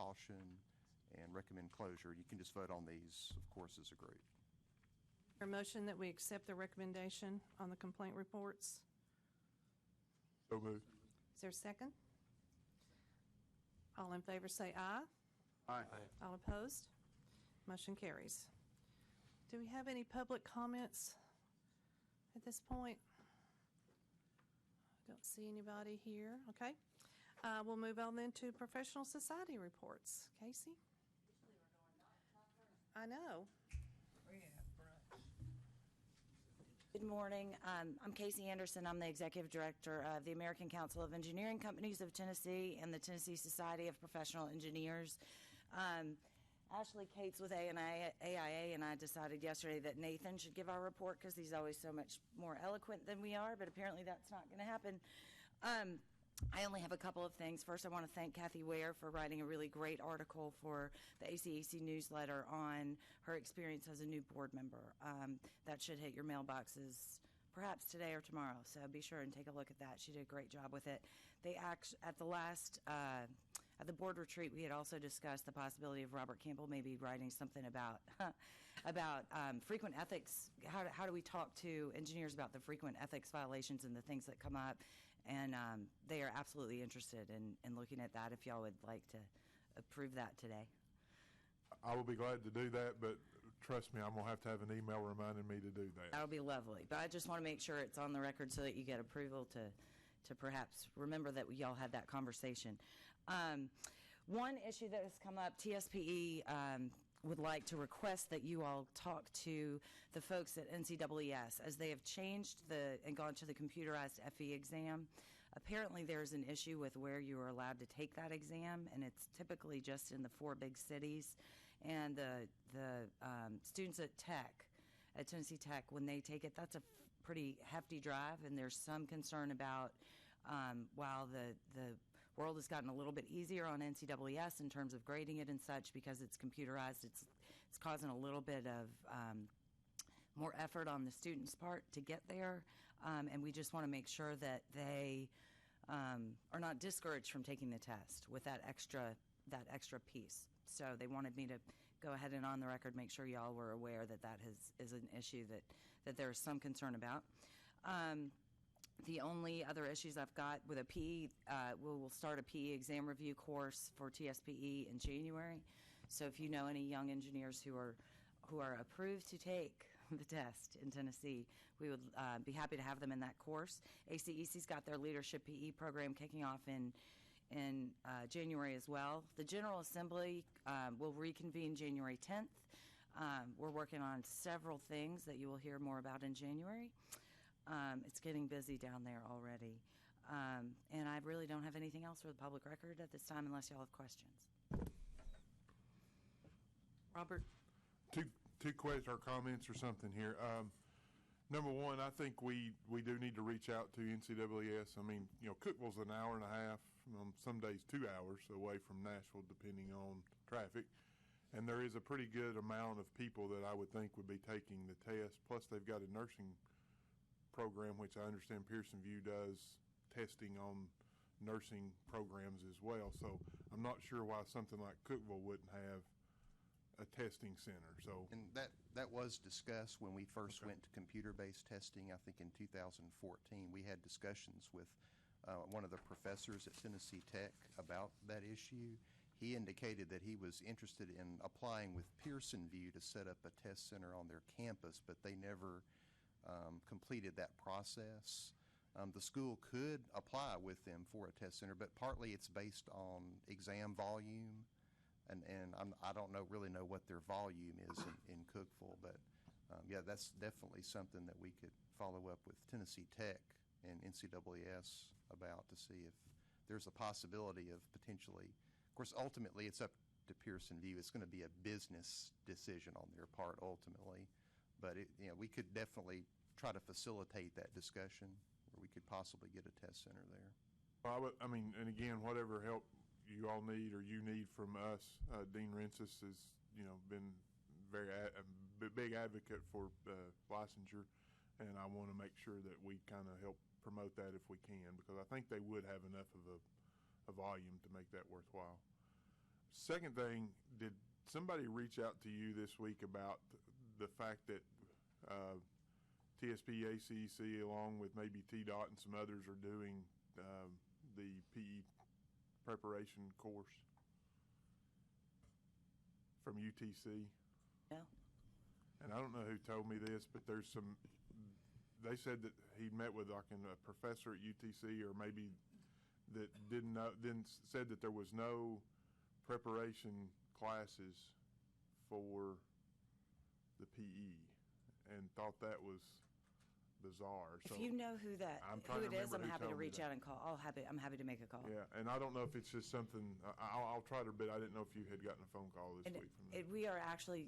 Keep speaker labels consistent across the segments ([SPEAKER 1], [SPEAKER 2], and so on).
[SPEAKER 1] caution and recommend closure. You can just vote on these, of course, as a group.
[SPEAKER 2] A motion that we accept the recommendation on the complaint reports.
[SPEAKER 3] So moved.
[SPEAKER 2] Is there a second? All in favor say aye.
[SPEAKER 3] Aye.
[SPEAKER 2] All opposed? Motion carries. Do we have any public comments at this point? I don't see anybody here. Okay. We'll move on then to professional society reports. Casey? I know.
[SPEAKER 4] Good morning. I'm Casey Anderson. I'm the Executive Director of the American Council of Engineering Companies of Tennessee and the Tennessee Society of Professional Engineers. Ashley Cates with AIA, and I decided yesterday that Nathan should give our report because he's always so much more eloquent than we are, but apparently that's not going to happen. I only have a couple of things. First, I want to thank Kathy Ware for writing a really great article for the ACEC newsletter on her experience as a new board member. That should hit your mailboxes perhaps today or tomorrow, so be sure and take a look at that. She did a great job with it. They at the last at the board retreat, we had also discussed the possibility of Robert Campbell maybe writing something about frequent ethics. How do we talk to engineers about the frequent ethics violations and the things that come up? And they are absolutely interested in looking at that if y'all would like to approve that today.
[SPEAKER 3] I will be glad to do that, but trust me, I'm going to have an email reminding me to do that.
[SPEAKER 4] That would be lovely. But I just want to make sure it's on the record so that you get approval to perhaps remember that y'all had that conversation. One issue that has come up, TSPE would like to request that you all talk to the folks at NCEES as they have changed and gone to the computerized FE exam. Apparently there's an issue with where you are allowed to take that exam, and it's typically just in the 4 big cities. And the students at Tennessee Tech, when they take it, that's a pretty hefty drive, and there's some concern about while the world has gotten a little bit easier on NCEES in terms of grading it and such because it's computerized, it's causing a little bit of more effort on the students' part to get there, and we just want to make sure that they are not discouraged from taking the test with that extra piece. So they wanted me to go ahead and on the record make sure y'all were aware that is an issue that there is some concern about. The only other issues I've got with a PE, we'll start a PE exam review course for TSPE in January. So if you know any young engineers who are approved to take the test in Tennessee, we would be happy to have them in that course. ACEC's got their leadership PE program kicking off in January as well. The General Assembly will reconvene January 10th. We're working on several things that you will hear more about in January. It's getting busy down there already. And I really don't have anything else for the public record at this time unless y'all have questions.
[SPEAKER 2] Robert?
[SPEAKER 3] Two questions or comments or something here. Number one, I think we do need to reach out to NCEES. I mean, Cookeville's an hour and a half, some days 2 hours away from Nashville, depending on traffic. And there is a pretty good amount of people that I would think would be taking the test. Plus, they've got a nursing program, which I understand Pearson View does testing on nursing programs as well. So I'm not sure why something like Cookeville wouldn't have a testing center.
[SPEAKER 1] And that was discussed when we first went to computer-based testing, I think in 2014. We had discussions with one of the professors at Tennessee Tech about that issue. He indicated that he was interested in applying with Pearson View to set up a test center on their campus, but they never completed that process. The school could apply with them for a test center, but partly it's based on exam volume, and I don't really know what their volume is in Cookeville, but yeah, that's definitely something that we could follow up with Tennessee Tech and NCEES about to see if there's a possibility of potentially. Of course, ultimately, it's up to Pearson View. It's going to be a business decision on their part ultimately, but we could definitely try to facilitate that discussion where we could possibly get a test center there.
[SPEAKER 3] And again, whatever help you all need or you need from us, Dean Rensis has been a big advocate for licensure, and I want to make sure that we kind of help promote that if we can, because I think they would have enough of a volume to make that worthwhile. Second thing, did somebody reach out to you this week about the fact that TSP, ACEC, along with maybe TDOT and some others, are doing the PE preparation course from UTC?
[SPEAKER 4] No.
[SPEAKER 3] And I don't know who told me this, but there's some, they said that he met with like a professor at UTC, or maybe that didn't know, then said that there was no preparation classes for the PE, and thought that was bizarre.
[SPEAKER 4] If you know who it is, I'm happy to reach out and call. I'm happy to make a call.
[SPEAKER 3] Yeah, and I don't know if it's just something, I'll try to, but I didn't know if you had gotten a phone call this week from them.
[SPEAKER 4] We are actually,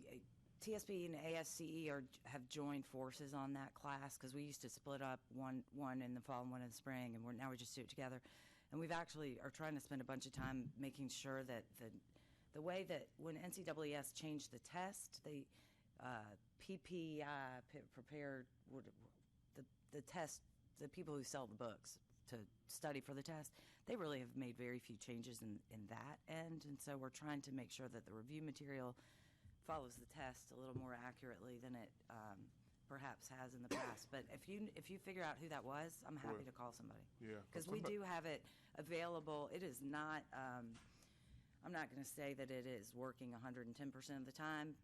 [SPEAKER 4] TSP and ASCE have joined forces on that class, because we used to split up one in the fall and one in the spring, and now we just do it together. And we've actually are trying to spend a bunch of time making sure that the way that when NCAAS changed the test, they PPI prepared the test, the people who sell the books to study for the test, they really have made very few changes in that end. And so we're trying to make sure that the review material follows the test a little more accurately than it perhaps has in the past. But if you figure out who that was, I'm happy to call somebody.
[SPEAKER 3] Yeah.
[SPEAKER 4] Because we do have it available. It is not, I'm not going to say that it is working 110% of the time,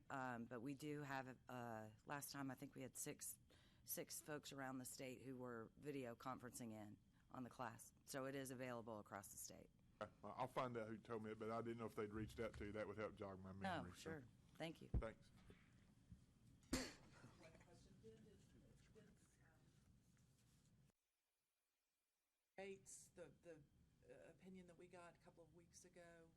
[SPEAKER 4] but we do have, last time I think we had six folks around the state who were video conferencing in on the class. So it is available across the state.
[SPEAKER 3] I'll find out who told me it, but I didn't know if they'd reached out to you. That would help jog my memory.
[SPEAKER 4] No, sure. Thank you.
[SPEAKER 3] Thanks.
[SPEAKER 5] The opinion that we got a couple of weeks ago.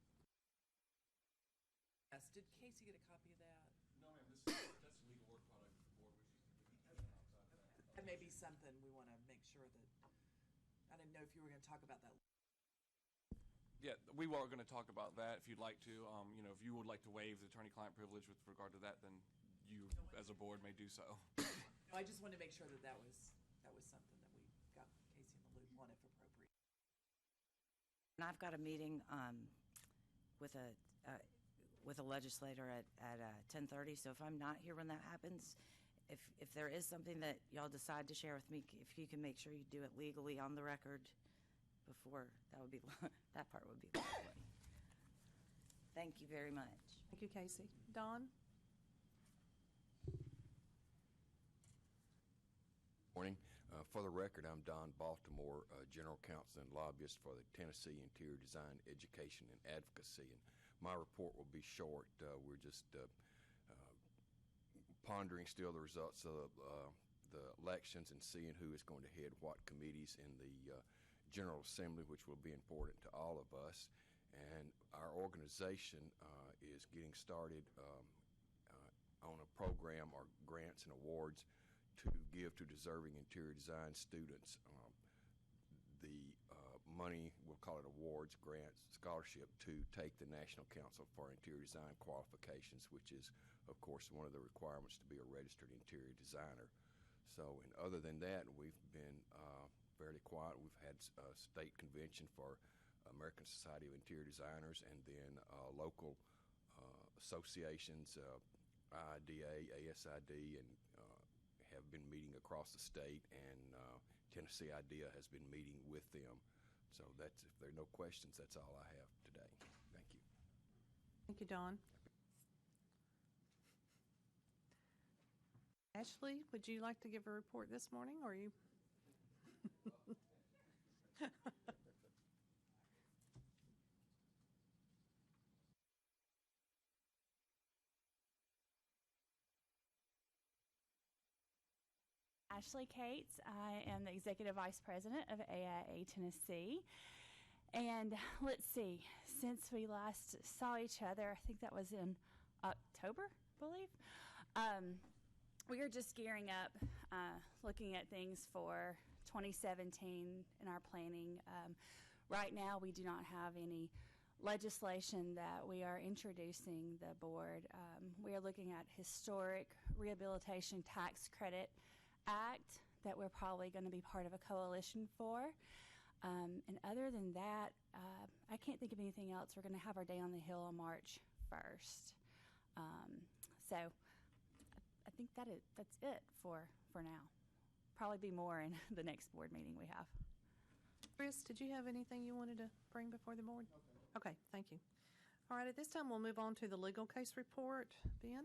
[SPEAKER 5] Yes, did Casey get a copy of that?
[SPEAKER 6] No, ma'am, that's a legal work product for the board, which is outside of that.
[SPEAKER 5] That may be something we want to make sure that, I didn't know if you were going to talk about that.
[SPEAKER 6] Yeah, we were going to talk about that if you'd like to. If you would like to waive the attorney-client privilege with regard to that, then you, as a board, may do so.
[SPEAKER 5] No, I just wanted to make sure that that was something that we got Casey in the loop on, if appropriate.
[SPEAKER 4] And I've got a meeting with a legislator at 10:30. So if I'm not here when that happens, if there is something that y'all decide to share with me, if you can make sure you do it legally on the record before, that part would be lovely. Thank you very much.
[SPEAKER 2] Thank you, Casey. Don?
[SPEAKER 7] Morning. For the record, I'm Don Baltimore, General Counsel and Lobbyist for the Tennessee Interior Design Education and Advocacy. And my report will be short. We're just pondering still the results of the elections and seeing who is going to head what committees in the General Assembly, which will be important to all of us. And our organization is getting started on a program or grants and awards to give to deserving interior design students. The money, we'll call it awards, grants, scholarship, to take the National Council for Interior Design qualifications, which is, of course, one of the requirements to be a registered interior designer. So, and other than that, we've been fairly quiet. We've had a state convention for American Society of Interior Designers, and then local associations, IIDA, ASID, and have been meeting across the state, and Tennessee IDEA has been meeting with them. So that's, if there are no questions, that's all I have today. Thank you.
[SPEAKER 2] Thank you, Don. Ashley, would you like to give a report this morning, or are you?
[SPEAKER 8] Ashley Cates. I am the Executive Vice President of AIA Tennessee. And let's see, since we last saw each other, I think that was in October, I believe, we are just gearing up, looking at things for 2017 in our planning. Right now, we do not have any legislation that we are introducing the board. We are looking at Historic Rehabilitation Tax Credit Act that we're probably going to be part of a coalition for. And other than that, I can't think of anything else. We're going to have our Day on the Hill on March 1st. So I think that's it for now. Probably be more in the next board meeting we have.
[SPEAKER 2] Chris, did you have anything you wanted to bring before the board? Okay, thank you. All right, at this time, we'll move on to the legal case report. Ben?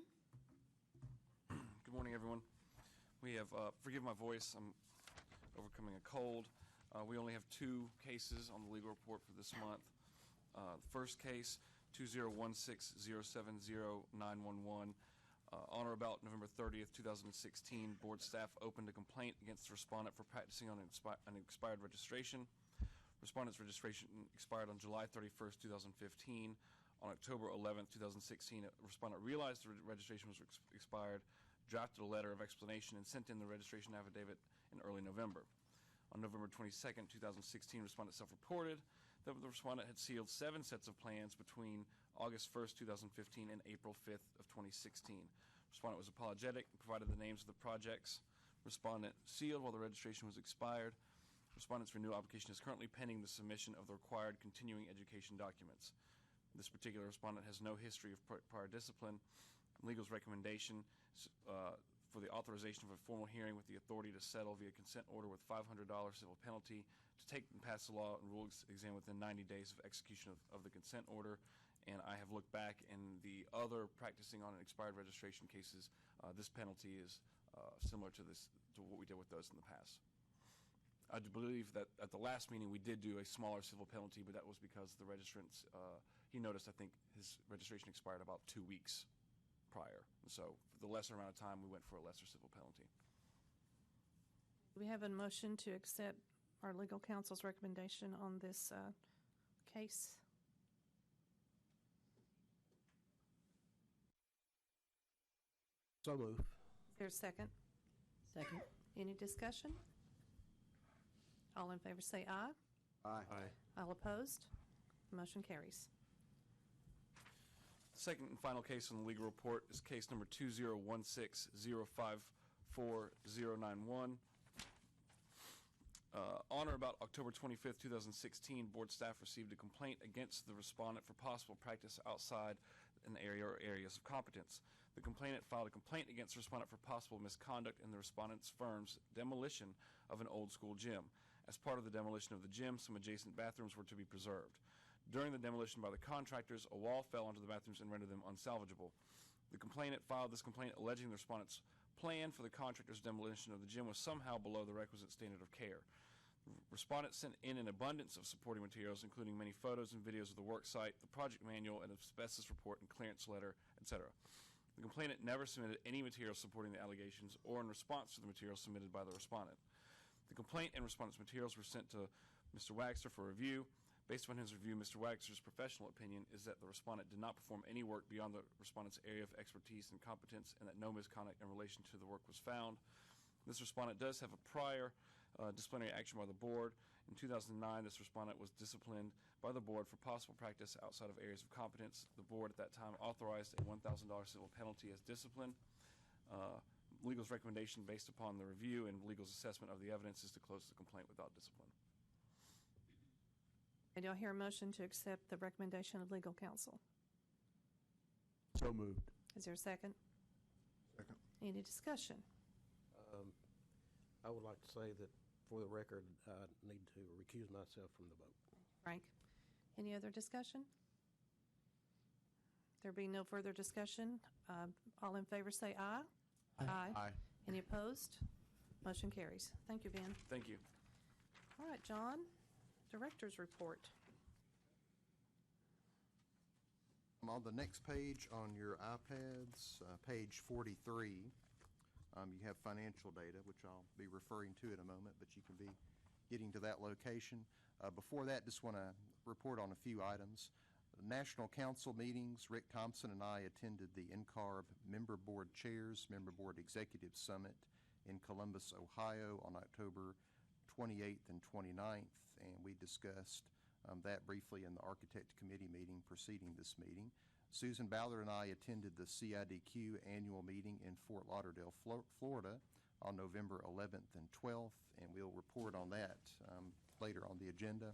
[SPEAKER 6] Good morning, everyone. We have, forgive my voice, I'm overcoming a cold. We only have 2 cases on the legal report for this month. The first case, 2016070911, on or about November 30th, 2016, board staff opened a complaint against the respondent for practicing on an expired registration. Respondent's registration expired on July 31st, 2015. On October 11th, 2016, a respondent realized the registration was expired, drafted a letter of explanation, and sent in the registration affidavit in early November. On November 22nd, 2016, respondent self-reported that the respondent had sealed 7 sets of plans between August 1st, 2015 and April 5th of 2016. Respondent was apologetic and provided the names of the projects respondent sealed while the registration was expired. Respondent's renewal application is currently pending the submission of the required continuing education documents. This particular respondent has no history of prior discipline. Legal's recommendation for the authorization of a formal hearing with the authority to settle via consent order with $500 civil penalty to take and pass the law and rules exam within 90 days of execution of the consent order. And I have looked back in the other practicing on an expired registration cases. This penalty is similar to what we did with those in the past. I do believe that at the last meeting we did do a smaller civil penalty, but that was because the registrants, he noticed, I think, his registration expired about 2 weeks prior. And so for the lesser amount of time, we went for a lesser civil penalty.
[SPEAKER 2] Do we have a motion to accept our legal counsel's recommendation on this case?
[SPEAKER 9] So move.
[SPEAKER 2] Is there a second?
[SPEAKER 4] Second.
[SPEAKER 2] Any discussion? All in favor say aye.
[SPEAKER 9] Aye.
[SPEAKER 2] All opposed? Motion carries.
[SPEAKER 6] The second and final case on the legal report is case number 2016054091. On or about October 25th, 2016, board staff received a complaint against the respondent for possible practice outside an area or areas of competence. The complainant filed a complaint against the respondent for possible misconduct in the respondent's firm's demolition of an old school gym. As part of the demolition of the gym, some adjacent bathrooms were to be preserved. During the demolition by the contractors, a wall fell onto the bathrooms and rendered them unsalvageable. The complainant filed this complaint alleging the respondent's plan for the contractor's demolition of the gym was somehow below the requisite standard of care. The respondent sent in an abundance of supporting materials, including many photos and videos of the work site, the project manual, an asbestos report and clearance letter, etc. The complainant never submitted any materials supporting the allegations or in response to the materials submitted by the respondent. The complaint and respondent's materials were sent to Mr. Wagster for review. Based on his review, Mr. Wagster's professional opinion is that the respondent did not perform any work beyond the respondent's area of expertise and competence, and that no misconduct in relation to the work was found. This respondent does have a prior disciplinary action by the board. In 2009, this respondent was disciplined by the board for possible practice outside of areas of competence. The board at that time authorized a $1,000 civil penalty as discipline. Legal's recommendation based upon the review and legal's assessment of the evidence is to close the complaint without discipline.
[SPEAKER 2] And y'all hear a motion to accept the recommendation of legal counsel?
[SPEAKER 9] So moved.
[SPEAKER 2] Is there a second?
[SPEAKER 3] Second.
[SPEAKER 2] Any discussion?
[SPEAKER 9] I would like to say that, for the record, I need to recuse myself from the vote.
[SPEAKER 2] Frank, any other discussion? There being no further discussion, all in favor say aye.
[SPEAKER 9] Aye.
[SPEAKER 2] Any opposed? Motion carries. Thank you, Ben.
[SPEAKER 6] Thank you.
[SPEAKER 2] All right, John, Director's Report.
[SPEAKER 1] On the next page on your iPads, page 43, you have financial data, which I'll be referring to in a moment, but you can be getting to that location. Before that, just want to report on a few items. National Council meetings, Rick Thompson and I attended the NCARB Member Board Chairs, Member Board Executive Summit in Columbus, Ohio on October 28th and 29th, and we discussed that briefly in the Architect Committee meeting preceding this meeting. Susan Ballard and I attended the CIDQ annual meeting in Fort Lauderdale, Florida on November 11th and 12th, and we'll report on that later on the agenda.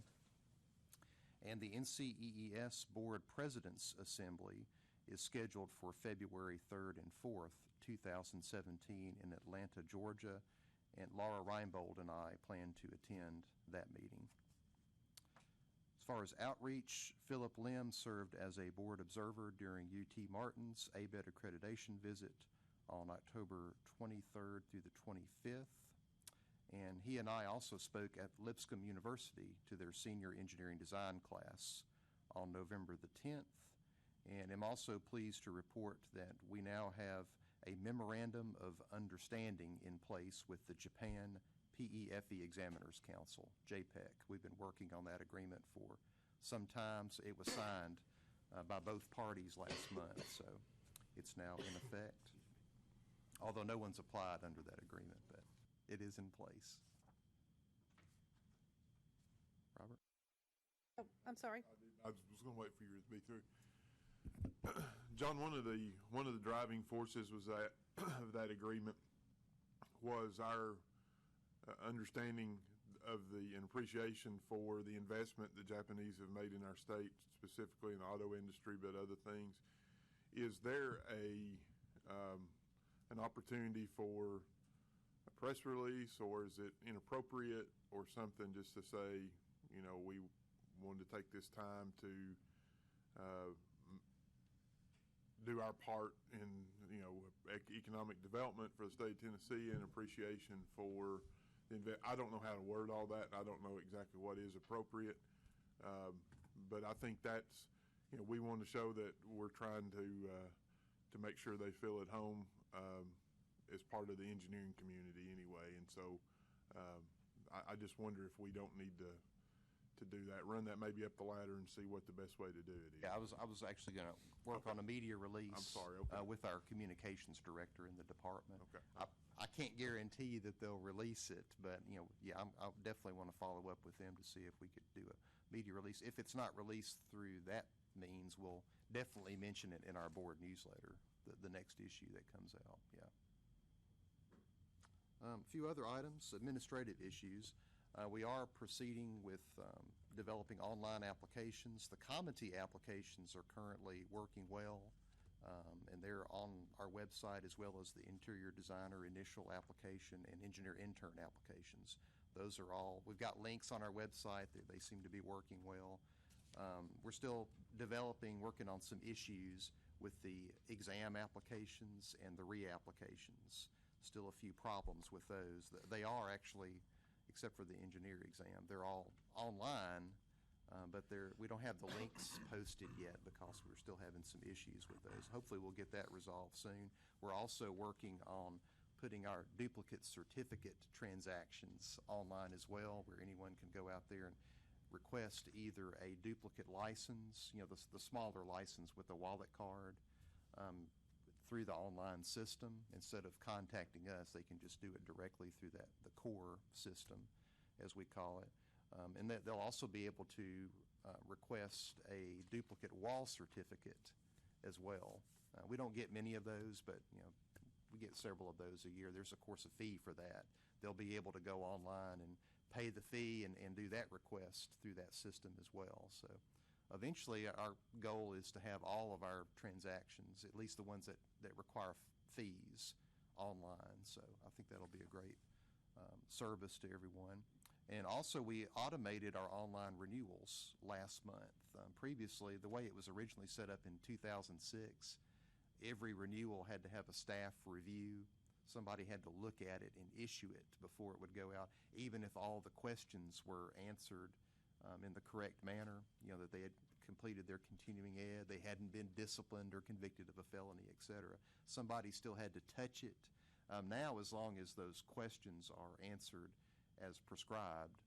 [SPEAKER 1] And the NCEES Board President's Assembly is scheduled for February 3rd and 4th, 2017 in Atlanta, Georgia, and Laura Reinbold and I plan to attend that meeting. As far as outreach, Philip Lim served as a board observer during UT Martin's ABET accreditation visit on October 23rd through the 25th. And he and I also spoke at Lipscomb University to their senior engineering design class on November the 10th. And am also pleased to report that we now have a Memorandum of Understanding in place with the Japan PEFE Examiners Council, JPEC. We've been working on that agreement for some time. So it was signed by both parties last month, so it's now in effect. Although no one's applied under that agreement, but it is in place. Robert?
[SPEAKER 2] Oh, I'm sorry.
[SPEAKER 3] I was going to wait for you to be through. John, one of the driving forces was that of that agreement was our understanding of and appreciation for the investment the Japanese have made in our state, specifically in the auto industry, but other things. Is there an opportunity for a press release, or is it inappropriate or something just to say, we wanted to take this time to do our part in, economic development for the state of Tennessee and appreciation for I don't know how to word all that. I don't know exactly what is appropriate. But I think that's, we want to show that we're trying to make sure they feel at home as part of the engineering community anyway. And so I just wonder if we don't need to do that, run that maybe up the ladder and see what the best way to do it is.
[SPEAKER 1] Yeah, I was actually going to work on a media release.
[SPEAKER 3] I'm sorry, okay.
[SPEAKER 1] With our communications director in the department.
[SPEAKER 3] Okay.
[SPEAKER 1] I can't guarantee that they'll release it, but I'll definitely want to follow up with them to see if we could do a media release. If it's not released through that means, we'll definitely mention it in our board newsletter, the next issue that comes out. Yeah. A few other items, administrative issues. We are proceeding with developing online applications. The Commenty applications are currently working well, and they're on our website, as well as the interior designer initial application and engineer intern applications. Those are all, we've got links on our website. They seem to be working well. We're still working on some issues with the exam applications and the reapplications. Still a few problems with those. They are actually, except for the engineer exam, they're all online, but we don't have the links posted yet because we're still having some issues with those. Hopefully we'll get that resolved soon. We're also working on putting our duplicate certificate transactions online as well, where anyone can go out there and request either a duplicate license, the smaller license with a wallet card, through the online system. Instead of contacting us, they can just do it directly through the core system, as we call it. And they'll also be able to request a duplicate wall certificate as well. We don't get many of those, but we get several of those a year. There's, of course, a fee for that. They'll be able to go online and pay the fee and do that request through that system as well. So eventually our goal is to have all of our transactions, at least the ones that require fees, online. So I think that'll be a great service to everyone. And also we automated our online renewals last month. Previously, the way it was originally set up in 2006, every renewal had to have a staff review. Somebody had to look at it and issue it before it would go out, even if all the questions were answered in the correct manner, that they had completed their continuing ed, they hadn't been disciplined or convicted of a felony, etc. Somebody still had to touch it. Now, as long as those questions are answered as prescribed,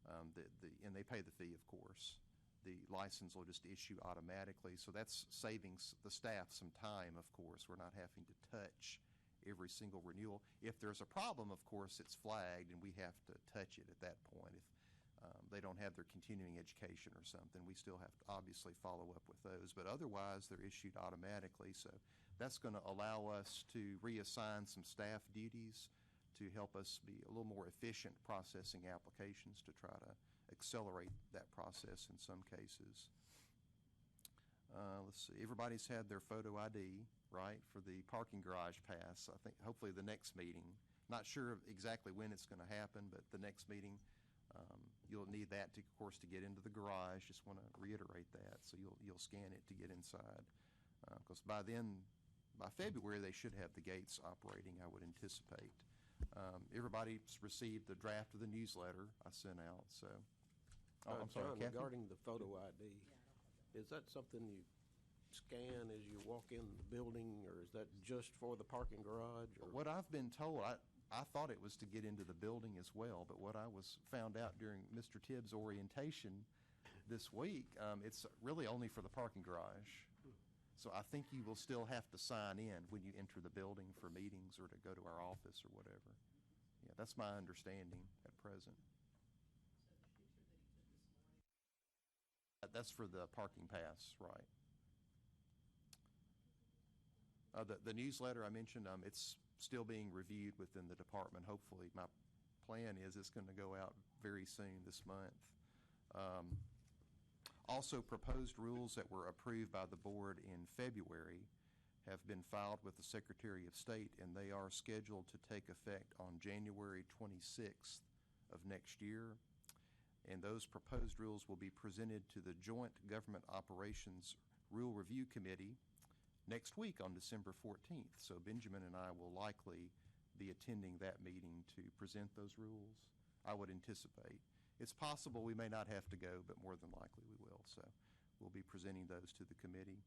[SPEAKER 1] and they pay the fee, of course, the license will just issue automatically. So that's saving the staff some time, of course. We're not having to touch every single renewal. If there's a problem, of course, it's flagged, and we have to touch it at that point. If they don't have their continuing education or something, we still have to obviously follow up with those. But otherwise, they're issued automatically. So that's going to allow us to reassign some staff duties to help us be a little more efficient processing applications to try to accelerate that process in some cases. Let's see, everybody's had their photo ID, right, for the parking garage pass. I think hopefully the next meeting, not sure exactly when it's going to happen, but the next meeting, you'll need that, to, of course, to get into the garage. Just want to reiterate that. So you'll scan it to get inside. Because by February, they should have the gates operating, I would anticipate. Everybody's received the draft of the newsletter I sent out, so. Oh, I'm sorry,
[SPEAKER 9] John,
[SPEAKER 1] Kathy?
[SPEAKER 9] regarding the photo ID, is that something you scan as you walk in the building, or is that just for the parking garage? Or?
[SPEAKER 1] What I've been told, I thought it was to get into the building as well, but what I found out during Mr. Tibbs' orientation this week, it's really only for the parking garage. So I think you will still have to sign in when you enter the building for meetings or to go to our office or whatever. Yeah, that's my understanding at present. That's for the parking pass, right. The newsletter I mentioned, it's still being reviewed within the department. Hopefully, my plan is it's going to go out very soon this month. Also, proposed rules that were approved by the board in February have been filed with the Secretary of State, and they are scheduled to take effect on January 26th of next year. And those proposed rules will be presented to the Joint Government Operations Rule Review Committee next week on December 14th. So Benjamin and I will likely be attending that meeting to present those rules, I would anticipate. It's possible we may not have to go, but more than likely we will. So we'll be presenting those to the committee.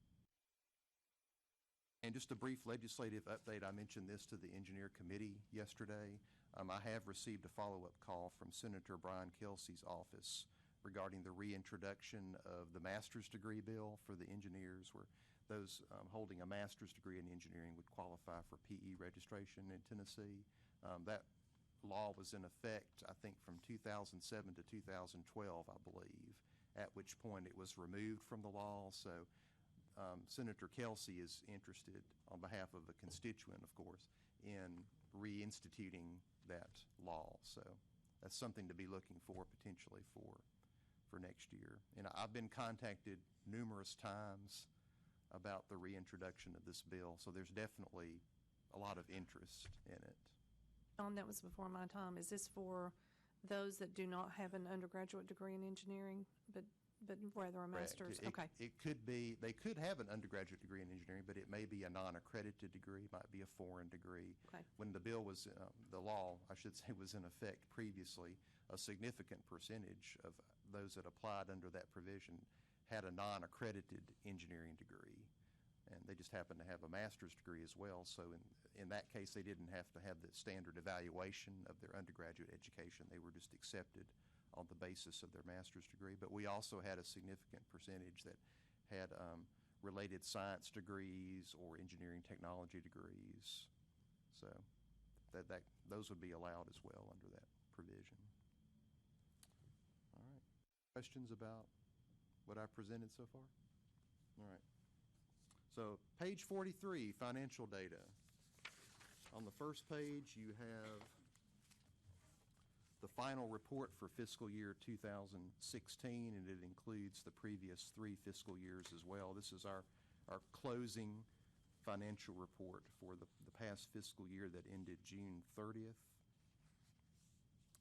[SPEAKER 1] And just a brief legislative update, I mentioned this to the Engineer Committee yesterday. I have received a follow-up call from Senator Brian Kelsey's office regarding the reintroduction of the master's degree bill for the engineers, where those holding a master's degree in engineering would qualify for PE registration in Tennessee. That law was in effect, I think, from 2007 to 2012, I believe, at which point it was removed from the law. So Senator Kelsey is interested, on behalf of a constituent, of course, in reinstituting that law. So that's something to be looking for potentially for next year. And I've been contacted numerous times about the reintroduction of this bill, so there's definitely a lot of interest in it.
[SPEAKER 2] John, that was before my time. Is this for those that do not have an undergraduate degree in engineering, but rather a master's?
[SPEAKER 1] Correct. It could be, they could have an undergraduate degree in engineering, but it may be a non-accredited degree, might be a foreign degree.
[SPEAKER 2] Okay.
[SPEAKER 1] When the bill was, the law, I should say, was in effect previously, a significant percentage of those that applied under that provision had a non-accredited engineering degree, and they just happened to have a master's degree as well. So in that case, they didn't have to have the standard evaluation of their undergraduate education. They were just accepted on the basis of their master's degree. But we also had a significant percentage that had related science degrees or engineering technology degrees. So those would be allowed as well under that provision. All right. Questions about what I've presented so far? All right. So page 43, financial data. On the first page, you have the final report for fiscal year 2016, and it includes the previous 3 fiscal years as well. This is our closing financial report for the past fiscal year that ended June 30th.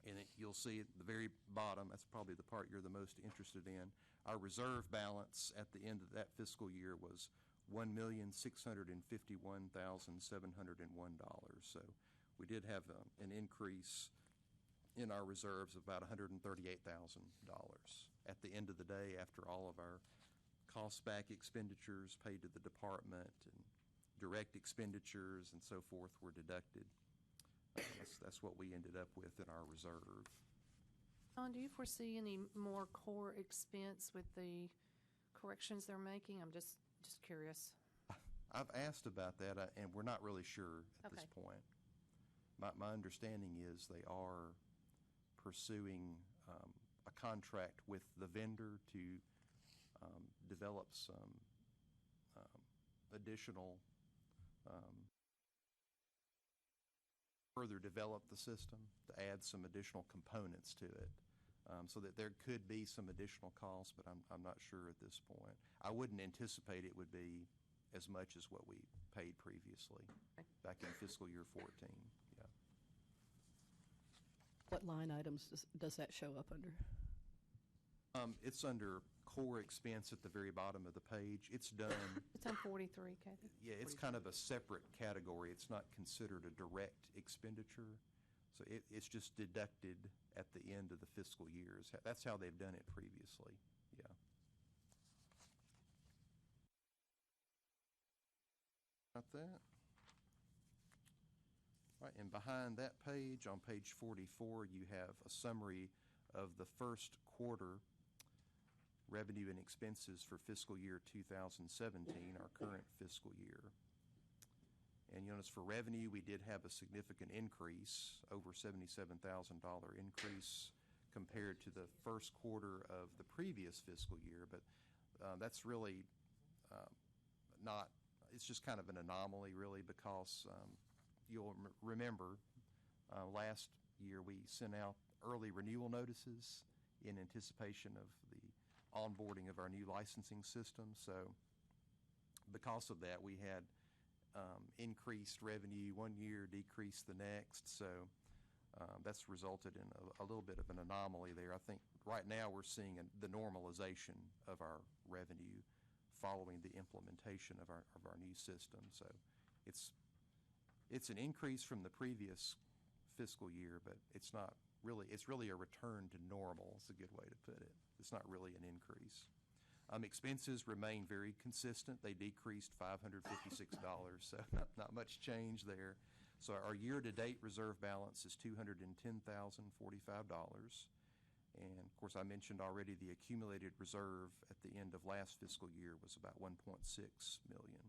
[SPEAKER 1] And you'll see at the very bottom, that's probably the part you're the most interested in, our reserve balance at the end of that fiscal year was $1,651,701. So we did have an increase in our reserves of about $138,000 at the end of the day, after all of our cost back expenditures paid to the department and direct expenditures and so forth were deducted. That's what we ended up with in our reserve.
[SPEAKER 2] John, do you foresee any more core expense with the corrections they're making? I'm just curious.
[SPEAKER 1] I've asked about that, and we're not really sure at this point. My understanding is they are pursuing a contract with the vendor to develop some additional further develop the system, to add some additional components to it. So that there could be some additional costs, but I'm not sure at this point. I wouldn't anticipate it would be as much as what we paid previously back in fiscal year 14. Yeah.
[SPEAKER 10] What line items does that show up under?
[SPEAKER 1] It's under core expense at the very bottom of the page. It's done.
[SPEAKER 2] It's on 43, Kathy.
[SPEAKER 1] Yeah, it's kind of a separate category. It's not considered a direct expenditure. So it's just deducted at the end of the fiscal years. That's how they've done it previously. Yeah. Got that? Right, and behind that page, on page 44, you have a summary of the first quarter revenue and expenses for fiscal year 2017, our current fiscal year. And you notice for revenue, we did have a significant increase, over $77,000 increase compared to the first quarter of the previous fiscal year. But that's really not, it's just kind of an anomaly, really, because you'll remember last year we sent out early renewal notices in anticipation of the onboarding of our new licensing system. So because of that, we had increased revenue one year, decreased the next. So that's resulted in a little bit of an anomaly there. I think right now we're seeing the normalization of our revenue following the implementation of our new system. So it's an increase from the previous fiscal year, but it's not really, it's really a return to normal. It's a good way to put it. It's not really an increase. Expenses remain very consistent. They decreased $556, so not much change there. So our year-to-date reserve balance is $210,045. And, of course, I mentioned already the accumulated reserve at the end of last fiscal year was about $1.6 million.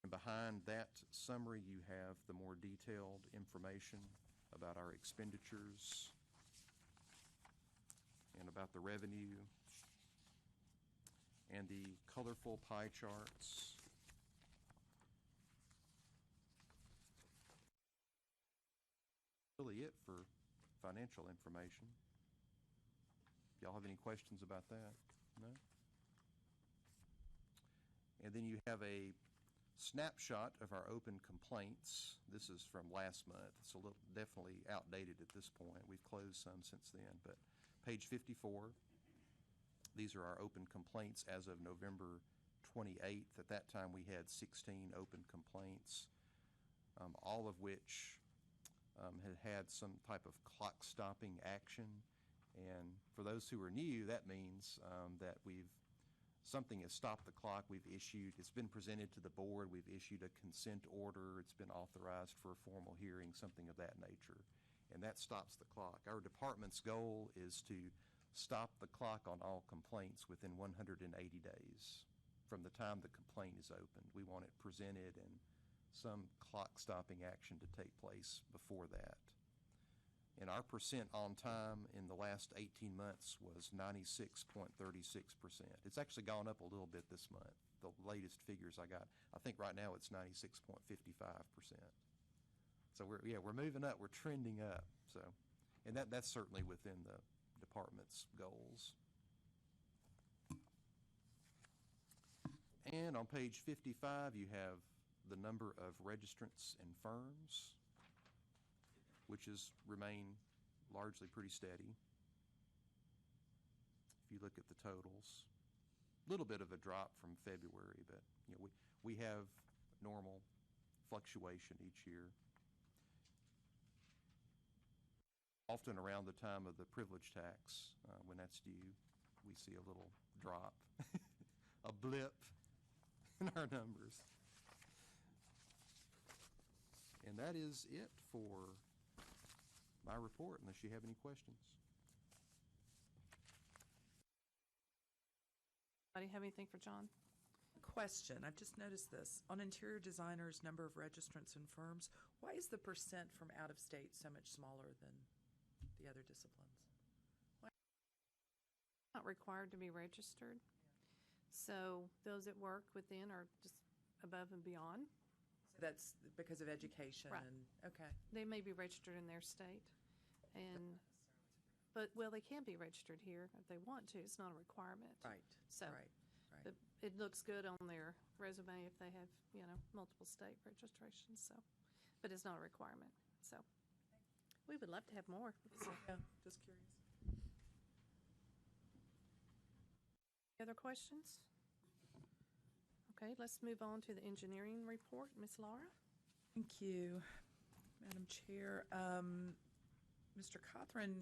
[SPEAKER 1] And behind that summary, you have the more detailed information about our expenditures and about the revenue and the colorful pie charts. Really it for financial information. Y'all have any questions about that? No? And then you have a snapshot of our open complaints. This is from last month. It's a little definitely outdated at this point. We've closed some since then, but page 54, these are our open complaints as of November 28th. At that time, we had 16 open complaints, all of which had some type of clock-stopping action. And for those who are new, that means that something has stopped the clock. It's been presented to the board. We've issued a consent order. It's been authorized for a formal hearing, something of that nature. And that stops the clock. Our department's goal is to stop the clock on all complaints within 180 days from the time the complaint is opened. We want it presented and some clock-stopping action to take place before that. And our percent on time in the last 18 months was 96.36%. It's actually gone up a little bit this month. The latest figures I got, I think right now it's 96.55%. So we're moving up. We're trending up. So, and that's certainly within the department's goals. And on page 55, you have the number of registrants and firms, which has remained largely pretty steady. If you look at the totals, a little bit of a drop from February, but we have normal fluctuation each year. Often around the time of the privilege tax, when that's due, we see a little drop, a blip in our numbers. And that is it for my report, unless you have any questions.
[SPEAKER 2] Anybody have anything for John?
[SPEAKER 5] Question, I've just noticed this. On interior designers, number of registrants and firms, why is the percent from out of state so much smaller than the other disciplines?
[SPEAKER 2] Not required to be registered. So those that work within are just above and beyond.
[SPEAKER 5] That's because of education
[SPEAKER 2] Right.
[SPEAKER 5] and, okay.
[SPEAKER 2] They may be registered in their state, but, well, they can be registered here if they want to. It's not a requirement.
[SPEAKER 5] Right,
[SPEAKER 2] So,
[SPEAKER 5] right, right.
[SPEAKER 2] but it looks good on their resume if they have, multiple state registrations, so, but it's not a requirement, so. We would love to have more. So,
[SPEAKER 5] Yeah, just curious.
[SPEAKER 2] any other questions? Okay, let's move on to the engineering report. Ms. Laura?
[SPEAKER 5] Thank you, Madam Chair. Mr. Cothran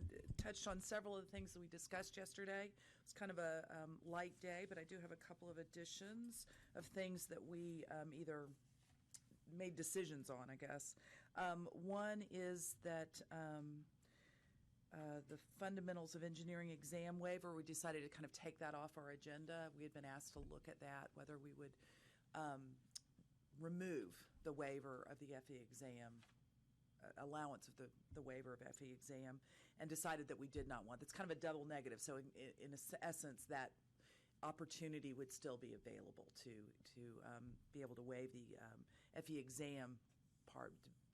[SPEAKER 5] touched on several of the things that we discussed yesterday. It's kind of a light day, but I do have a couple of additions of things that we either made decisions on, I guess. One is that the fundamentals of engineering exam waiver, we decided to kind of take that off our agenda. We had been asked to look at that, whether we would remove the waiver of the FE exam, allowance of the waiver of FE exam, and decided that we did not want. That's kind of a double negative. So in essence, that opportunity would still be available to be able to waive the FE exam part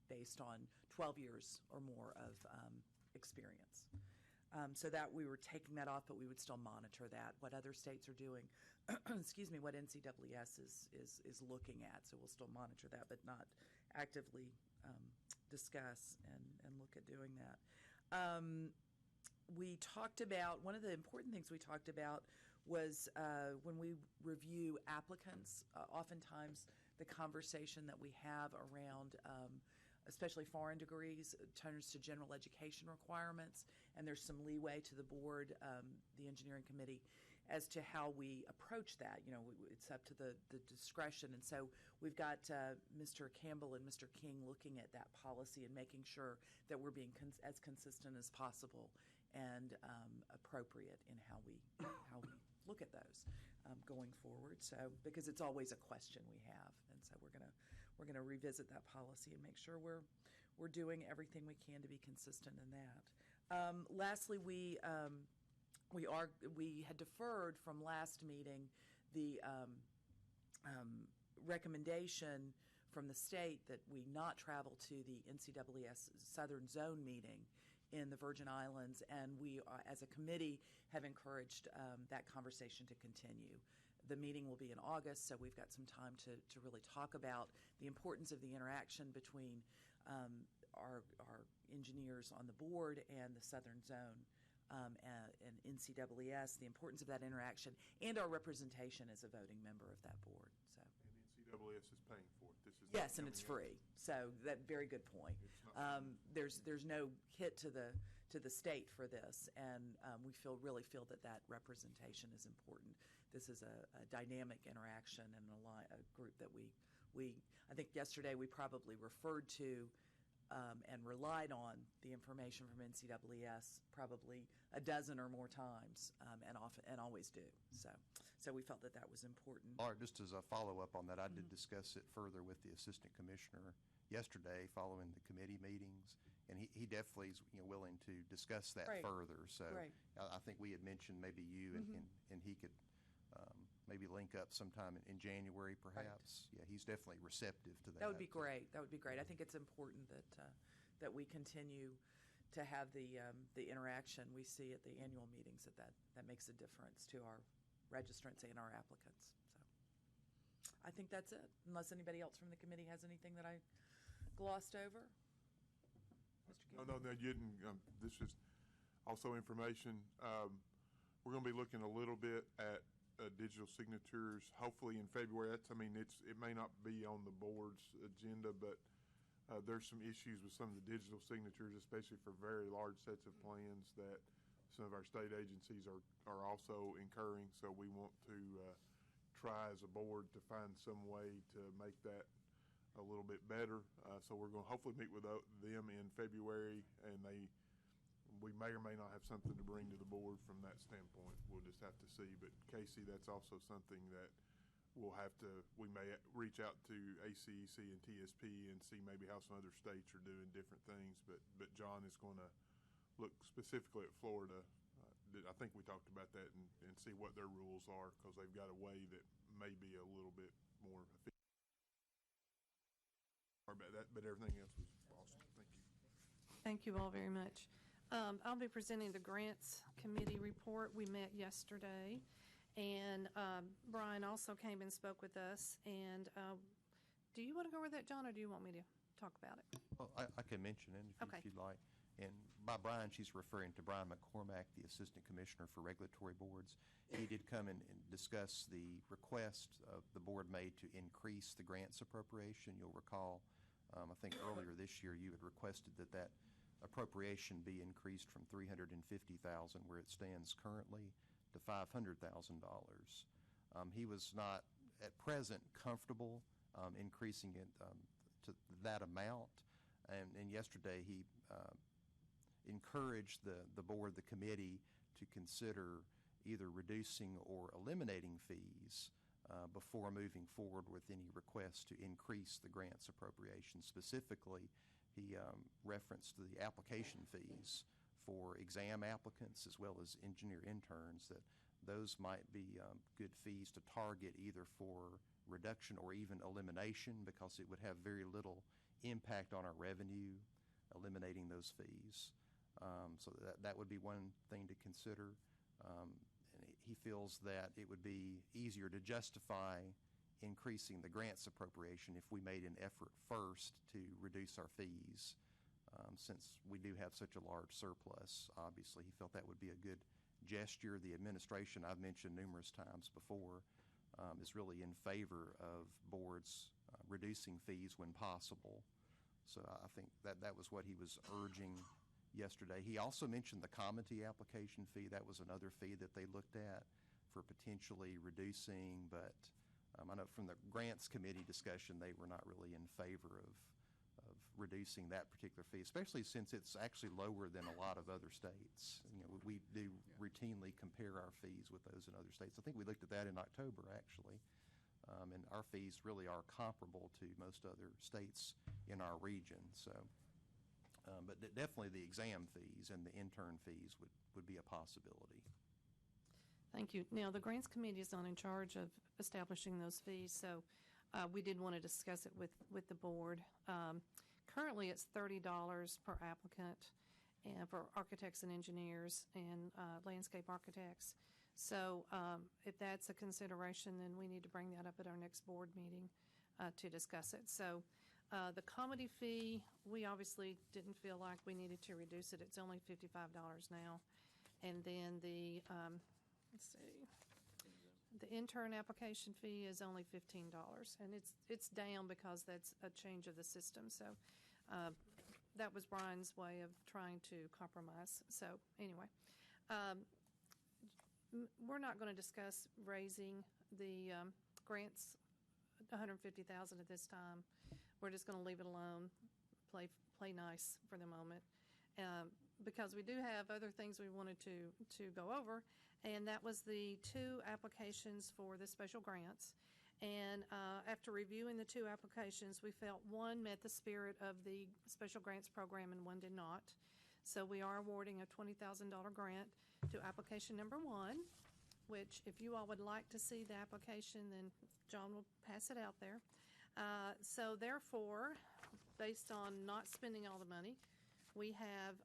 [SPEAKER 5] based on 12 years or more of experience. So that we were taking that off, but we would still monitor that, what other states are doing, excuse me, what NCAAS is looking at. So we'll still monitor that, but not actively discuss and look at doing that. We talked about, one of the important things we talked about was when we review applicants, oftentimes the conversation that we have around especially foreign degrees, turns to general education requirements, and there's some leeway to the board, the engineering committee, as to how we approach that. It's up to the discretion, and so we've got Mr. Campbell and Mr. King looking at that policy and making sure that we're being as consistent as possible and appropriate in how we look at those going forward. So because it's always a question we have, and so we're gonna revisit that policy and make sure we're doing everything we can to be consistent in that. Lastly, we had deferred from last meeting the recommendation from the state that we not travel to the NCAAS Southern Zone meeting in the Virgin Islands, and we, as a committee, have encouraged that conversation to continue. The meeting will be in August, so we've got some time to really talk about the importance of the interaction between our engineers on the board and the Southern Zone and NCAAS, the importance of that interaction, and our representation as a voting member of that board. So.
[SPEAKER 3] And NCAAS is paying for it. This is
[SPEAKER 5] Yes, and it's free. So that very good point. There's no hit to the state for this, and we really feel that representation is important. This is a dynamic interaction and a group that we I think yesterday we probably referred to and relied on the information from NCAAS probably a dozen or more times, and always do. So we felt that was important.
[SPEAKER 1] Laura, just as a follow-up on that, I did discuss it further with the assistant commissioner yesterday following the committee meetings, and he definitely is willing to discuss that
[SPEAKER 5] Right.
[SPEAKER 1] further. So
[SPEAKER 5] Right.
[SPEAKER 1] I think we had mentioned maybe you and he could maybe link up sometime in January perhaps. Yeah, he's definitely receptive to that.
[SPEAKER 5] That would be great. That would be great. I think it's important that we continue to have the interaction we see at the annual meetings. That makes a difference to our registrants and our applicants. So I think that's it. Unless anybody else from the committee has anything that I glossed over. Mr.
[SPEAKER 3] No, you didn't. This is also information. We're going to be looking a little bit at digital signatures, hopefully in February. It may not be on the board's agenda, but there's some issues with some of the digital signatures, especially for very large sets of plans that some of our state agencies are also incurring. So we want to try as a board to find some way to make that a little bit better. So we're going to hopefully meet with them in February, and we may or may not have something to bring to the board from that standpoint. We'll just have to see. But Casey, that's also something that we may reach out to ACEC and TSP and see maybe how some other states are doing different things. But John is going to look specifically at Florida. I think we talked about that and see what their rules are, because they've got a way that may be a little bit more efficient. Sorry about that, but everything else was awesome. Thank you.
[SPEAKER 2] Thank you all very much. I'll be presenting the Grants Committee report. We met yesterday, and Brian also came and spoke with us. And do you want to go over that, John, or do you want me to talk about it?
[SPEAKER 1] Well, I can mention it
[SPEAKER 2] Okay.
[SPEAKER 1] if you'd like. And by Brian, she's referring to Brian McCormack, the Assistant Commissioner for Regulatory Boards. He did come and discuss the request the board made to increase the grants appropriation. You'll recall, I think earlier this year, you had requested that appropriation be increased from $350,000, where it stands currently, to $500,000. He was not, at present, comfortable increasing it to that amount. And yesterday, he encouraged the board, the committee, to consider either reducing or eliminating fees before moving forward with any request to increase the grants appropriation. Specifically, he referenced the application fees for exam applicants as well as engineer interns, that those might be good fees to target either for reduction or even elimination, because it would have very little impact on our revenue, eliminating those fees. So that would be one thing to consider. And he feels that it would be easier to justify increasing the grants appropriation if we made an effort first to reduce our fees. Since we do have such a large surplus, obviously, he felt that would be a good gesture. The administration, I've mentioned numerous times before, is really in favor of boards reducing fees when possible. So I think that was what he was urging yesterday. He also mentioned the comity application fee. That was another fee that they looked at for potentially reducing, but I know from the Grants Committee discussion, they were not really in favor of reducing that particular fee, especially since it's actually lower than a lot of other states. You know, we do routinely compare our fees with those in other states. I think we looked at that in October, actually, and our fees really are comparable to most other states in our region. So, but definitely the exam fees and the intern fees would be a possibility.
[SPEAKER 2] Thank you. Now, the Grants Committee is not in charge of establishing those fees, so we did want to discuss it with the board. Currently, it's $30 per applicant and for architects and engineers and landscape architects. So if that's a consideration, then we need to bring that up at our next board meeting to discuss it. So the comedy fee, we obviously didn't feel like we needed to reduce it. It's only $55 now. And then the, let's see, the intern application fee is only $15, and it's down because that's a change of the system. So that was Brian's way of trying to compromise. So anyway, we're not going to discuss raising the grants $150,000 at this time. We're just going to leave it alone, play nice for the moment, because we do have other things we wanted to go over. And that was the 2 applications for the special grants. And after reviewing the 2 applications, we felt one met the spirit of the special grants program and one did not. So we are awarding a $20,000 grant to application number 1, which if you all would like to see the application, then John will pass it out there. So therefore, based on not spending all the money, we have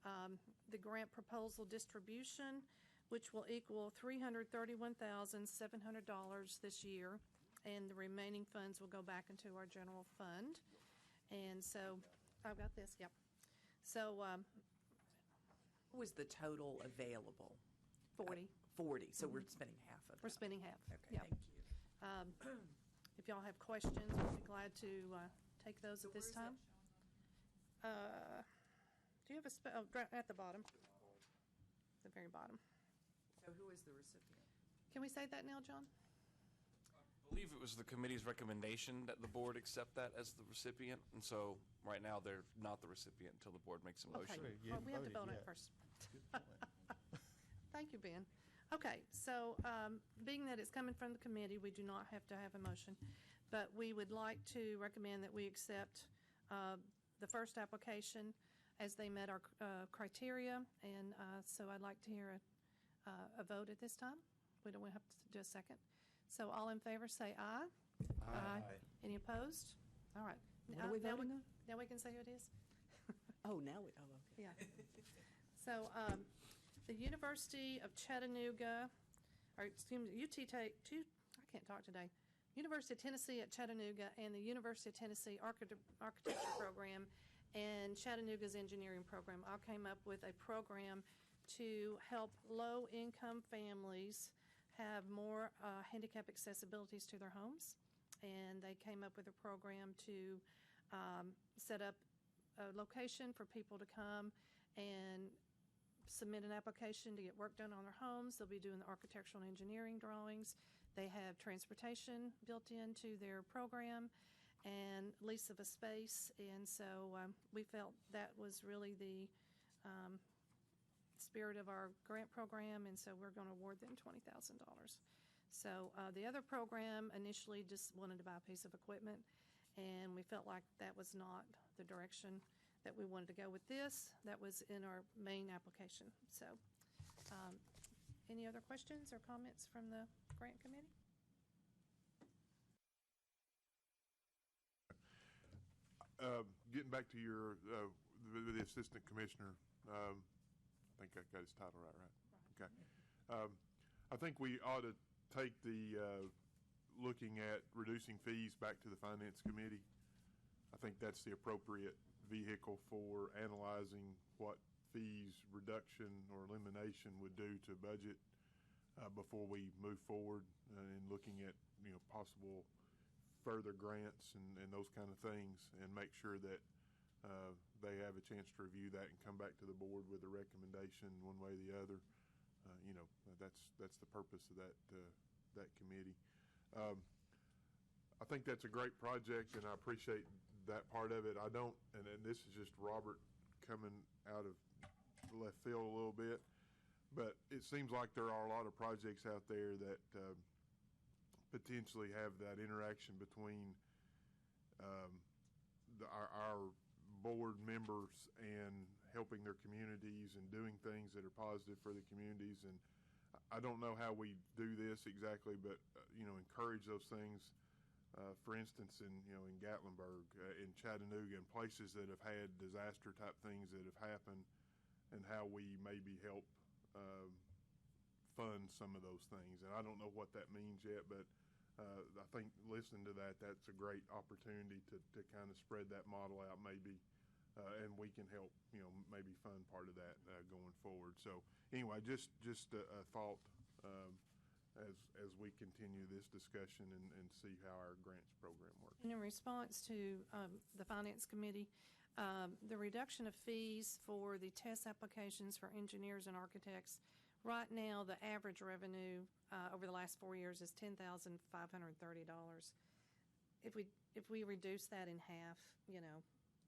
[SPEAKER 2] the grant proposal distribution, which will equal $331,700 this year, and the remaining funds will go back into our general fund. And so, I've got this, yep. So,
[SPEAKER 5] What was the total available?
[SPEAKER 2] 40.
[SPEAKER 5] 40, so we're spending half of that.
[SPEAKER 2] We're spending half.
[SPEAKER 5] Okay,
[SPEAKER 2] Yep.
[SPEAKER 5] thank you.
[SPEAKER 2] If y'all have questions, we'll be glad to take those at this time. Do you have right at the bottom? The very bottom.
[SPEAKER 5] So who is the recipient?
[SPEAKER 2] Can we say that now, John?
[SPEAKER 6] I believe it was the committee's recommendation that the board accept that as the recipient, and so right now they're not the recipient until the board makes a motion.
[SPEAKER 2] Okay.
[SPEAKER 1] You
[SPEAKER 2] Well,
[SPEAKER 1] haven't
[SPEAKER 2] we have to
[SPEAKER 1] voted
[SPEAKER 2] vote on it
[SPEAKER 1] yet.
[SPEAKER 2] first. Thank you, Ben. Okay, so being that it's coming from the committee, we do not have to have a motion, but we would like to recommend that we accept the first application as they met our criteria, and so I'd like to hear a vote at this time. We don't have to do a second. So all in favor say aye. Aye. Any opposed? All right.
[SPEAKER 10] What are we
[SPEAKER 2] Now
[SPEAKER 10] voting on?
[SPEAKER 2] Now we can say who it is?
[SPEAKER 10] Oh, now we, oh, okay.
[SPEAKER 2] Yeah. So, the University of Chattanooga, or excuse me, I can't talk today. University of Tennessee at Chattanooga and the University of Tennessee Architecture Program and Chattanooga's engineering program all came up with a program to help low-income families have more handicap accessibilities to their homes. And they came up with a program to set up a location for people to come and submit an application to get work done on their homes. They'll be doing the architectural and engineering drawings. They have transportation built into their program and lease of a space. And so we felt that was really the spirit of our grant program, and so we're going to award them $20,000. So the other program initially just wanted to buy a piece of equipment, and we felt like that was not the direction that we wanted to go with this. That was in our main application. So any other questions or comments from the grant committee?
[SPEAKER 3] Getting back to your, the assistant commissioner, I think I got his title right? Okay. I think we ought to take the looking at reducing fees back to the finance committee. I think that's the appropriate vehicle for analyzing what fees reduction or elimination would do to budget before we move forward in looking at possible further grants and those kind of things, and make sure that they have a chance to review that and come back to the board with a recommendation one way or the other. That's the purpose of that committee. I think that's a great project, and I appreciate that part of it. I don't, and this is just Robert coming out of left field a little bit, but it seems like there are a lot of projects out there that potentially have that interaction between our board members and helping their communities and doing things that are positive for the communities. And I don't know how we do this exactly, but encourage those things. For instance, in Gatlinburg, in Chattanooga, and places that have had disaster type things that have happened, and how we maybe help fund some of those things. And I don't know what that means yet, but I think listening to that's a great opportunity to kind of spread that model out maybe, and we can help maybe fund part of that going forward. So anyway, just a thought as we continue this discussion and see how our grants program works.
[SPEAKER 2] And in response to the Finance Committee, the reduction of fees for the test applications for engineers and architects, right now the average revenue over the last 4 years is $10,530. If we reduce that in half,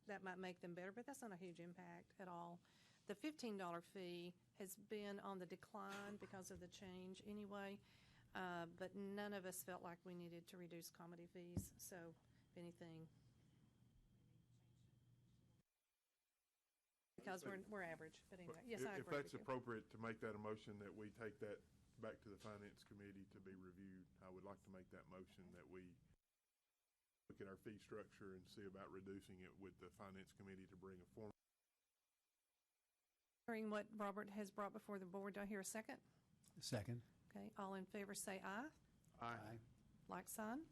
[SPEAKER 2] that might make them better, but that's not a huge impact at all. The $15 fee has been on the decline because of the change anyway, but none of us felt like we needed to reduce comedy fees. So, if anything, because we're average. But anyway, yes, I agree.
[SPEAKER 3] If that's
[SPEAKER 2] with you.
[SPEAKER 3] appropriate to make that a motion that we take that back to the Finance Committee to be reviewed, I would like to make that motion that we look at our fee structure and see about reducing it with the Finance Committee to bring a form.
[SPEAKER 2] Hearing what Robert has brought before the board, do I hear a second?
[SPEAKER 11] Second.
[SPEAKER 2] Okay, all in favor say aye.
[SPEAKER 11] Aye.
[SPEAKER 2] Like sign.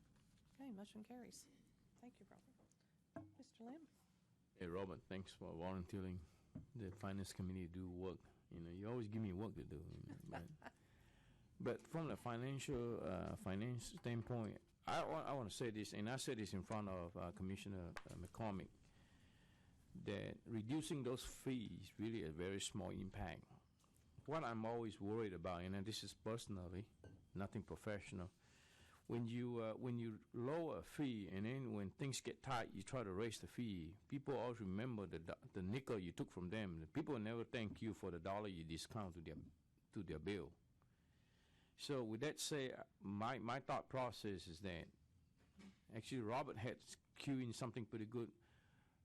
[SPEAKER 2] Okay, motion carries. Thank you, Robert. Mr. Lim?
[SPEAKER 12] Hey, Robert, thanks for volunteering the Finance Committee to do work. You always give me work to do. But from the finance standpoint, I want to say this, and I said this in front of Commissioner McCormick, that reducing those fees really a very small impact. What I'm always worried about, and this is personally, nothing professional, when you lower a fee and then when things get tight, you try to raise the fee. People always remember the nickel you took from them. The people never thank you for the dollar you discount to their bill. So with that said, my thought process is that actually Robert had cued in something pretty good.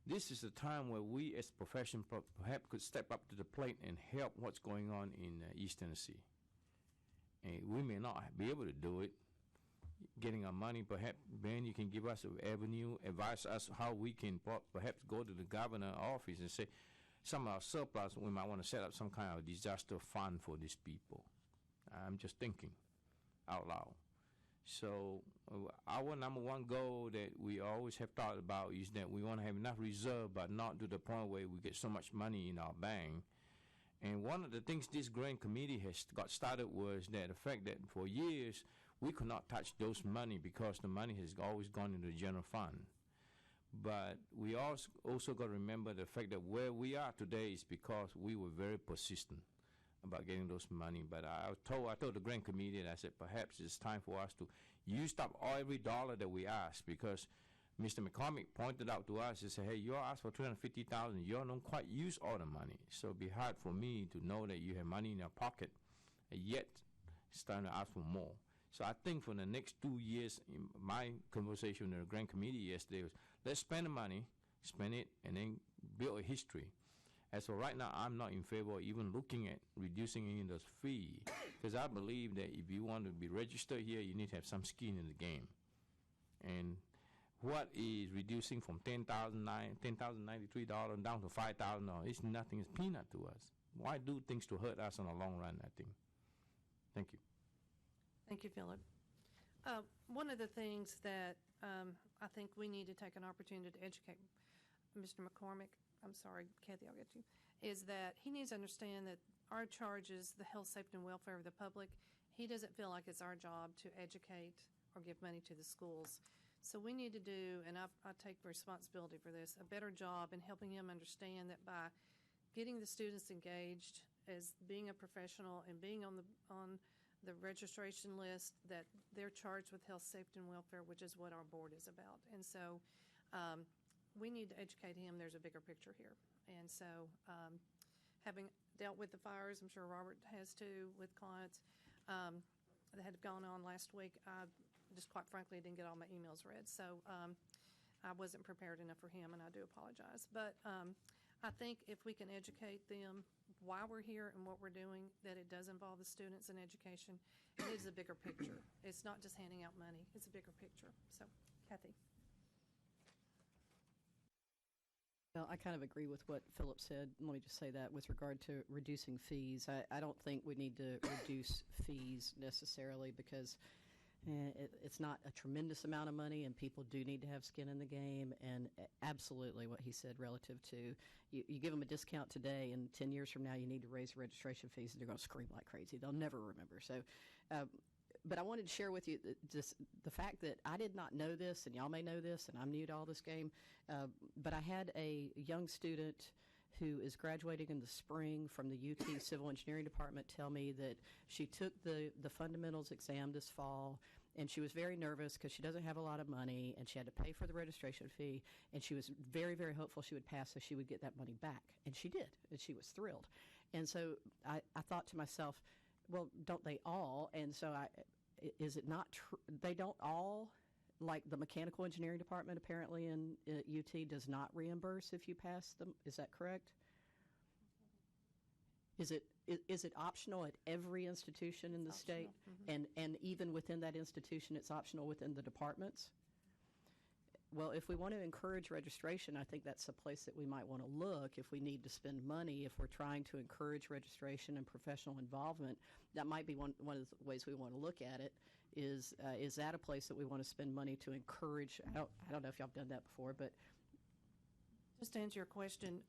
[SPEAKER 12] This is a time where we as a profession perhaps could step up to the plate and help what's going on in East Tennessee. And we may not be able to do it, getting our money. Perhaps, Ben, you can give us an avenue, advise us how we can perhaps go to the governor office and say, some of our surplus, we might want to set up some kind of disaster fund for these people. I'm just thinking out loud. So our number one goal that we always have thought about is that we want to have enough reserve, but not to the point where we get so much money in our bank. And one of the things this grant committee has got started was that the fact that for years we could not touch those money because the money has always gone into the general fund. But we also got to remember the fact that where we are today is because we were very persistent about getting those money. But I told the grant committee, and I said, perhaps it's time for us to use up every dollar that we ask, because Mr. McCormick pointed out to us, he said, hey, you all asked for $250,000, you all don't quite use all the money. So it'd be hard for me to know that you have money in your pocket, and yet starting to ask for more. So I think for the next 2 years, in my conversation with the grant committee yesterday was, let's spend the money, spend it, and then build a history. As for right now, I'm not in favor of even looking at reducing any of those fees, because I believe that if you want to be registered here, you need to have some skin in the game. And what is reducing from $10,093 down to $5,000? It's nothing. It's peanut to us. Why do things to hurt us in the long run, I think. Thank you.
[SPEAKER 2] Thank you, Philip. One of the things that I think we need to take an opportunity to educate Mr. McCormick, I'm sorry, Kathy, I'll get you, is that he needs to understand that our charge is the health, safety, and welfare of the public. He doesn't feel like it's our job to educate or give money to the schools. So we need to do, and I take responsibility for this, a better job in helping him understand that by getting the students engaged as being a professional and being on the registration list, that they're charged with health, safety, and welfare, which is what our board is about. And so we need to educate him there's a bigger picture here. And so having dealt with the fires, I'm sure Robert has too, with clients that had gone on last week, I just quite frankly didn't get all my emails read. So I wasn't prepared enough for him, and I do apologize. But I think if we can educate them why we're here and what we're doing, that it does involve the students and education, it is a bigger picture. It's not just handing out money. It's a bigger picture. So, Kathy.
[SPEAKER 10] Well, I kind of agree with what Philip said. Let me just say that with regard to reducing fees, I don't think we need to reduce fees necessarily, because it's not a tremendous amount of money, and people do need to have skin in the game. And absolutely what he said relative to you give them a discount today, and 10 years from now you need to raise the registration fees, and they're going to scream like crazy. They'll never remember. So, but I wanted to share with you just the fact that I did not know this, and y'all may know this, and I'm new to all this game, but I had a young student who is graduating in the spring from the UT Civil Engineering Department tell me that she took the fundamentals exam this fall, and she was very nervous because she doesn't have a lot of money, and she had to pay for the registration fee, and she was very, very hopeful she would pass so she would get that money back. And she did, and she was thrilled. And so I thought to myself, well, don't they all? And so is it not true? They don't all, like the mechanical engineering department apparently in UT does not reimburse if you pass them. Is that correct? Is it optional at every institution in the state? Mm-hmm. And even within that institution, it's optional within the departments? Well, if we want to encourage registration, I think that's a place that we might want to look if we need to spend money. If we're trying to encourage registration and professional involvement, that might be one of the ways we want to look at it. Is that a place that we want to spend money to encourage? I don't know if y'all have done that before, but
[SPEAKER 2] just to answer your question,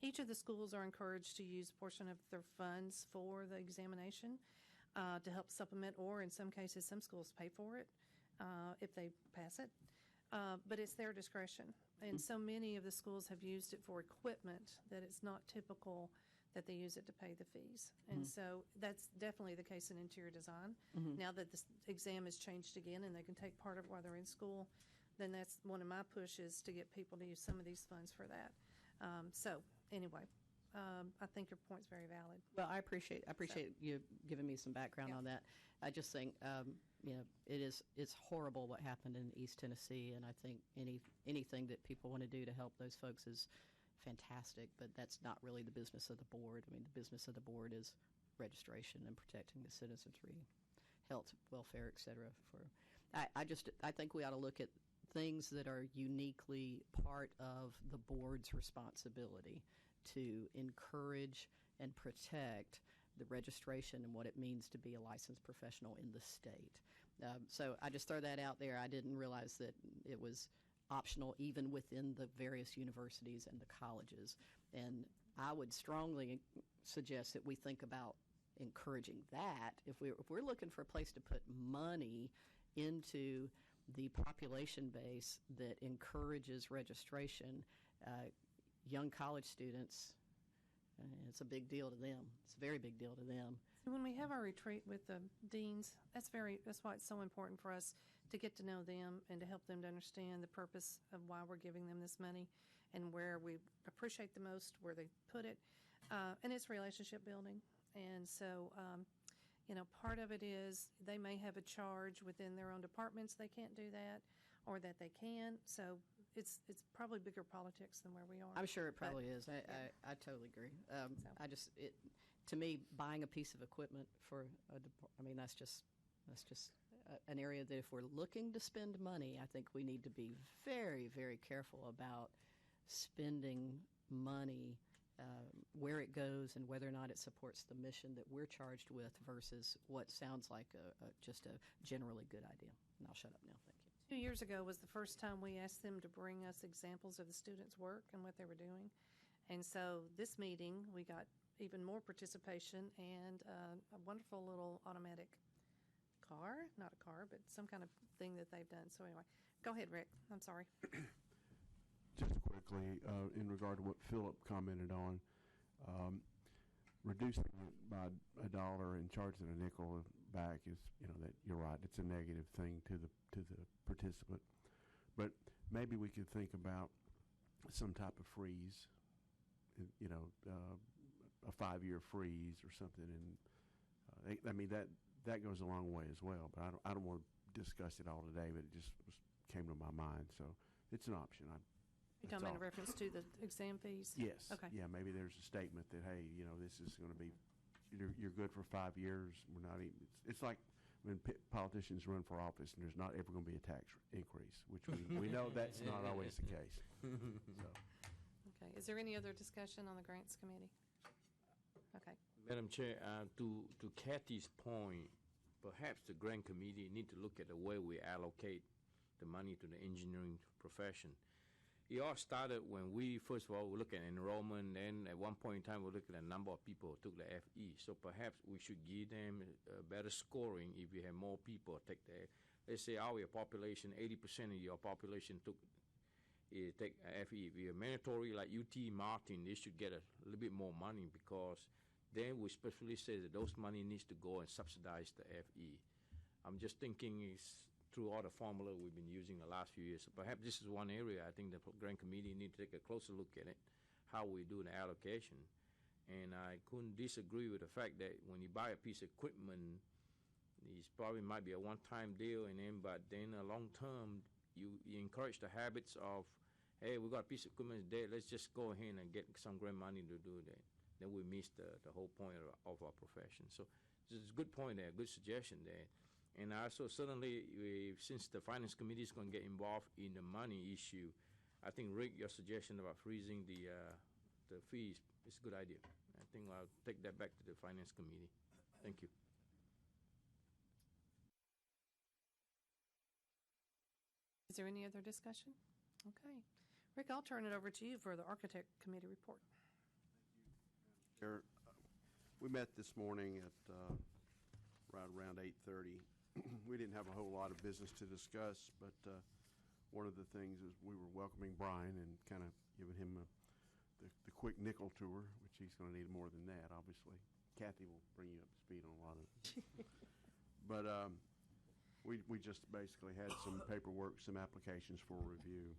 [SPEAKER 2] each of the schools are encouraged to use a portion of their funds for the examination to help supplement, or in some cases, some schools pay for it if they pass it. But it's their discretion. And so many of the schools have used it for equipment that it's not typical that they use it to pay the fees. And so that's definitely the case in interior design. Now that the exam has changed again and they can take part of it while they're in school, then that's one of my pushes to get people to use some of these funds for that. So anyway, I think your point's very valid.
[SPEAKER 10] Well, I appreciate you giving me some background on that. I just think it's horrible what happened in East Tennessee, and I think anything that people want to do to help those folks is fantastic, but that's not really the business of the board. I mean, the business of the board is registration and protecting the citizenry. health, welfare, et cetera. I think we ought to look at things that are uniquely part of the board's responsibility to encourage and protect the registration and what it means to be a licensed professional in the state. So I just throw that out there. I didn't realize that it was optional even within the various universities and the colleges. And I would strongly suggest that we think about encouraging that. If we're looking for a place to put money into the population base that encourages registration, young college students, it's a big deal to them. It's a very big deal to them.
[SPEAKER 2] When we have our retreat with the deans, that's why it's so important for us to get to know them and to help them to understand the purpose of why we're giving them this money and where we appreciate the most, where they put it. And it's relationship building. And so, part of it is they may have a charge within their own departments. They can't do that, or that they can. So it's probably bigger politics than where we are.
[SPEAKER 10] I'm sure it probably is. I totally agree. To me, buying a piece of equipment for that's just an area that if we're looking to spend money, I think we need to be very, very careful about spending money, where it goes and whether or not it supports the mission that we're charged with versus what sounds like just a generally good idea. And I'll shut up now. Thank you.
[SPEAKER 2] 2 years ago was the first time we asked them to bring us examples of the students' work and what they were doing. And so this meeting, we got even more participation and a wonderful little automatic car, not a car, but some kind of thing that they've done. So anyway, go ahead, Rick. I'm sorry.
[SPEAKER 9] Just quickly, in regard to what Philip commented on, reducing it by $1 and charging a nickel back is, that you're right. It's a negative thing to the participant, but maybe we could think about some type of freeze, a 5-year freeze or something, and that goes a long way as well. But I don't want to discuss it all today, but it just came to my mind, so it's an option.
[SPEAKER 2] You're talking about in reference to the exam fees?
[SPEAKER 9] Yes.
[SPEAKER 2] Okay.
[SPEAKER 9] Yeah, maybe there's a statement that, hey, this is going to be, you're good for 5 years. We're not even. It's like when politicians run for office, and there's not ever going to be a tax increase, which we know that's not always the case. So.
[SPEAKER 2] Okay. Is there any other discussion on the grants committee? Okay.
[SPEAKER 12] Madam Chair, to Kathy's point, perhaps the grant committee need to look at the way we allocate the money to the engineering profession. It all started when we, first of all, we look at enrollment, and at one point in time, we look at the number of people who took the FE. So perhaps we should give them better scoring if we have more people take the, let's say our population, 80% of your population take FE. If you're mandatory like UT Martin, they should get a little bit more money, because then we specifically say that those money needs to go and subsidize the FE. I'm just thinking through all the formula we've been using the last few years. So perhaps this is one area I think the grant committee need to take a closer look at it, how we do the allocation. And I couldn't disagree with the fact that when you buy a piece of equipment, it probably might be a one-time deal, but then a long term, you encourage the habits of, hey, we got a piece of equipment there, let's just go ahead and get some grant money to do that. Then we miss the whole point of our profession. So it's a good point there, good suggestion there. And also, certainly, since the Finance Committee is going to get involved in the money issue, I think, Rick, your suggestion about freezing the fees is a good idea. I think I'll take that back to the Finance Committee. Thank you.
[SPEAKER 2] Is there any other discussion? Okay. Rick, I'll turn it over to you for the Architect Committee report.
[SPEAKER 11] We met this morning at right around 8:30. We didn't have a whole lot of business to discuss, but one of the things is we were welcoming Brian and kind of giving him the quick nickel tour, which he's going to need more than that, obviously. Kathy will bring you up to speed on a lot of it. But we just basically had some paperwork, some applications for review.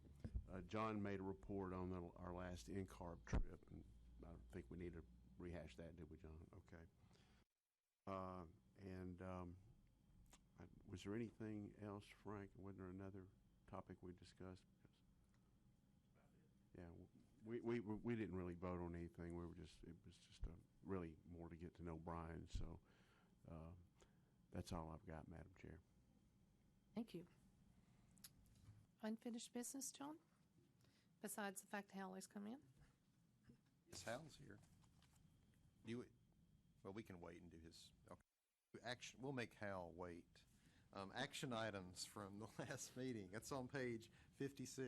[SPEAKER 11] John made a report on our last NCARB trip, and I don't think we need to rehash that, did we, John? Okay. Was there anything else, Frank? Wasn't there another topic we discussed? Yeah, we didn't really vote on anything. It was just really more to get to know Brian. So
[SPEAKER 9] That's all I've got, Madam Chair.
[SPEAKER 2] Thank you. Unfinished business, John? Besides the fact Hal has come in?
[SPEAKER 1] Yes, Hal's here. Well, we can wait and do his, okay. We'll make Hal wait. Action items from the last meeting. That's on page 56.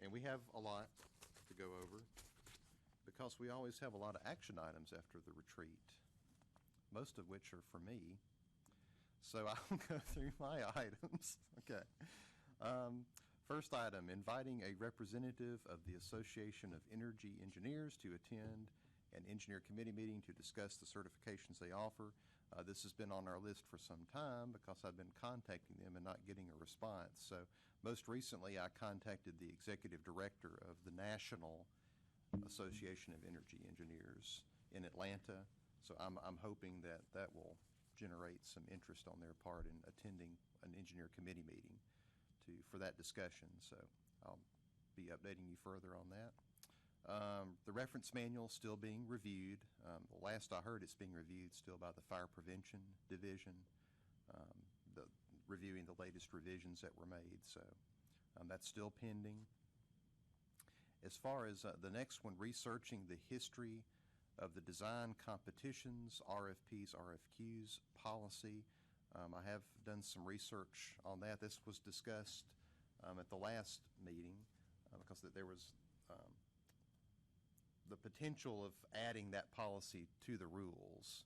[SPEAKER 1] And we have a lot to go over because we always have a lot of action items after the retreat, most of which are for me. So I'll go through my items. Okay. First item, inviting a representative of the Association of Energy Engineers to attend an engineer committee meeting to discuss the certifications they offer. This has been on our list for some time because I've been contacting them and not getting a response. So most recently, I contacted the executive director of the National Association of Energy Engineers in Atlanta. So I'm hoping that that will generate some interest on their part in attending an engineer committee meeting for that discussion. So I'll be updating you further on that. The reference manual still being reviewed. The last I heard, it's being reviewed still by the Fire Prevention Division, reviewing the latest revisions that were made. So that's still pending. As far as the next one, researching the history of the design competitions, RFPs, RFQs policy. I have done some research on that. This was discussed at the last meeting because there was the potential of adding that policy to the rules,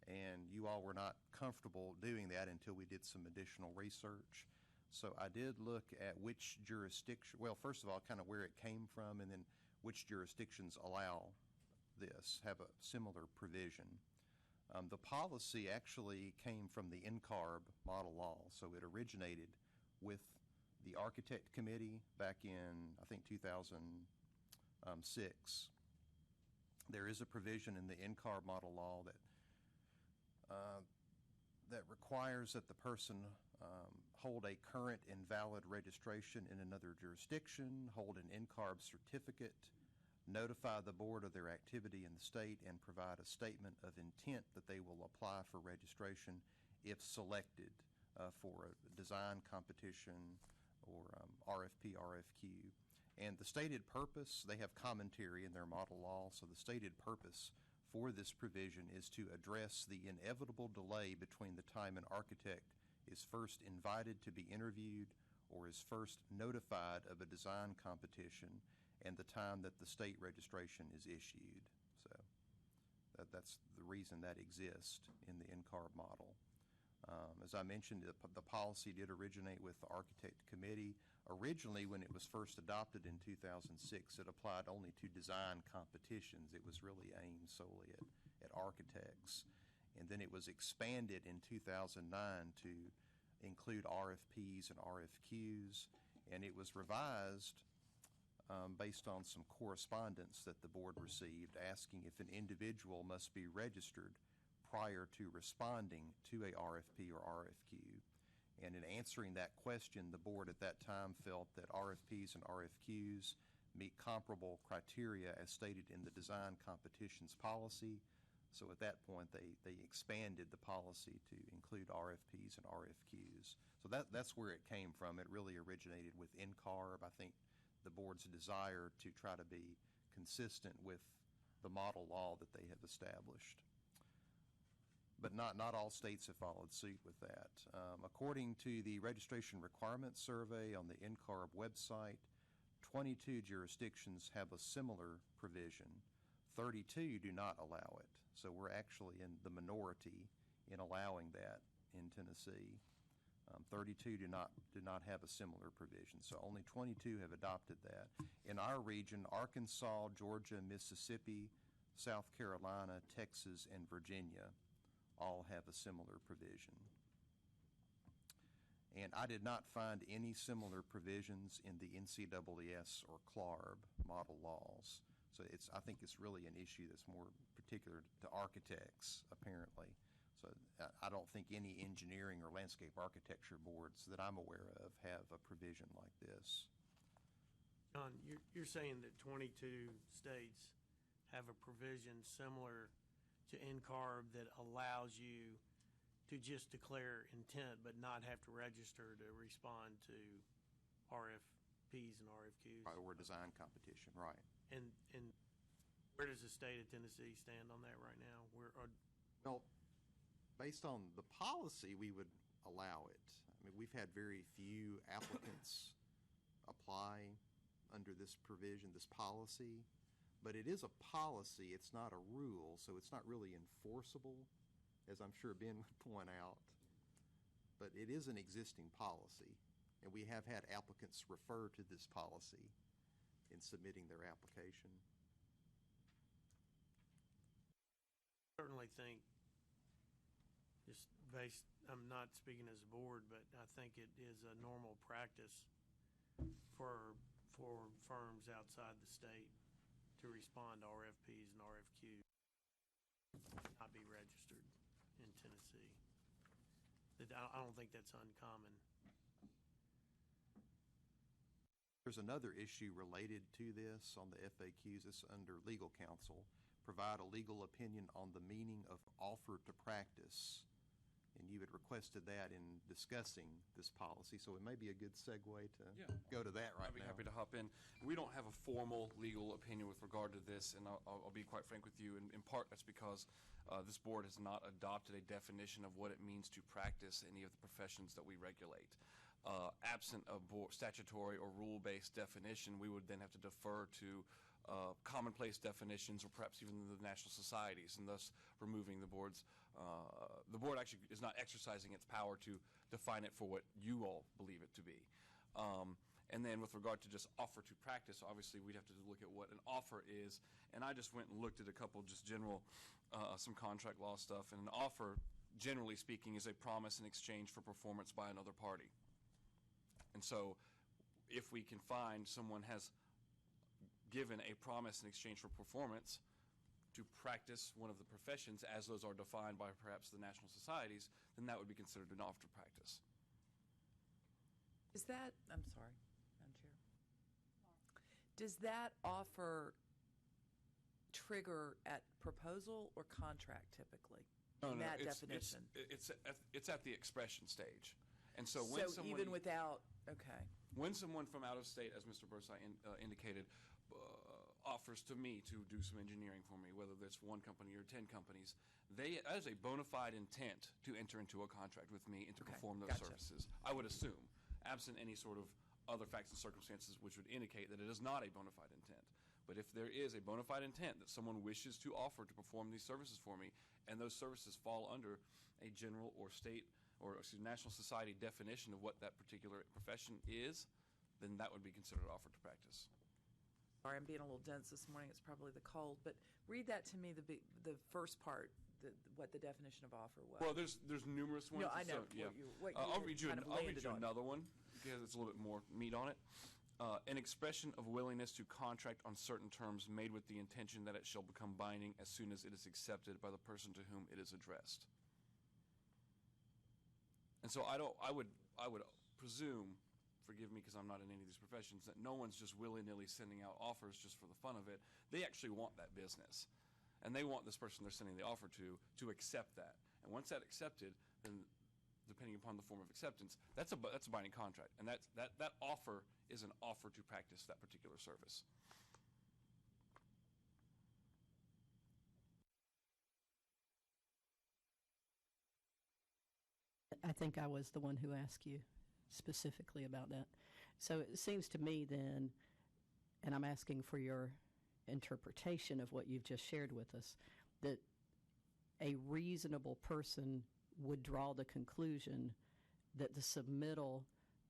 [SPEAKER 1] and you all were not comfortable doing that until we did some additional research. So I did look at which jurisdiction, well, first of all, kind of where it came from, and then which jurisdictions allow this, have a similar provision. The policy actually came from the NCARB model law, so it originated with the Architect Committee back in, I think, 2006. There is a provision in the NCARB model law that requires that the person hold a current and valid registration in another jurisdiction, hold an NCARB certificate, notify the board of their activity in the state, and provide a statement of intent that they will apply for registration if selected for a design competition or RFP, RFQ. And the stated purpose, they have commentary in their model law, so the stated purpose for this provision is to address the inevitable delay between the time an architect is first invited to be interviewed or is first notified of a design competition and the time that the state registration is issued. So that's the reason that exists in the NCARB model. As I mentioned, the policy did originate with the Architect Committee. Originally, when it was first adopted in 2006, it applied only to design competitions. It was really aimed solely at architects. And then it was expanded in 2009 to include RFPs and RFQs, and it was revised based on some correspondence that the board received asking if an individual must be registered prior to responding to a RFP or RFQ. And in answering that question, the board at that time felt that RFPs and RFQs meet comparable criteria as stated in the design competitions policy. So at that point, they expanded the policy to include RFPs and RFQs. So that's where it came from. It really originated with NCARB. I think the board's desire to try to be consistent with the model law that they have established. But not all states have followed suit with that. According to the Registration Requirements Survey on the NCARB website, 22 jurisdictions have a similar provision. 32 do not allow it. So we're actually in the minority in allowing that in Tennessee. 32 do not have a similar provision. So only 22 have adopted that. In our region, Arkansas, Georgia, Mississippi, South Carolina, Texas, and Virginia all have a similar provision. And I did not find any similar provisions in the NCAAS or CLARB model laws. So I think it's really an issue that's more particular to architects, apparently. So I don't think any engineering or landscape architecture boards that I'm aware of have a provision like this.
[SPEAKER 13] John, you're saying that 22 states have a provision similar to NCARB that allows you to just declare intent but not have to register to respond to RFPs and RFQs?
[SPEAKER 1] Right, or design competition, right.
[SPEAKER 13] And where does the state of Tennessee stand on that right now?
[SPEAKER 1] Well, based on the policy, we would allow it. I mean, we've had very few applicants apply under this provision, this policy, but it is a policy, it's not a rule, so it's not really enforceable, as I'm sure Ben would point out. But it is an existing policy, and we have had applicants refer to this policy in submitting their application.
[SPEAKER 13] Certainly think, just based, I'm not speaking as a board, but I think it is a normal practice for firms outside the state to respond to RFPs and RFQs, not be registered in Tennessee. I don't think that's uncommon.
[SPEAKER 1] There's another issue related to this on the FAQs. It's under legal counsel. Provide a legal opinion on the meaning of offer to practice. And you had requested that in discussing this policy, so it may be a good segue to go to that right now.
[SPEAKER 6] I'd be happy to hop in. We don't have a formal legal opinion with regard to this, and I'll be quite frank with you. In part, that's because this board has not adopted a definition of what it means to practice any of the professions that we regulate. Absent a statutory or rule-based definition, we would then have to defer to commonplace definitions or perhaps even the national societies, and thus removing the board's the board actually is not exercising its power to define it for what you all believe it to be. And then with regard to just offer to practice, obviously we'd have to look at what an offer is, and I just went and looked at a couple just general some contract law stuff, and an offer, generally speaking, is a promise in exchange for performance by another party. And so if we can find someone has given a promise in exchange for performance to practice one of the professions as those are defined by perhaps the national societies, then that would be considered an offer to practice.
[SPEAKER 5] Is that, I'm sorry, Madam Chair. Does that offer trigger at proposal or contract typically?
[SPEAKER 6] No,
[SPEAKER 5] in that
[SPEAKER 6] it's,
[SPEAKER 5] definition?
[SPEAKER 6] It's at the expression stage. And so when someone,
[SPEAKER 5] even without, okay.
[SPEAKER 6] When someone from out of state, as Mr. Bursai indicated, offers to me to do some engineering for me, whether that's one company or 10 companies, as a bona fide intent to enter into a contract with me and to perform those services, I would assume, absent any sort of other facts and circumstances which would indicate that it is not a bona fide intent. But if there is a bona fide intent that someone wishes to offer to perform these services for me, and those services fall under a general or state or national society definition of what that particular profession is, then that would be considered offer to practice.
[SPEAKER 5] Sorry, I'm being a little dense this morning. It's probably the cold, but read that to me, the first part, what the definition of offer was.
[SPEAKER 6] Well, there's numerous ones.
[SPEAKER 5] No, I know.
[SPEAKER 6] So, yeah.
[SPEAKER 5] I'll
[SPEAKER 6] read you another one because it's a little bit more meat on it. An expression of willingness to contract on certain terms made with the intention that it shall become binding as soon as it is accepted by the person to whom it is addressed. And so I would presume, forgive me because I'm not in any of these professions, that no one's just willy-nilly sending out offers just for the fun of it. They actually want that business. And they want this person they're sending the offer to accept that. And once that's accepted, then depending upon the form of acceptance, that's a binding contract. And that offer is an offer to practice that particular service.
[SPEAKER 10] I think I was the one who asked you specifically about that. So it seems to me then, and I'm asking for your interpretation of what you've just shared with us, that a reasonable person would draw the conclusion that the submittal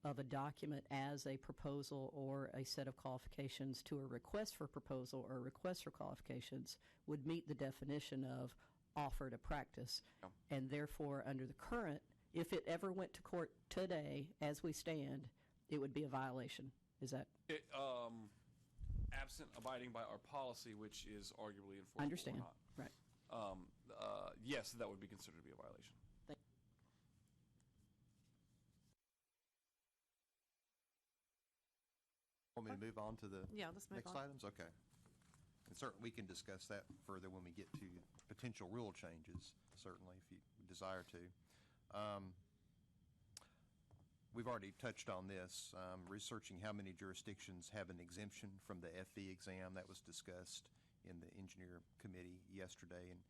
[SPEAKER 10] of a document as a proposal or a set of qualifications to a request for proposal or a request for qualifications would meet the definition of offer to practice.
[SPEAKER 6] Yeah.
[SPEAKER 10] And therefore, under the current, if it ever went to court today, as we stand, it would be a violation. Is that?
[SPEAKER 6] Absent abiding by our policy, which is arguably enforceable.
[SPEAKER 10] I understand.
[SPEAKER 6] Or not.
[SPEAKER 10] Right.
[SPEAKER 6] Yes, that would be considered to be a violation.
[SPEAKER 1] Want me to move on to the
[SPEAKER 2] Yeah, let's move
[SPEAKER 1] next
[SPEAKER 2] on.
[SPEAKER 1] items? Okay. And certainly, we can discuss that further when we get to potential rule changes, certainly, if you desire to. We've already touched on this, researching how many jurisdictions have an exemption from the FE exam. That was discussed in the engineer committee yesterday, and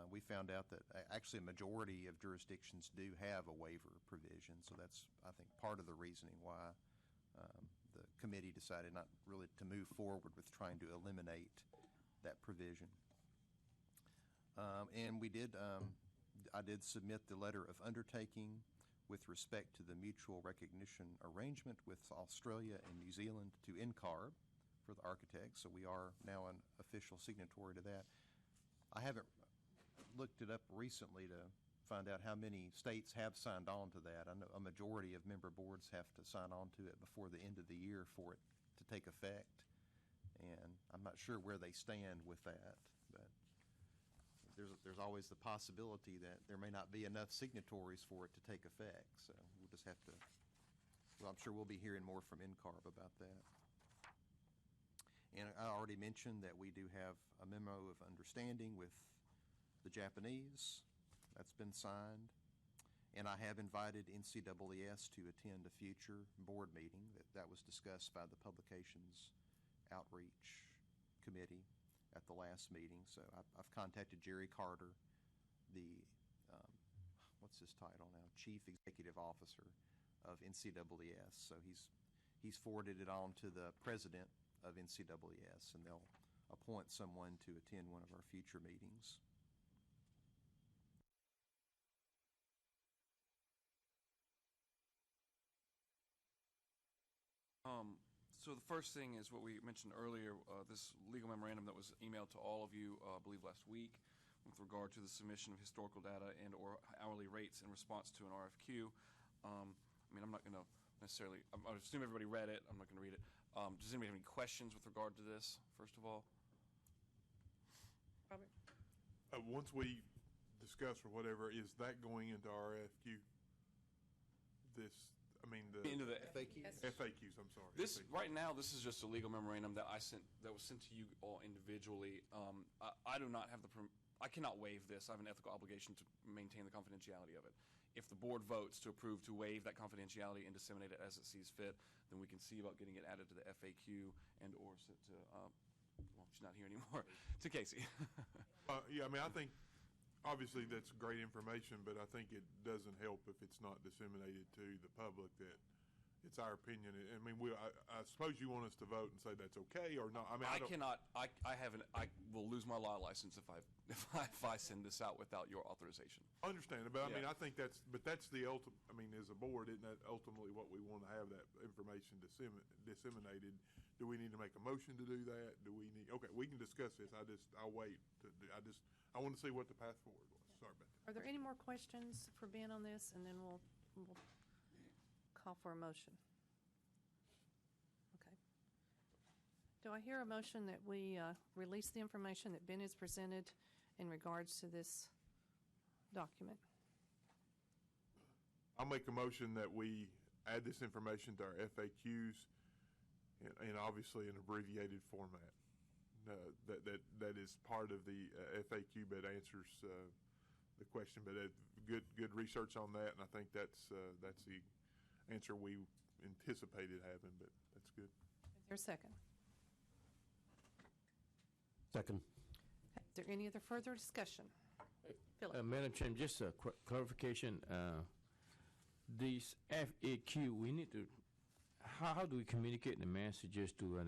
[SPEAKER 1] we found out that actually a majority of jurisdictions do have a waiver provision. So that's, I think, part of the reasoning why the committee decided not really to move forward with trying to eliminate that provision. And I did submit the letter of undertaking with respect to the mutual recognition arrangement with Australia and New Zealand to NCARB for the architects. So we are now an official signatory to that. I haven't looked it up recently to find out how many states have signed on to that. I know a majority of member boards have to sign on to it before the end of the year for it to take effect. And I'm not sure where they stand with that, but there's always the possibility that there may not be enough signatories for it to take effect. So we'll just have to, well, I'm sure we'll be hearing more from NCARB about that. And I already mentioned that we do have a memo of understanding with the Japanese. That's been signed. And I have invited NCAAS to attend a future board meeting. That was discussed by the Publications Outreach Committee at the last meeting. So I've contacted Jerry Carter, the, what's his title now? Chief Executive Officer of NCAAS. So he's forwarded it on to the president of NCAAS, and they'll appoint someone to attend one of our future meetings.
[SPEAKER 6] So the first thing is what we mentioned earlier, this legal memorandum that was emailed to all of you, I believe last week, with regard to the submission of historical data and or hourly rates in response to an RFQ. I mean, I'm not going to necessarily, I assume everybody read it. I'm not going to read it. Does anybody have any questions with regard to this, first of all?
[SPEAKER 2] Robert?
[SPEAKER 3] Once we discuss or whatever, is that going into RFQ?
[SPEAKER 6] Into the
[SPEAKER 1] FAQs?
[SPEAKER 3] FAQs, I'm sorry.
[SPEAKER 6] This
[SPEAKER 3] FAQs.
[SPEAKER 6] right now, this is just a legal memorandum that that was sent to you all individually. I do not have I cannot waive this. I have an ethical obligation to maintain the confidentiality of it. If the board votes to approve to waive that confidentiality and disseminate it as it sees fit, then we can see about getting it added to the FAQ and or sent to well, she's not here anymore, to Casey.
[SPEAKER 3] Yeah, I mean, I think obviously that's great information, but I think it doesn't help if it's not disseminated to the public that it's our opinion. I mean, I suppose you want us to vote and say that's okay or not. I mean,
[SPEAKER 6] I cannot. I will lose my law license if I send this out without your authorization.
[SPEAKER 3] I understand, but I mean,
[SPEAKER 6] Yeah.
[SPEAKER 3] I think that's the ultimate. I mean, as a board, isn't that ultimately what we want to have that information disseminated? Do we need to make a motion to do that? Do we need? Okay, we can discuss this. I'll wait. I want to see what the path forward was. Sorry about that.
[SPEAKER 2] Are there any more questions for Ben on this? And then we'll call for a motion. Okay. Do I hear a motion that we release the information that Ben has presented in regards to this document?
[SPEAKER 3] I'll make a motion that we add this information to our FAQs and obviously an abbreviated format. That is part of the FAQ, but answers the question. But good research on that, and I think that's the answer we anticipated having. But that's good.
[SPEAKER 2] Is there a second?
[SPEAKER 9] Second.
[SPEAKER 2] Is there any other further discussion? Philip?
[SPEAKER 12] Madam Chair, just a quick clarification. This FAQ, we need to. How do we communicate the messages to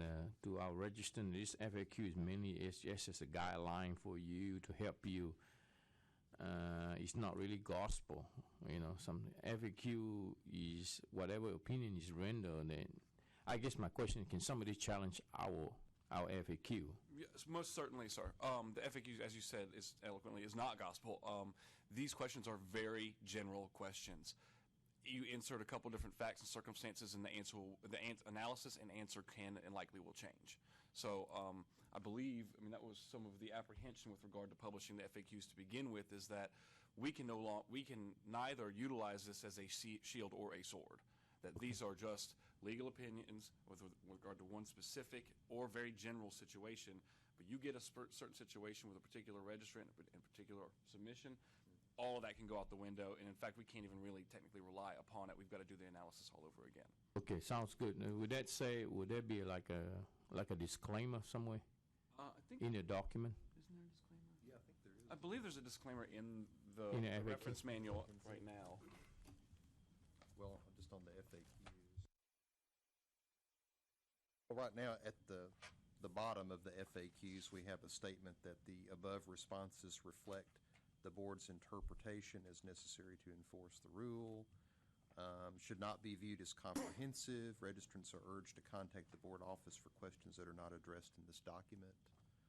[SPEAKER 12] our registrant? This FAQ is mainly just as a guideline for you to help you. It's not really gospel, Some FAQ is whatever opinion is rendered. Then, I guess my question is, can somebody challenge our FAQ?
[SPEAKER 6] Yes, most certainly, sir. The FAQ, as you said, is eloquently not gospel. These questions are very general questions. You insert a couple different facts and circumstances, and the analysis and answer can and likely will change. So I believe, that was some of the apprehension with regard to publishing the FAQs to begin with, is that we can neither utilize this as a shield or a sword. That these are just legal opinions with regard to one specific or very general situation, but You get a certain situation with a particular registrant and particular submission, all of that can go out the window, and in fact, we can't even really technically rely upon it. We've got to do the analysis all over again.
[SPEAKER 12] Okay, sounds good. Now, would that be like a disclaimer somewhere
[SPEAKER 6] I think
[SPEAKER 12] in the document?
[SPEAKER 6] isn't there a disclaimer?
[SPEAKER 1] Yeah, I think there is.
[SPEAKER 6] I believe there's a disclaimer in the
[SPEAKER 12] In the
[SPEAKER 6] reference
[SPEAKER 12] FAQ.
[SPEAKER 6] manual right now.
[SPEAKER 1] Well, just on the FAQs. Well, right now, at the bottom of the FAQs, we have a statement that the above responses reflect the board's interpretation as necessary to enforce the rule. Should not be viewed as comprehensive. Registrants are urged to contact the board office for questions that are not addressed in this document.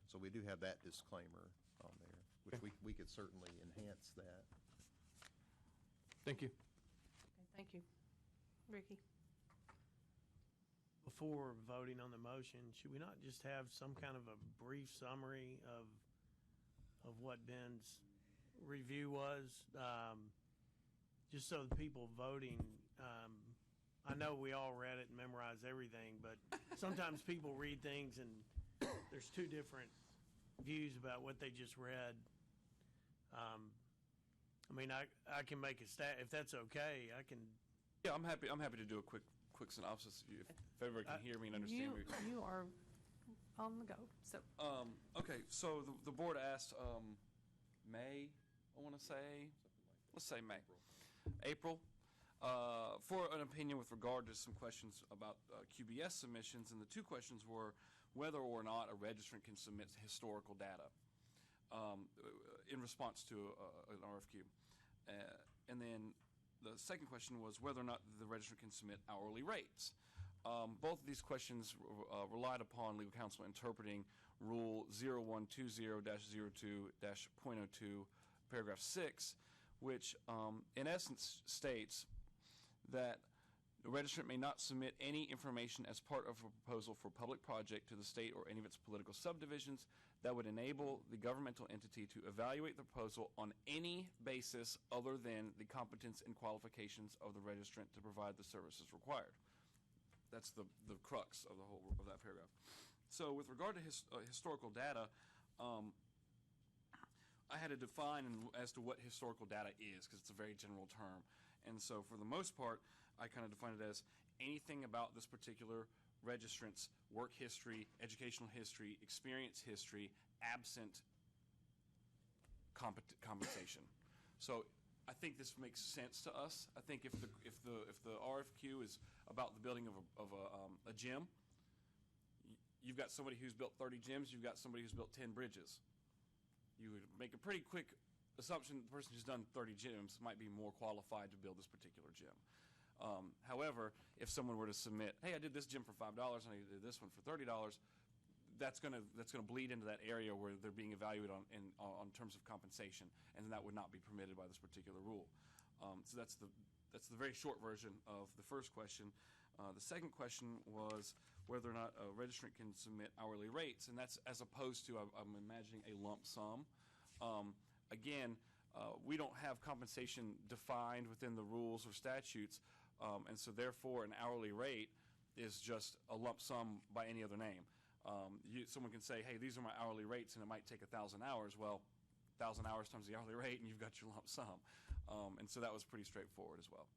[SPEAKER 1] So we do have that disclaimer on there, which we could certainly enhance that.
[SPEAKER 12] Thank you.
[SPEAKER 2] Okay, thank you. Ricky?
[SPEAKER 13] Before voting on the motion, should we not just have some kind of a brief summary of what Ben's review was? Just so the people voting, I know we all read it and memorized everything, but sometimes people read things and there's two different views about what they just read. I mean, I can make a stat, if that's okay, I can.
[SPEAKER 6] Yeah, I'm happy to do a quick synopsis if everybody can hear me and understand me.
[SPEAKER 2] You are on the go. So
[SPEAKER 6] Okay, so the board asked May, I want to say, let's say May, April, for an opinion with regard to some questions about QBS submissions, and the two questions were whether or not a registrant can submit historical data in response to an RFQ. And then the second question was whether or not the registrant can submit hourly rates. Both of these questions relied upon legal counsel interpreting Rule 0120-02-.02, paragraph 6, which in essence states that the registrant may not submit any information as part of a proposal for a public project to the state or any of its political subdivisions that would enable the governmental entity to evaluate the proposal on any basis other than the competence and qualifications of the registrant to provide the services required. That's the crux of the whole of that paragraph. So with regard to historical data, I had to define as to what historical data is, because it's a very general term. And so for the most part, I kind of define it as anything about this particular registrant's work history, educational history, experience history, absent compensation. So I think this makes sense to us. I think if the RFQ is about the building of a gym, you've got somebody who's built 30 gyms, you've got somebody who's built 10 bridges. You would make a pretty quick assumption the person who's done 30 gyms might be more qualified to build this particular gym. However, if someone were to submit, hey, I did this gym for $5 and I did this one for $30, that's going to bleed into that area where they're being evaluated on terms of compensation, and that would not be permitted by this particular rule. So that's the very short version of the first question. The second question was whether or not a registrant can submit hourly rates, and that's as opposed to, I'm imagining, a lump sum. Again, we don't have compensation defined within the rules or statutes, and so therefore an hourly rate is just a lump sum by any other name. Someone can say, hey, these are my hourly rates, and it might take 1,000 hours. Well, 1,000 hours times the hourly rate, and you've got your lump sum. And so that was pretty straightforward as well.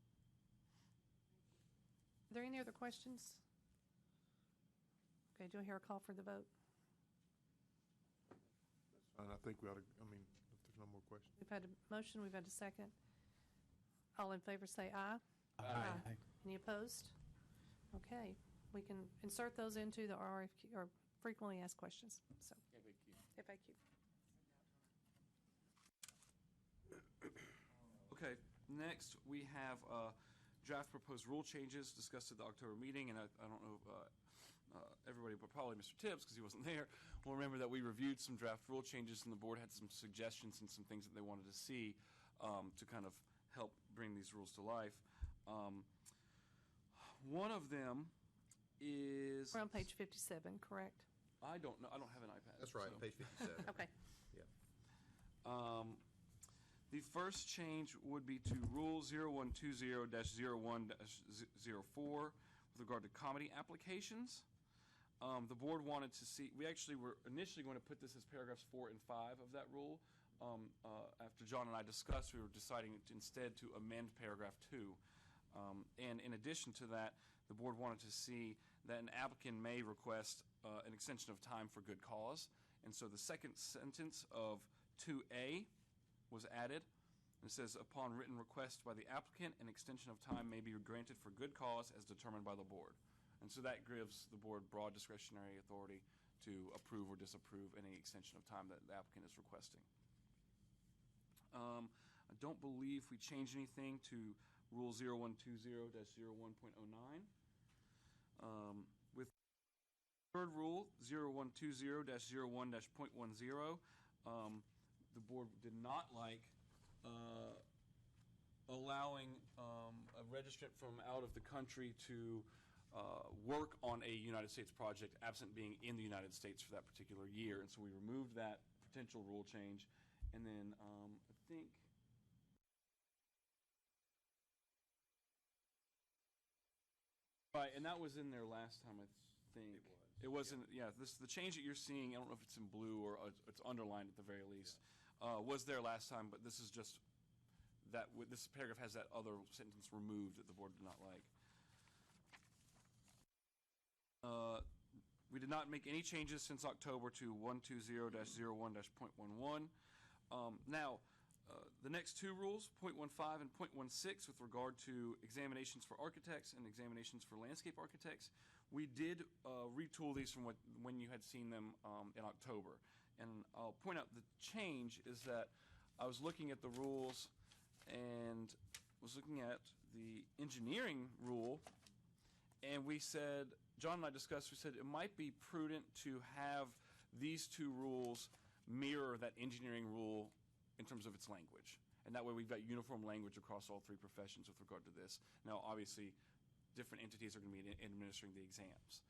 [SPEAKER 2] are there any other questions? Okay, do I hear a call for the vote?
[SPEAKER 3] And I think we ought to, I mean, if there's no more questions.
[SPEAKER 2] We've had a motion, we've had a second. All in favor say aye.
[SPEAKER 10] Aye.
[SPEAKER 2] Any opposed? Okay, we can insert those into the RFQ, or frequently asked questions, so. FAQ.
[SPEAKER 6] Okay, next we have draft proposed rule changes discussed at the October meeting, and I don't know everybody, but probably Mr. Tibbs, because he wasn't there, will remember that we reviewed some draft rule changes, and the board had some suggestions and some things that they wanted to see to kind of help bring these rules to life. One of them is...
[SPEAKER 2] We're on page 57, correct?
[SPEAKER 6] I don't know. I don't have an iPad.
[SPEAKER 1] That's right,
[SPEAKER 6] so.
[SPEAKER 1] page 57.
[SPEAKER 2] Okay.
[SPEAKER 1] Yeah.
[SPEAKER 6] The first change would be to Rule 0120-01-04 with regard to comedy applications. The board wanted to see, we actually were initially going to put this as paragraphs 4 and 5 of that rule. After John and I discussed, we were deciding instead to amend paragraph 2. And in addition to that, the board wanted to see that an applicant may request an extension of time for good cause. And so the second sentence of 2A was added. It says, upon written request by the applicant, an extension of time may be granted for good cause as determined by the board. And so that gives the board broad discretionary authority to approve or disapprove any extension of time that the applicant is requesting. I don't believe we changed anything to Rule 0120-01.09. With third rule, 0120-01.10, the board did not like allowing a registrant from out of the country to work on a United States project absent being in the United States for that particular year. And so we removed that potential rule change. And then I think right, and that was in there last time, I think. It wasn't, yeah, the change that you're seeing, I don't know if it's in blue or it's underlined at the very least, was there last time, but this is just that this paragraph has that other sentence removed that the board did not like. We did not make any changes since October to 120-01-.11. Now, the next two rules, 0.15 and 0.16, with regard to examinations for architects and examinations for landscape architects, we did retool these from when you had seen them in October. And I'll point out the change is that I was looking at the rules and was looking at the engineering rule, and we said, John and I discussed, we said it might be prudent to have these two rules mirror that engineering rule in terms of its language. And that way we've got uniform language across all three professions with regard to this. Now, obviously, different entities are going to be administering the exams.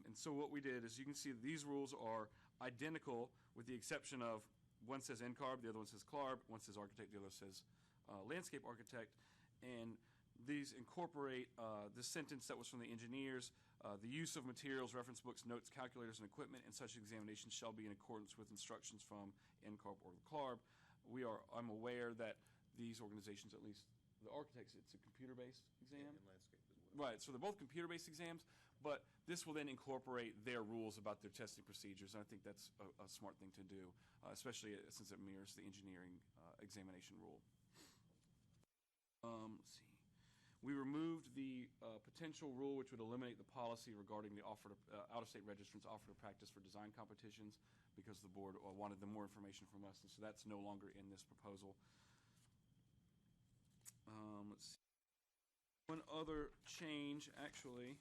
[SPEAKER 6] And so what we did is you can see that these rules are identical with the exception of one says NCARB, the other one says CLARB, one says architect, the other says landscape architect. And these incorporate the sentence that was from the engineers, the use of materials, reference books, notes, calculators, and equipment in such examinations shall be in accordance with instructions from NCARB or the CLARB. I'm aware that these organizations, at least the architects, it's a computer-based exam.
[SPEAKER 1] And landscape as well.
[SPEAKER 6] Right, so they're both computer-based exams, but this will then incorporate their rules about their testing procedures, and I think that's a smart thing to do, especially since it mirrors the engineering examination rule. Let's see. We removed the potential rule which would eliminate the policy regarding the out-of-state registrants offer to practice for design competitions because the board wanted them more information from us, and so that's no longer in this proposal. Let's see. One other change, actually,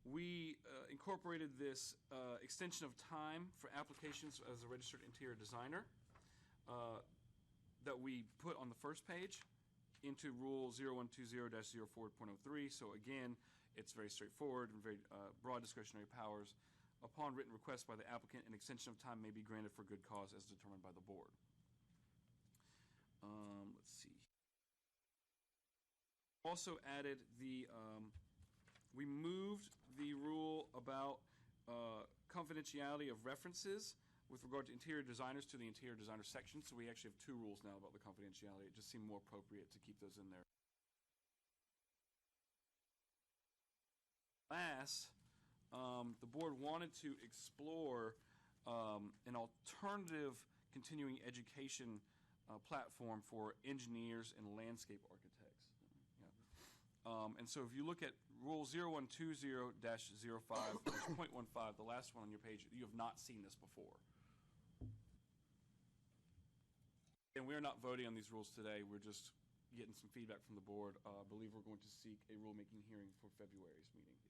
[SPEAKER 6] we incorporated this extension of time for applications as a registered interior designer that we put on the first page into Rule 0120-04.03. So again, it's very straightforward and very broad discretionary powers. Upon written request by the applicant, an extension of time may be granted for good cause as determined by the board. Let's see. Also added we moved the rule about confidentiality of references with regard to interior designers to the interior designer section. So we actually have two rules now about the confidentiality. It just seemed more appropriate to keep those in there. Last, the board wanted to explore an alternative continuing education platform for engineers and landscape architects. And so if you look at Rule 0120-05-.15, the last one on your page, you have not seen this before. And we're not voting on these rules today. We're just getting some feedback from the board. I believe we're going to seek a rulemaking hearing for February's meeting.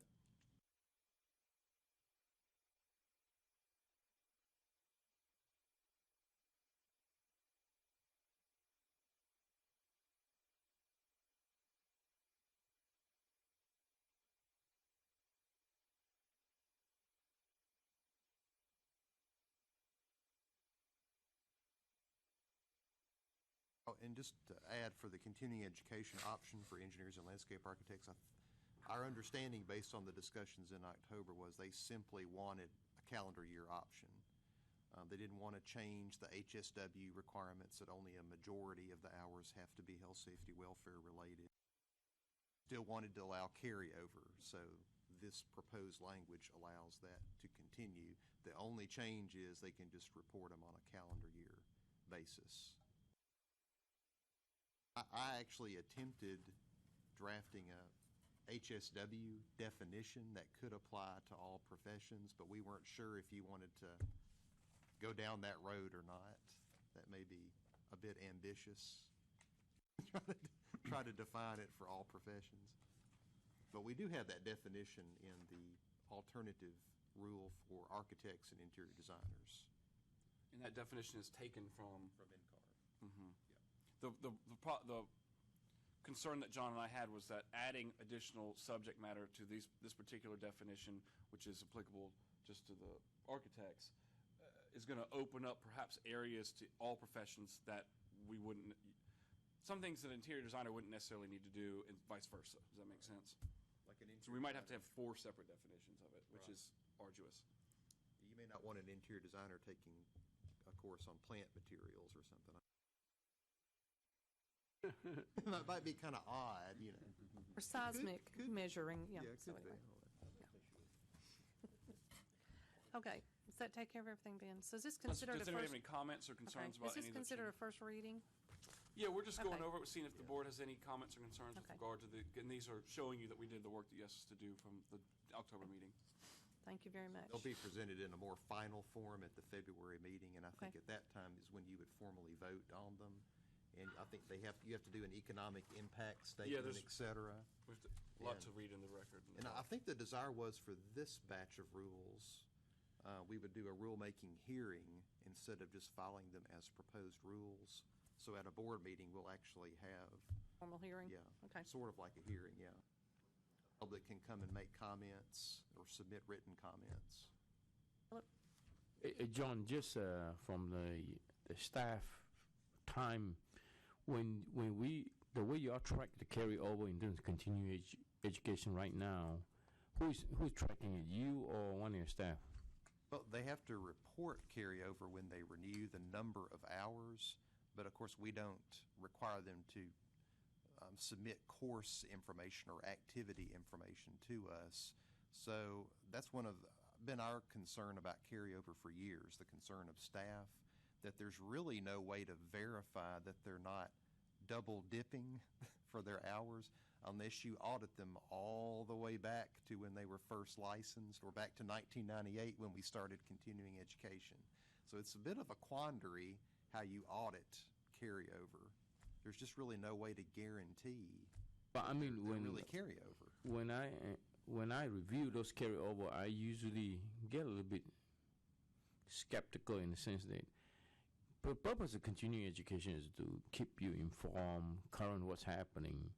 [SPEAKER 1] Oh, and just to add, for the continuing education option for engineers and landscape architects, our understanding, based on the discussions in October, was they simply wanted a calendar year option. They didn't want to change the HSW requirements that only a majority of the hours have to be health, safety, welfare related. Still wanted to allow carryover, so this proposed language allows that to continue. The only change is they can just report them on a calendar year basis. I actually attempted drafting a HSW definition that could apply to all professions, but we weren't sure if you wanted to go down that road or not. That may be a bit ambitious. Try to define it for all professions. But we do have that definition in the alternative rule for architects and interior designers.
[SPEAKER 6] And that definition is taken from
[SPEAKER 1] NCAR.
[SPEAKER 6] Mm-hmm. The concern that John and I had was that adding additional subject matter to this particular definition, which is applicable just to the architects, is going to open up perhaps areas to all professions that we wouldn't. Some things that an interior designer wouldn't necessarily need to do, and vice versa. Does that make sense? So we might have to have 4 separate definitions of it, which is arduous.
[SPEAKER 1] You may not want an interior designer taking a course on plant materials or something. That might be kind of odd, you know.
[SPEAKER 2] Or seismic measuring, yeah.
[SPEAKER 1] Yeah, it
[SPEAKER 2] so
[SPEAKER 1] could be.
[SPEAKER 2] anyway. Okay, does that take care of everything, Ben? So is this considered
[SPEAKER 6] Does
[SPEAKER 2] a
[SPEAKER 6] anybody
[SPEAKER 2] first?
[SPEAKER 6] have any comments or concerns about
[SPEAKER 2] Is this
[SPEAKER 6] any of the
[SPEAKER 2] considered a
[SPEAKER 6] changes?
[SPEAKER 2] first reading?
[SPEAKER 6] Yeah, we're just going
[SPEAKER 2] Okay.
[SPEAKER 6] over it, seeing if the board has any comments or concerns with
[SPEAKER 2] Okay.
[SPEAKER 6] regard to and these are showing you that we did the work that you asked us to do from the October meeting.
[SPEAKER 2] Thank you very much.
[SPEAKER 1] They'll be presented in a more final form at the February meeting, and I think
[SPEAKER 2] Okay.
[SPEAKER 1] at that time is when you would formally vote on them. And I think you have to do an economic impact statement,
[SPEAKER 6] there's-
[SPEAKER 1] et cetera.
[SPEAKER 6] We have a lot
[SPEAKER 1] And-
[SPEAKER 6] to read in the record.
[SPEAKER 1] And I think the desire was for this batch of rules, we would do a rulemaking hearing instead of just filing them as proposed rules. So at a board meeting, we'll actually have,
[SPEAKER 2] Formal hearing?
[SPEAKER 1] yeah,
[SPEAKER 2] Okay.
[SPEAKER 1] sort of like a hearing, yeah. Public can come and make comments or submit written comments.
[SPEAKER 12] John, just from the staff time, when the way you all track the carryover in terms of continuing education right now, who's tracking it, you or one of your staff?
[SPEAKER 1] Well, they have to report carryover when they renew the number of hours, but of course, we don't require them to submit course information or activity information to us. So that's been our concern about carryover for years, the concern of staff, that there's really no way to verify that they're not double dipping for their hours unless you audit them all the way back to when they were first licensed or back to 1998 when we started continuing education. So it's a bit of a quandary how you audit carryover. There's just really no way to guarantee
[SPEAKER 12] But I mean,
[SPEAKER 1] they're really carryover.
[SPEAKER 12] when I review those carryover, I usually get a little bit skeptical in the sense that the purpose of continuing education is to keep you informed, current what's happening.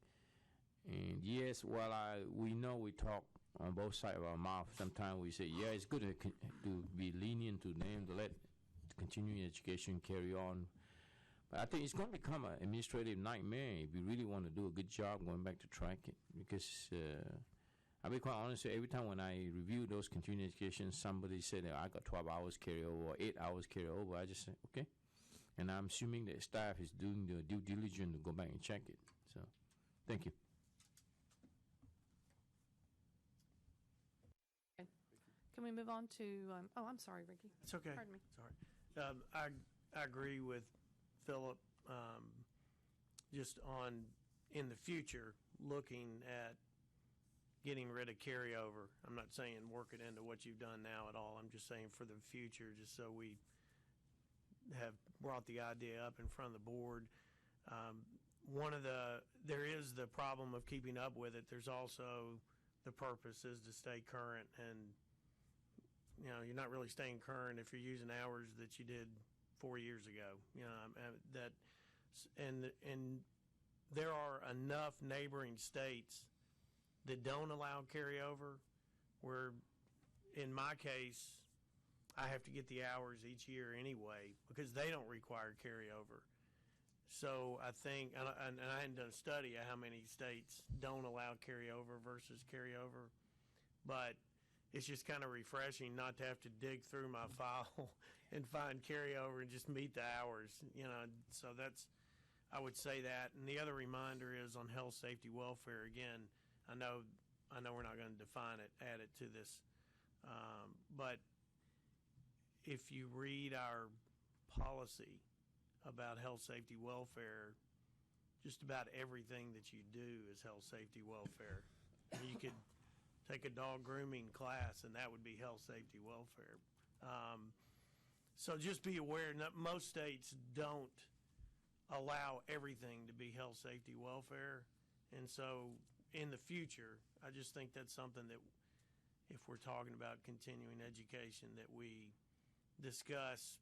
[SPEAKER 12] And yes, while we know we talk on both sides of our mouth, sometimes we say, yeah, it's good to be lenient to them, to let continuing education carry on. But I think it's going to become an administrative nightmare if you really want to do a good job going back to track it. Because I'll be quite honest, every time when I review those continuing education, somebody said that I got 12 hours carryover or 8 hours carryover, I just say, okay. And I'm assuming that staff is doing the due diligence to go back and check it. So, thank you.
[SPEAKER 2] Can we move on to, I'm sorry, Ricky.
[SPEAKER 13] It's okay.
[SPEAKER 2] Pardon me.
[SPEAKER 13] Sorry. I agree with Philip, just on, in the future, looking at getting rid of carryover. I'm not saying work it into what you've done now at all. I'm just saying for the future, just so we have brought the idea up in front of the board. There is the problem of keeping up with it. There's also the purpose is to stay current, and you know, you're not really staying current if you're using hours that you did 4 years ago. You know, and there are enough neighboring states that don't allow carryover, where in my case, I have to get the hours each year anyway because they don't require carryover. So I think, and I hadn't done a study of how many states don't allow carryover versus carryover, but it's just kind of refreshing not to have to dig through my file and find carryover and just meet the hours, so I would say that. And the other reminder is on health, safety, welfare. Again, I know we're not going to define it, add it to this, but if you read our policy about health, safety, welfare, just about everything that you do is health, safety, welfare. You could take a dog grooming class, and that would be health, safety, welfare. So just be aware, most states don't allow everything to be health, safety, welfare. And so in the future, I just think that's something that if we're talking about continuing education, that we discuss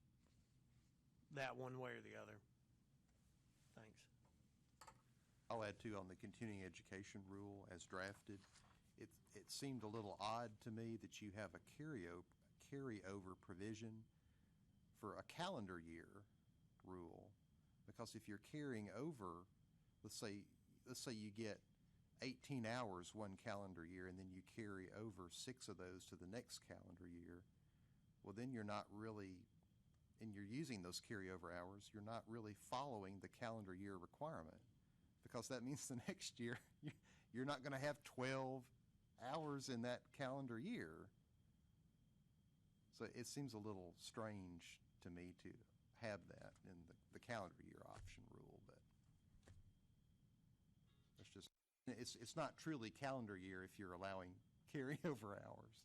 [SPEAKER 13] that one way or the other. Thanks.
[SPEAKER 1] I'll add too on the continuing education rule as drafted. It seemed a little odd to me that you have a carryover provision for a calendar year rule, because if you're carrying over, let's say you get 18 hours one calendar year and then you carry over 6 of those to the next calendar year, well then you're not really, and you're using those carryover hours, you're not really following the calendar year requirement, because that means the next year you're not going to have 12 hours in that calendar year. So it seems a little strange to me to have that in the calendar year option rule, but it's not truly calendar year if you're allowing carryover hours.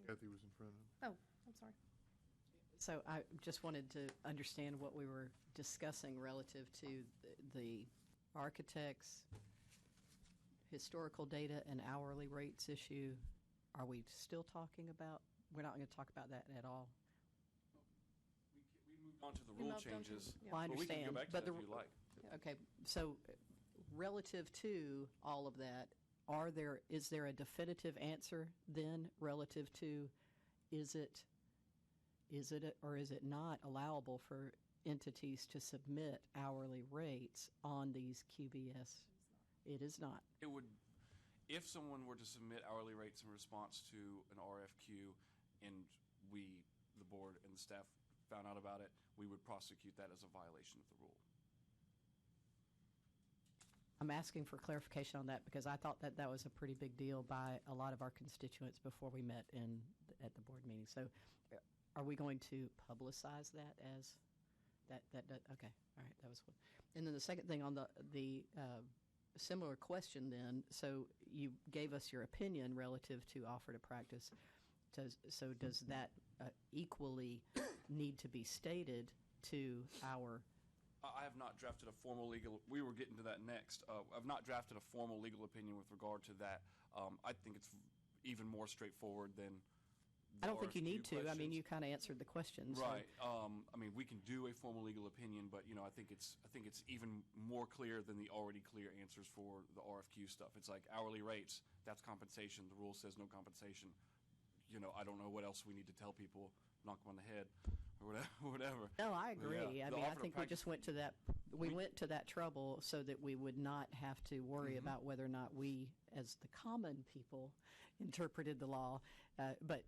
[SPEAKER 3] Kathy was in front of him.
[SPEAKER 2] Oh, I'm sorry.
[SPEAKER 10] So I just wanted to understand what we were discussing relative to the architects, historical data, and hourly rates issue. Are we still talking about? We're not going to talk about that at all.
[SPEAKER 6] We moved on to the
[SPEAKER 2] We
[SPEAKER 6] rule
[SPEAKER 2] moved on to-
[SPEAKER 6] changes.
[SPEAKER 2] yeah.
[SPEAKER 10] Well, I
[SPEAKER 6] But we can
[SPEAKER 10] understand,
[SPEAKER 6] go back to
[SPEAKER 10] but
[SPEAKER 6] that
[SPEAKER 10] the-
[SPEAKER 6] if you like.
[SPEAKER 10] Okay, so relative to all of that, is there a definitive answer then relative to is it or is it not allowable for entities to submit hourly rates on these QBS? It is not.
[SPEAKER 6] It would, if someone were to submit hourly rates in response to an RFQ and the board and the staff found out about it, we would prosecute that as a violation of the rule.
[SPEAKER 10] I'm asking for clarification on that because I thought that was a pretty big deal by a lot of our constituents before we met at the board meeting. So are we going to publicize that as that? Okay, all right, that was one. And then the second thing on the similar question then, so you gave us your opinion relative to offer to practice. Does that equally need to be stated to our?
[SPEAKER 6] I have not drafted a formal legal. We were getting to that next. I've not drafted a formal legal opinion with regard to that. I think it's even more straightforward than.
[SPEAKER 10] I don't think you need to. I mean,
[SPEAKER 6] questions.
[SPEAKER 10] you kind of answered the question. So.
[SPEAKER 6] Right. I mean, we can do a formal legal opinion, but I think it's even more clear than the already clear answers for the RFQ stuff. It's like hourly rates. That's compensation. The rule says no compensation. I don't know what else we need to tell people. Knock them on the head, or whatever.
[SPEAKER 10] No, I agree.
[SPEAKER 6] Yeah,
[SPEAKER 10] I
[SPEAKER 6] the
[SPEAKER 10] mean, I
[SPEAKER 6] offer to
[SPEAKER 10] think we just went to that. We went to that trouble so that we would not have to worry about whether or not we, as the common people, interpreted the law. But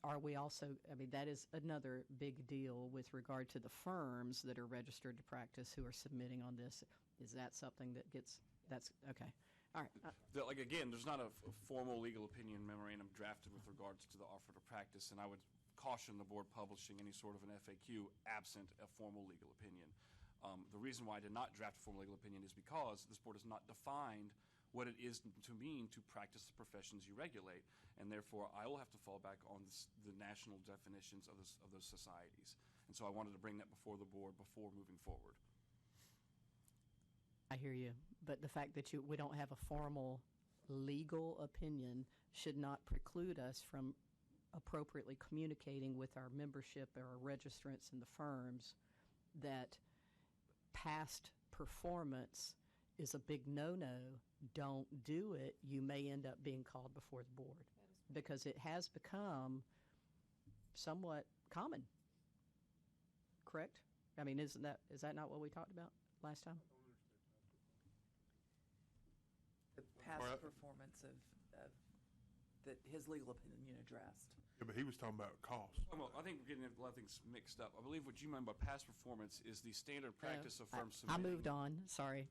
[SPEAKER 10] are we also? I mean, that is another big deal with regard to the firms that are registered to practice who are submitting on this. Is that something that gets? That's okay. All right.
[SPEAKER 6] Again, there's not a formal legal opinion memorandum drafted with regards to the offer to practice, and I would caution the board publishing any sort of an FAQ absent a formal legal opinion. The reason why I did not draft a formal legal opinion is because this board has not defined what it is to mean to practice the professions you regulate, and therefore I will have to fall back on the national definitions of those societies. And so I wanted to bring that before the board before moving forward.
[SPEAKER 10] I hear you, but the fact that we don't have a formal legal opinion should not preclude us from appropriately communicating with our membership or our registrants in the firms that past performance is a big no-no. Don't do it. You may end up being called before the board because it has become somewhat common. correct? I mean, is that not what we talked about last time?
[SPEAKER 5] The past
[SPEAKER 3] Alright.
[SPEAKER 5] performance of that his legal opinion addressed.
[SPEAKER 3] Yeah, but he was talking about cost.
[SPEAKER 6] Well, I think we're getting a lot of things mixed up. I believe what you meant by past performance is the standard practice of firms
[SPEAKER 10] I
[SPEAKER 6] submitting.
[SPEAKER 10] moved on. Sorry.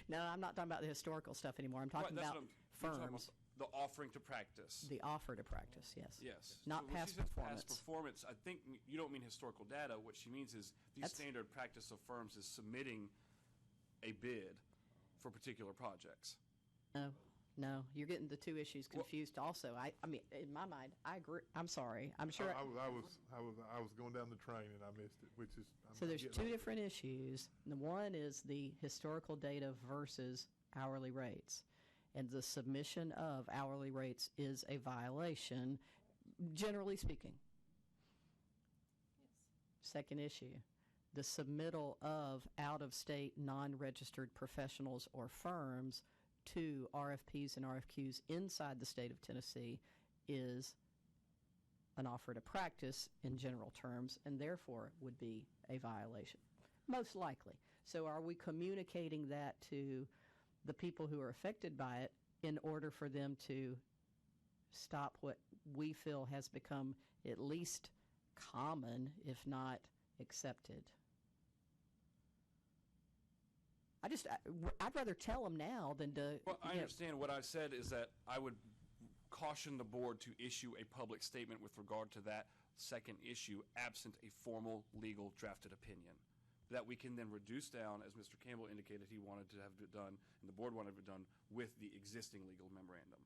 [SPEAKER 10] No, I'm not talking about the historical stuff anymore. I'm talking
[SPEAKER 6] Right,
[SPEAKER 10] about
[SPEAKER 6] you're talking
[SPEAKER 10] firms.
[SPEAKER 6] about the offering to practice.
[SPEAKER 10] The offer to practice, yes.
[SPEAKER 6] Yes.
[SPEAKER 10] Not
[SPEAKER 6] So when
[SPEAKER 10] past
[SPEAKER 6] she says
[SPEAKER 10] performance.
[SPEAKER 6] Past performance, I think you don't mean historical data. What she means is the
[SPEAKER 10] That's-
[SPEAKER 6] standard practice of firms is submitting a bid for particular projects.
[SPEAKER 10] No, you're getting the two issues confused. Also, I mean, in my mind, I agree. I'm sorry. I'm sure.
[SPEAKER 3] I was going down the train and I missed it, which is.
[SPEAKER 10] So there's
[SPEAKER 3] getting
[SPEAKER 10] two
[SPEAKER 3] off.
[SPEAKER 10] different issues. The one is the historical data versus hourly rates. And the submission of hourly rates is a violation, generally speaking. Second issue, the submittal of out-of-state non-registered professionals or firms to RFPs and RFQs inside the state of Tennessee is an offer to practice in general terms, and therefore would be a violation, most likely. So are we communicating that to the people who are affected by it in order for them to stop what we feel has become at least common, if not accepted? I'd rather tell them now than to.
[SPEAKER 6] Well, I understand. What I said is that I would caution the board to issue a public statement with regard to that second issue, absent a formal legal drafted opinion, that we can then reduce down, as Mr. Campbell indicated he wanted to have it done, and the board wanted it done, with the existing legal memorandum.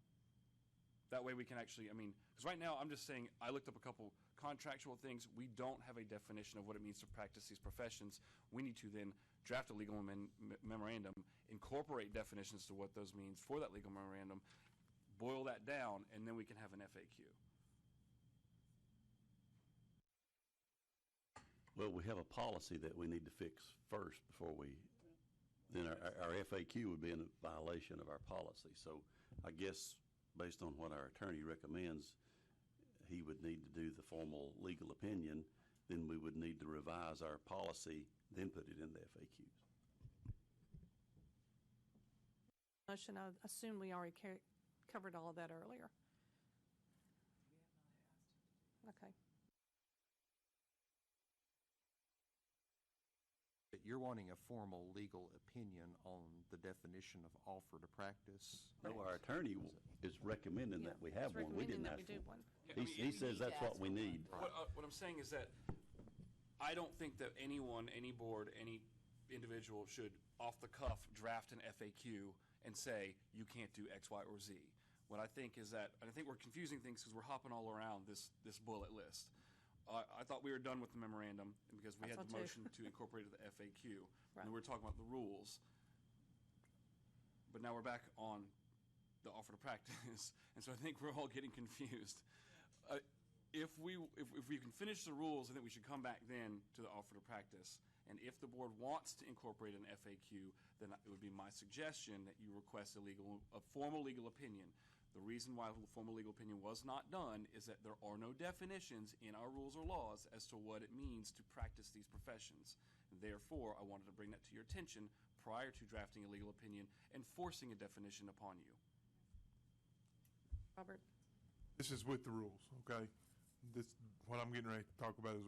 [SPEAKER 6] That way we can actually, because right now I'm just saying, I looked up a couple contractual things. We don't have a definition of what it means to practice these professions. We need to then draft a legal memorandum, incorporate definitions to what those means for that legal memorandum, boil that down, and then we can have an FAQ.
[SPEAKER 14] Well, we have a policy that we need to fix first before then our FAQ would be in violation of our policy. So I guess based on what our attorney recommends, he would need to do the formal legal opinion, then we would need to revise our policy, then put it in the FAQs.
[SPEAKER 2] Motion, I assume we already covered all of that earlier. Okay.
[SPEAKER 1] That you're wanting a formal legal opinion on the definition of offer to practice?
[SPEAKER 14] No, our attorney is recommending that we have one. We didn't ask for
[SPEAKER 2] one.
[SPEAKER 14] it. He says that's what we need.
[SPEAKER 6] What I'm saying is that I don't think that anyone, any board, any individual should, off the cuff, draft an FAQ and say, you can't do X, Y, or Z. What I think is that, and I think we're confusing things because we're hopping all around this bullet list. I thought we were done with the memorandum because we had the motion to incorporate the FAQ.
[SPEAKER 2] Right.
[SPEAKER 6] And we were talking about the rules. But now we're back on the offer to practice. And so I think we're all getting confused. If we can finish the rules, I think we should come back then to the offer to practice. And if the board wants to incorporate an FAQ, then it would be my suggestion that you request a formal legal opinion. The reason why the formal legal opinion was not done is that there are no definitions in our rules or laws as to what it means to practice these professions. And therefore, I wanted to bring that to your attention prior to drafting a legal opinion and forcing a definition upon you.
[SPEAKER 2] Robert?
[SPEAKER 3] This is with the rules, okay? What I'm getting ready to talk about is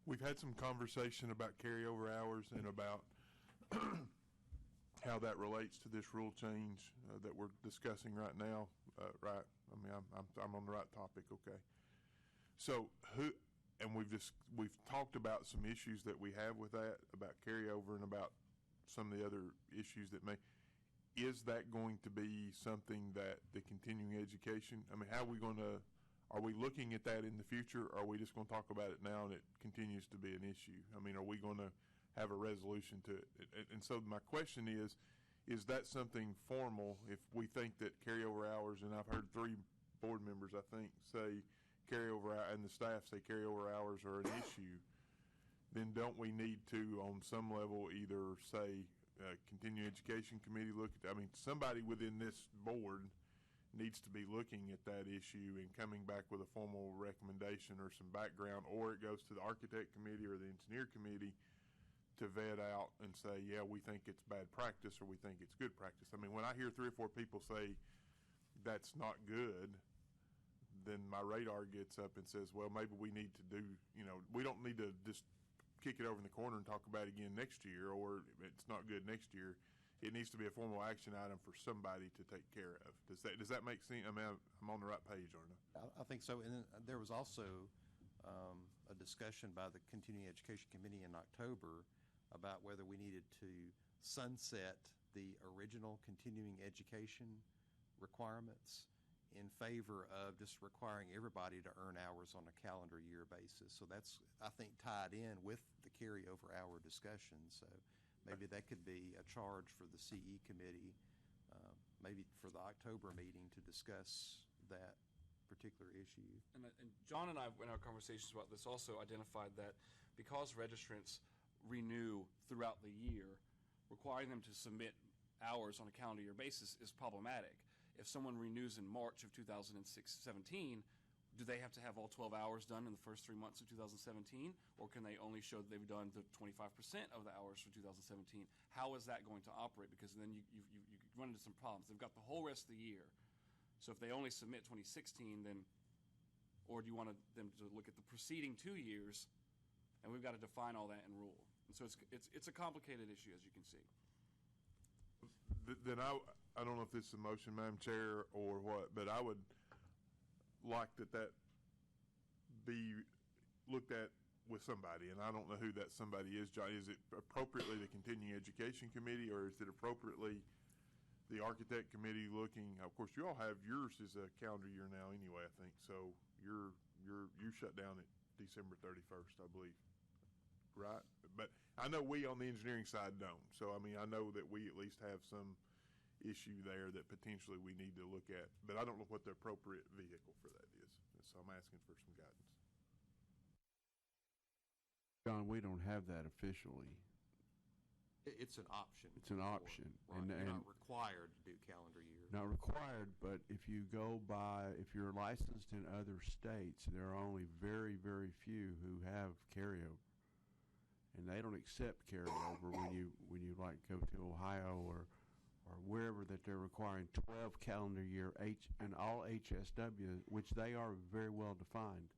[SPEAKER 3] we've had some conversation about carryover hours and about how that relates to this rule change that we're discussing right now, right? I mean, I'm on the right topic, okay? So we've talked about some issues that we have with that, about carryover and about some of the other issues that is that going to be something that the continuing education, I mean, are we looking at that in the future, or are we just going to talk about it now and it continues to be an issue? I mean, are we going to have a resolution to it? And so my question is that something formal if we think that carryover hours, and I've heard 3 board members, I think, say carryover, and the staff say carryover hours are an issue, then don't we need to, on some level, either say continuing education committee look at, I mean, somebody within this board needs to be looking at that issue and coming back with a formal recommendation or some background, or it goes to the architect committee or the engineer committee to vet out and say, yeah, we think it's bad practice or we think it's good practice. I mean, when I hear 3 or 4 people say that's not good, then my radar gets up and says, well, maybe we need to do, we don't need to just kick it over in the corner and talk about it again next year, or it's not good next year. It needs to be a formal action item for somebody to take care of. Does that make sense? I mean, I'm on the right page, aren't I?
[SPEAKER 1] I think so. And then there was also a discussion by the Continuing Education Committee in October about whether we needed to sunset the original continuing education requirements in favor of just requiring everybody to earn hours on a calendar year basis. So that's, I think, tied in with the carryover hour discussion. So maybe that could be a charge for the CE committee, maybe for the October meeting, to discuss that particular issue.
[SPEAKER 6] And John and I, in our conversations about this, also identified that because registrants renew throughout the year, requiring them to submit hours on a calendar year basis is problematic. If someone renews in March of 2017, do they have to have all 12 hours done in the first 3 months of 2017, or can they only show that they've done the 25% of the hours for 2017? How is that going to operate? Because then you run into some problems. They've got the whole rest of the year. So if they only submit 2016, then, or do you want them to look at the preceding 2 years, and we've got to define all that in rule. And so it's a complicated issue, as you can see.
[SPEAKER 3] Then I don't know if this is a motion, Madam Chair, or what, but I would like that be looked at with somebody, and I don't know who that somebody is. John, is it appropriately the Continuing Education Committee, or is it appropriately the Architect Committee looking? Of course, you all have yours as a calendar year now anyway, I think. So you shut down at December 31st, I believe, right? But I know we on the engineering side don't. So I mean, I know that we at least have some issue there that potentially we need to look at, but I don't know what the appropriate vehicle for that is. So I'm asking for some guidance.
[SPEAKER 11] John, we don't have that officially.
[SPEAKER 1] It's an option.
[SPEAKER 11] It's an option.
[SPEAKER 1] Right. You're not required to do calendar year.
[SPEAKER 11] Not required, but if you go by, if you're licensed in other states, there are only very, very few who have carryover. And they don't accept carryover when you like go to Ohio or wherever that they're requiring 12 calendar year and all HSW, which they are very well defined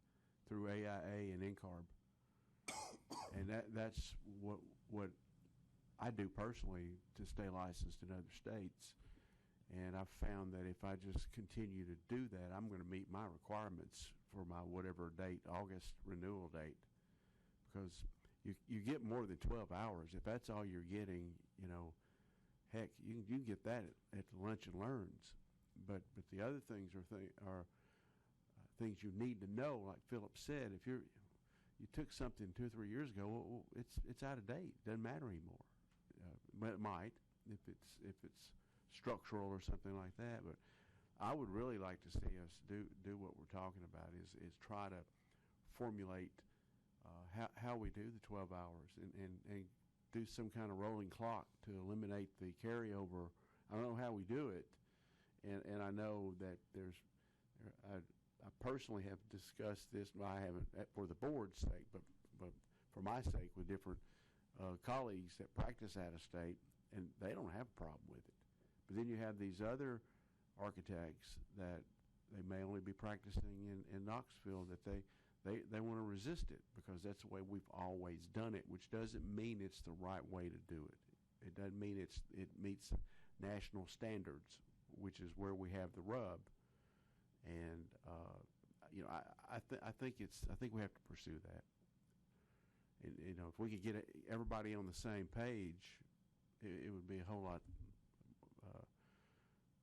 [SPEAKER 11] through AIA and NCARB. And that's what I do personally to stay licensed in other states. And I've found that if I just continue to do that, I'm going to meet my requirements for my whatever date, August renewal date. Because you get more than 12 hours. If that's all you're getting, heck, you can get that at the Lunch and Learns. But the other things are things you need to know. Like Philip said, if you took something 2 or 3 years ago, well, it's out of date. Doesn't matter anymore. But it might if it's structural or something like that. But I would really like to see us do what we're talking about is try to formulate how we do the 12 hours and do some kind of rolling clock to eliminate the carryover. I don't know how we do it, and I know that I personally have discussed this. I haven't for the board's sake, but for my sake with different colleagues that practice out of state, and they don't have a problem with it. But then you have these other architects that they may only be practicing in Knoxville that they want to resist it because that's the way we've always done it, which doesn't mean it's the right way to do it. It doesn't mean it meets national standards, which is where we have the rub. And I think we have to pursue that. And, if we could get everybody on the same page, it would be a whole lot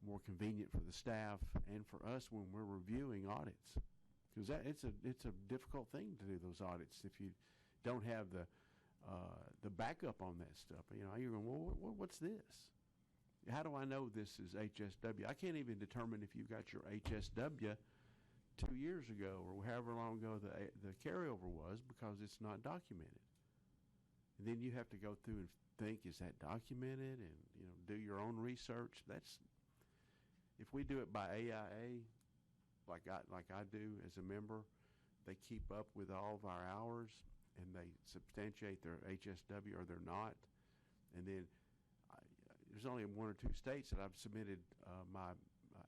[SPEAKER 11] more convenient for the staff and for us when we're reviewing audits. Because it's a difficult thing to do those audits if you don't have the backup on that stuff. You're going, well, what's this? How do I know this is HSW? I can't even determine if you got your HSW 2 years ago or however long ago the carryover was because it's not documented. And then you have to go through and think, is that documented? And do your own research.
[SPEAKER 9] if we do it by AIA, like I do as a member, they keep up with all of our hours and they substantiate their HSW or they're not. And then there's only one or two states that I've submitted my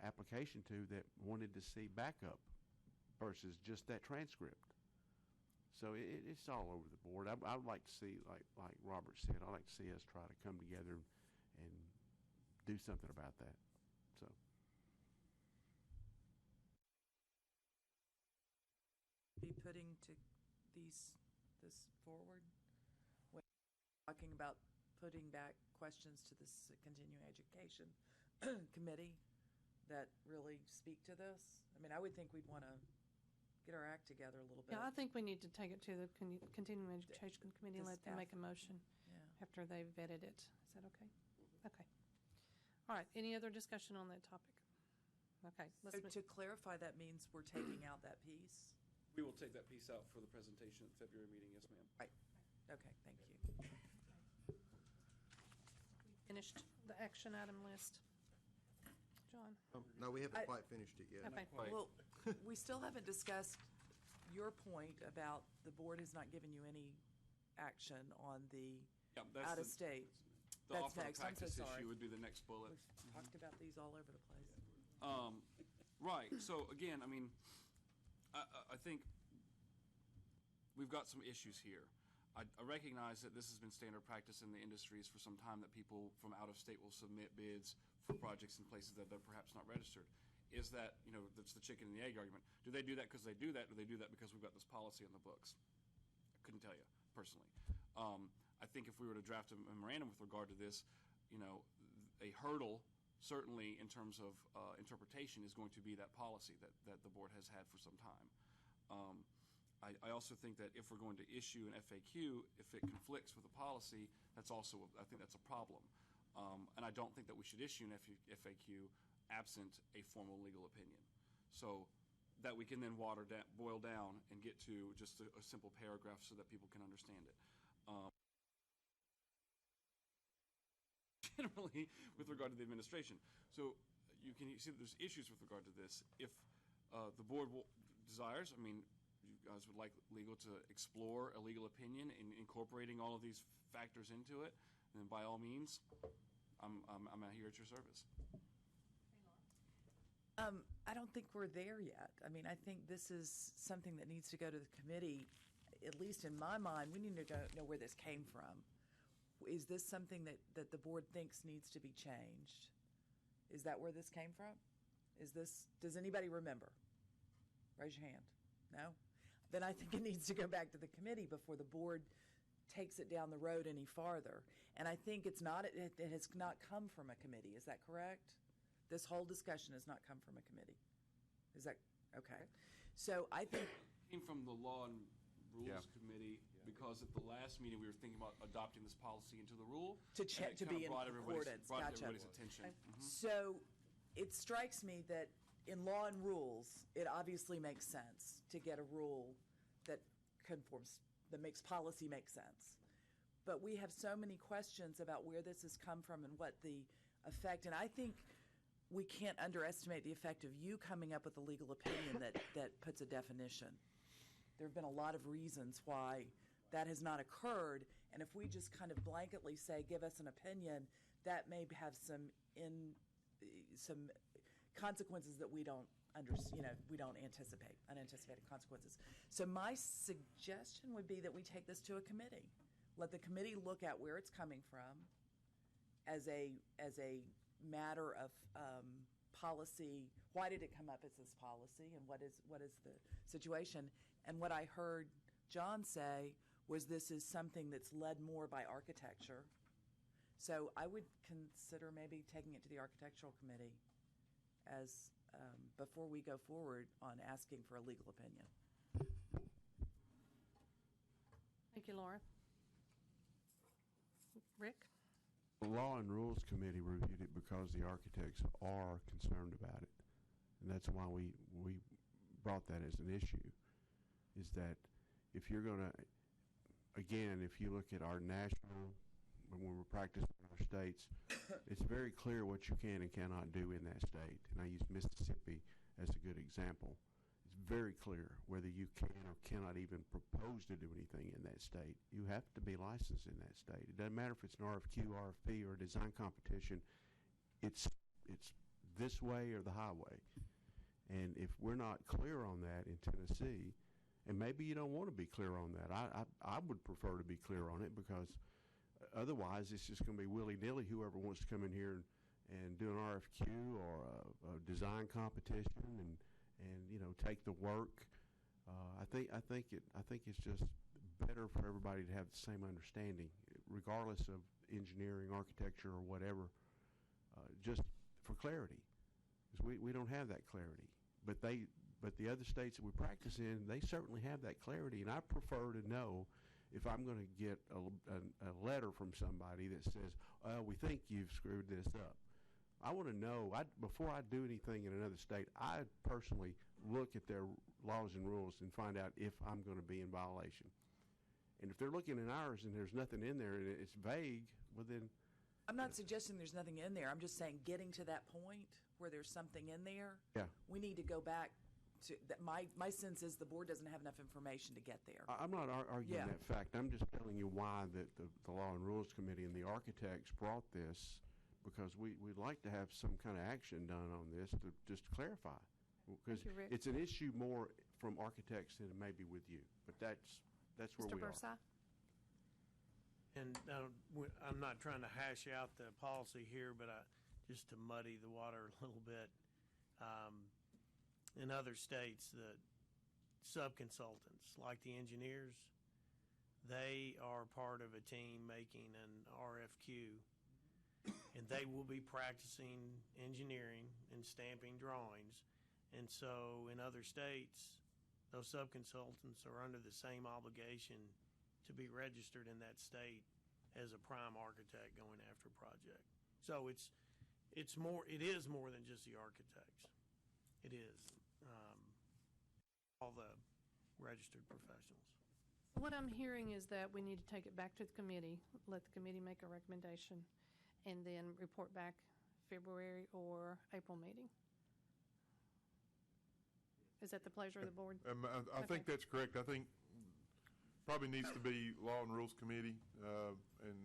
[SPEAKER 9] application to that wanted to see backup versus just that transcript. So it's all over the board. I would like to see, like Robert said, I'd like to see us try to come together and do something about that. So.
[SPEAKER 5] Be putting this forward? When talking about putting back questions to this continuing education committee that really speak to this? I mean, I would think we'd want to get our act together a little bit.
[SPEAKER 2] Yeah, I think we need to take it to the Continuing Education Committee and
[SPEAKER 5] The
[SPEAKER 2] let them make a
[SPEAKER 5] staff.
[SPEAKER 2] motion
[SPEAKER 5] Yeah.
[SPEAKER 2] after they've vetted it. Is that okay? Okay. All right, any other discussion on that topic? Okay.
[SPEAKER 5] So to clarify, that means we're taking out that piece?
[SPEAKER 6] We will take that piece out for the presentation at the February meeting, yes, ma'am.
[SPEAKER 5] Right. Okay, thank you.
[SPEAKER 2] Finished the action item list. John?
[SPEAKER 1] No, we haven't
[SPEAKER 5] I-
[SPEAKER 1] quite finished it yet.
[SPEAKER 2] Okay.
[SPEAKER 6] Quite.
[SPEAKER 5] Well, we still haven't discussed your point about the board has not given you any action on the
[SPEAKER 6] Yeah, that's
[SPEAKER 5] out-of-state.
[SPEAKER 6] The
[SPEAKER 5] That's
[SPEAKER 6] offer of
[SPEAKER 5] next. I'm so
[SPEAKER 6] practice
[SPEAKER 5] sorry.
[SPEAKER 6] issue would be the next bullet.
[SPEAKER 5] We've talked about these all over the place.
[SPEAKER 6] Right. So again, I mean, I think we've got some issues here. I recognize that this has been standard practice in the industries for some time, that people from out of state will submit bids for projects in places that they're perhaps not registered. Is that, that's the chicken and the egg argument. Do they do that because they do that? Or do they do that because we've got this policy on the books? I couldn't tell you, personally. I think if we were to draft a memorandum with regard to this, a hurdle, certainly in terms of interpretation, is going to be that policy that the board has had for some time. I also think that if we're going to issue an FAQ, if it conflicts with a policy, I think that's a problem. And I don't think that we should issue an FAQ absent a formal legal opinion. So that we can then boil down and get to just a simple paragraph so that people can understand it. Generally, with regard to the administration. So you can see that there's issues with regard to this. If the board desires, I mean, you guys would like legal to explore a legal opinion in incorporating all of these factors into it, then by all means, I'm here at your service.
[SPEAKER 5] I don't think we're there yet. I mean, I think this is something that needs to go to the committee. At least in my mind, we need to know where this came from. Is this something that the board thinks needs to be changed? Is that where this came from? Does anybody remember? Raise your hand. No? Then I think it needs to go back to the committee before the board takes it down the road any farther. And I think it has not come from a committee. Is that correct? This whole discussion has not come from a committee. Is that okay? So I think
[SPEAKER 6] It came from the Law and Rules
[SPEAKER 9] Yeah.
[SPEAKER 6] Committee, because at the last meeting we were thinking about adopting this policy into the rule
[SPEAKER 5] To
[SPEAKER 6] and
[SPEAKER 5] check-
[SPEAKER 6] it
[SPEAKER 5] to
[SPEAKER 6] kind
[SPEAKER 5] be
[SPEAKER 6] of
[SPEAKER 5] in
[SPEAKER 6] brought
[SPEAKER 5] accordance. Gotcha.
[SPEAKER 6] everybody's attention. Mhm.
[SPEAKER 5] So it strikes me that in law and rules, it obviously makes sense to get a rule that makes policy make sense. But we have so many questions about where this has come from and what the effect, and I think we can't underestimate the effect of you coming up with a legal opinion that puts a definition. There have been a lot of reasons why that has not occurred, and if we just kind of blanketly say, give us an opinion, that may have some consequences that we don't anticipate, unanticipated consequences. So my suggestion would be that we take this to a committee. Let the committee look at where it's coming from as a matter of policy. Why did it come up as this policy, and what is the situation? And what I heard John say was this is something that's led more by architecture. So I would consider maybe taking it to the architectural committee as before we go forward on asking for a legal opinion.
[SPEAKER 2] Thank you, Laura. Rick?
[SPEAKER 9] The Law and Rules Committee reviewed it because the architects are concerned about it. And that's why we brought that as an issue, is that if you're going to, again, if you look at our national, when we're practicing in our states, it's very clear what you can and cannot do in that state. And I use Mississippi as a good example. It's very clear whether you can or cannot even propose to do anything in that state. You have to be licensed in that state. It doesn't matter if it's an RFQ, RFP, or a design competition. It's this way or the highway. And if we're not clear on that in Tennessee, and maybe you don't want to be clear on that, I would prefer to be clear on it, because otherwise it's just going to be willy-nilly. Whoever wants to come in here and do an RFQ or a design competition and take the work. I think it's just better for everybody to have the same understanding, regardless of engineering, architecture, or whatever, just for clarity. Because we don't have that clarity. But the other states that we practice in, they certainly have that clarity. And I prefer to know if I'm going to get a letter from somebody that says, we think you've screwed this up. I want to know, before I do anything in another state, I personally look at their laws and rules and find out if I'm going to be in violation. And if they're looking in ours and there's nothing in there and it's vague, well then...
[SPEAKER 5] I'm not suggesting there's nothing in there. I'm just saying getting to that point where there's something in there, we need to go back to that. My sense is the board doesn't have enough information to get there.
[SPEAKER 9] I'm not arguing that fact. I'm just telling you why the Law and Rules Committee and the architects brought this, because we'd like to have some kind of action done on this to just clarify. Because it's an issue more from architects than it may be with you. But that's where we are.
[SPEAKER 2] Mr. Bursai?
[SPEAKER 13] And I'm not trying to hash out the policy here, but just to muddy the water a little bit. In other states, the sub-consultants, like the engineers, they are part of a team making an RFQ, and they will be practicing engineering and stamping drawings. And so in other states, those sub-consultants are under the same obligation to be registered in that state as a prime architect going after a project. So it is more than just the architects. It is all the registered professionals.
[SPEAKER 2] What I'm hearing is that we need to take it back to the committee, let the committee make a recommendation, and then report back February or April meeting. Is that the pleasure of the board?
[SPEAKER 3] I think that's correct. I think probably needs to be Law and Rules Committee, and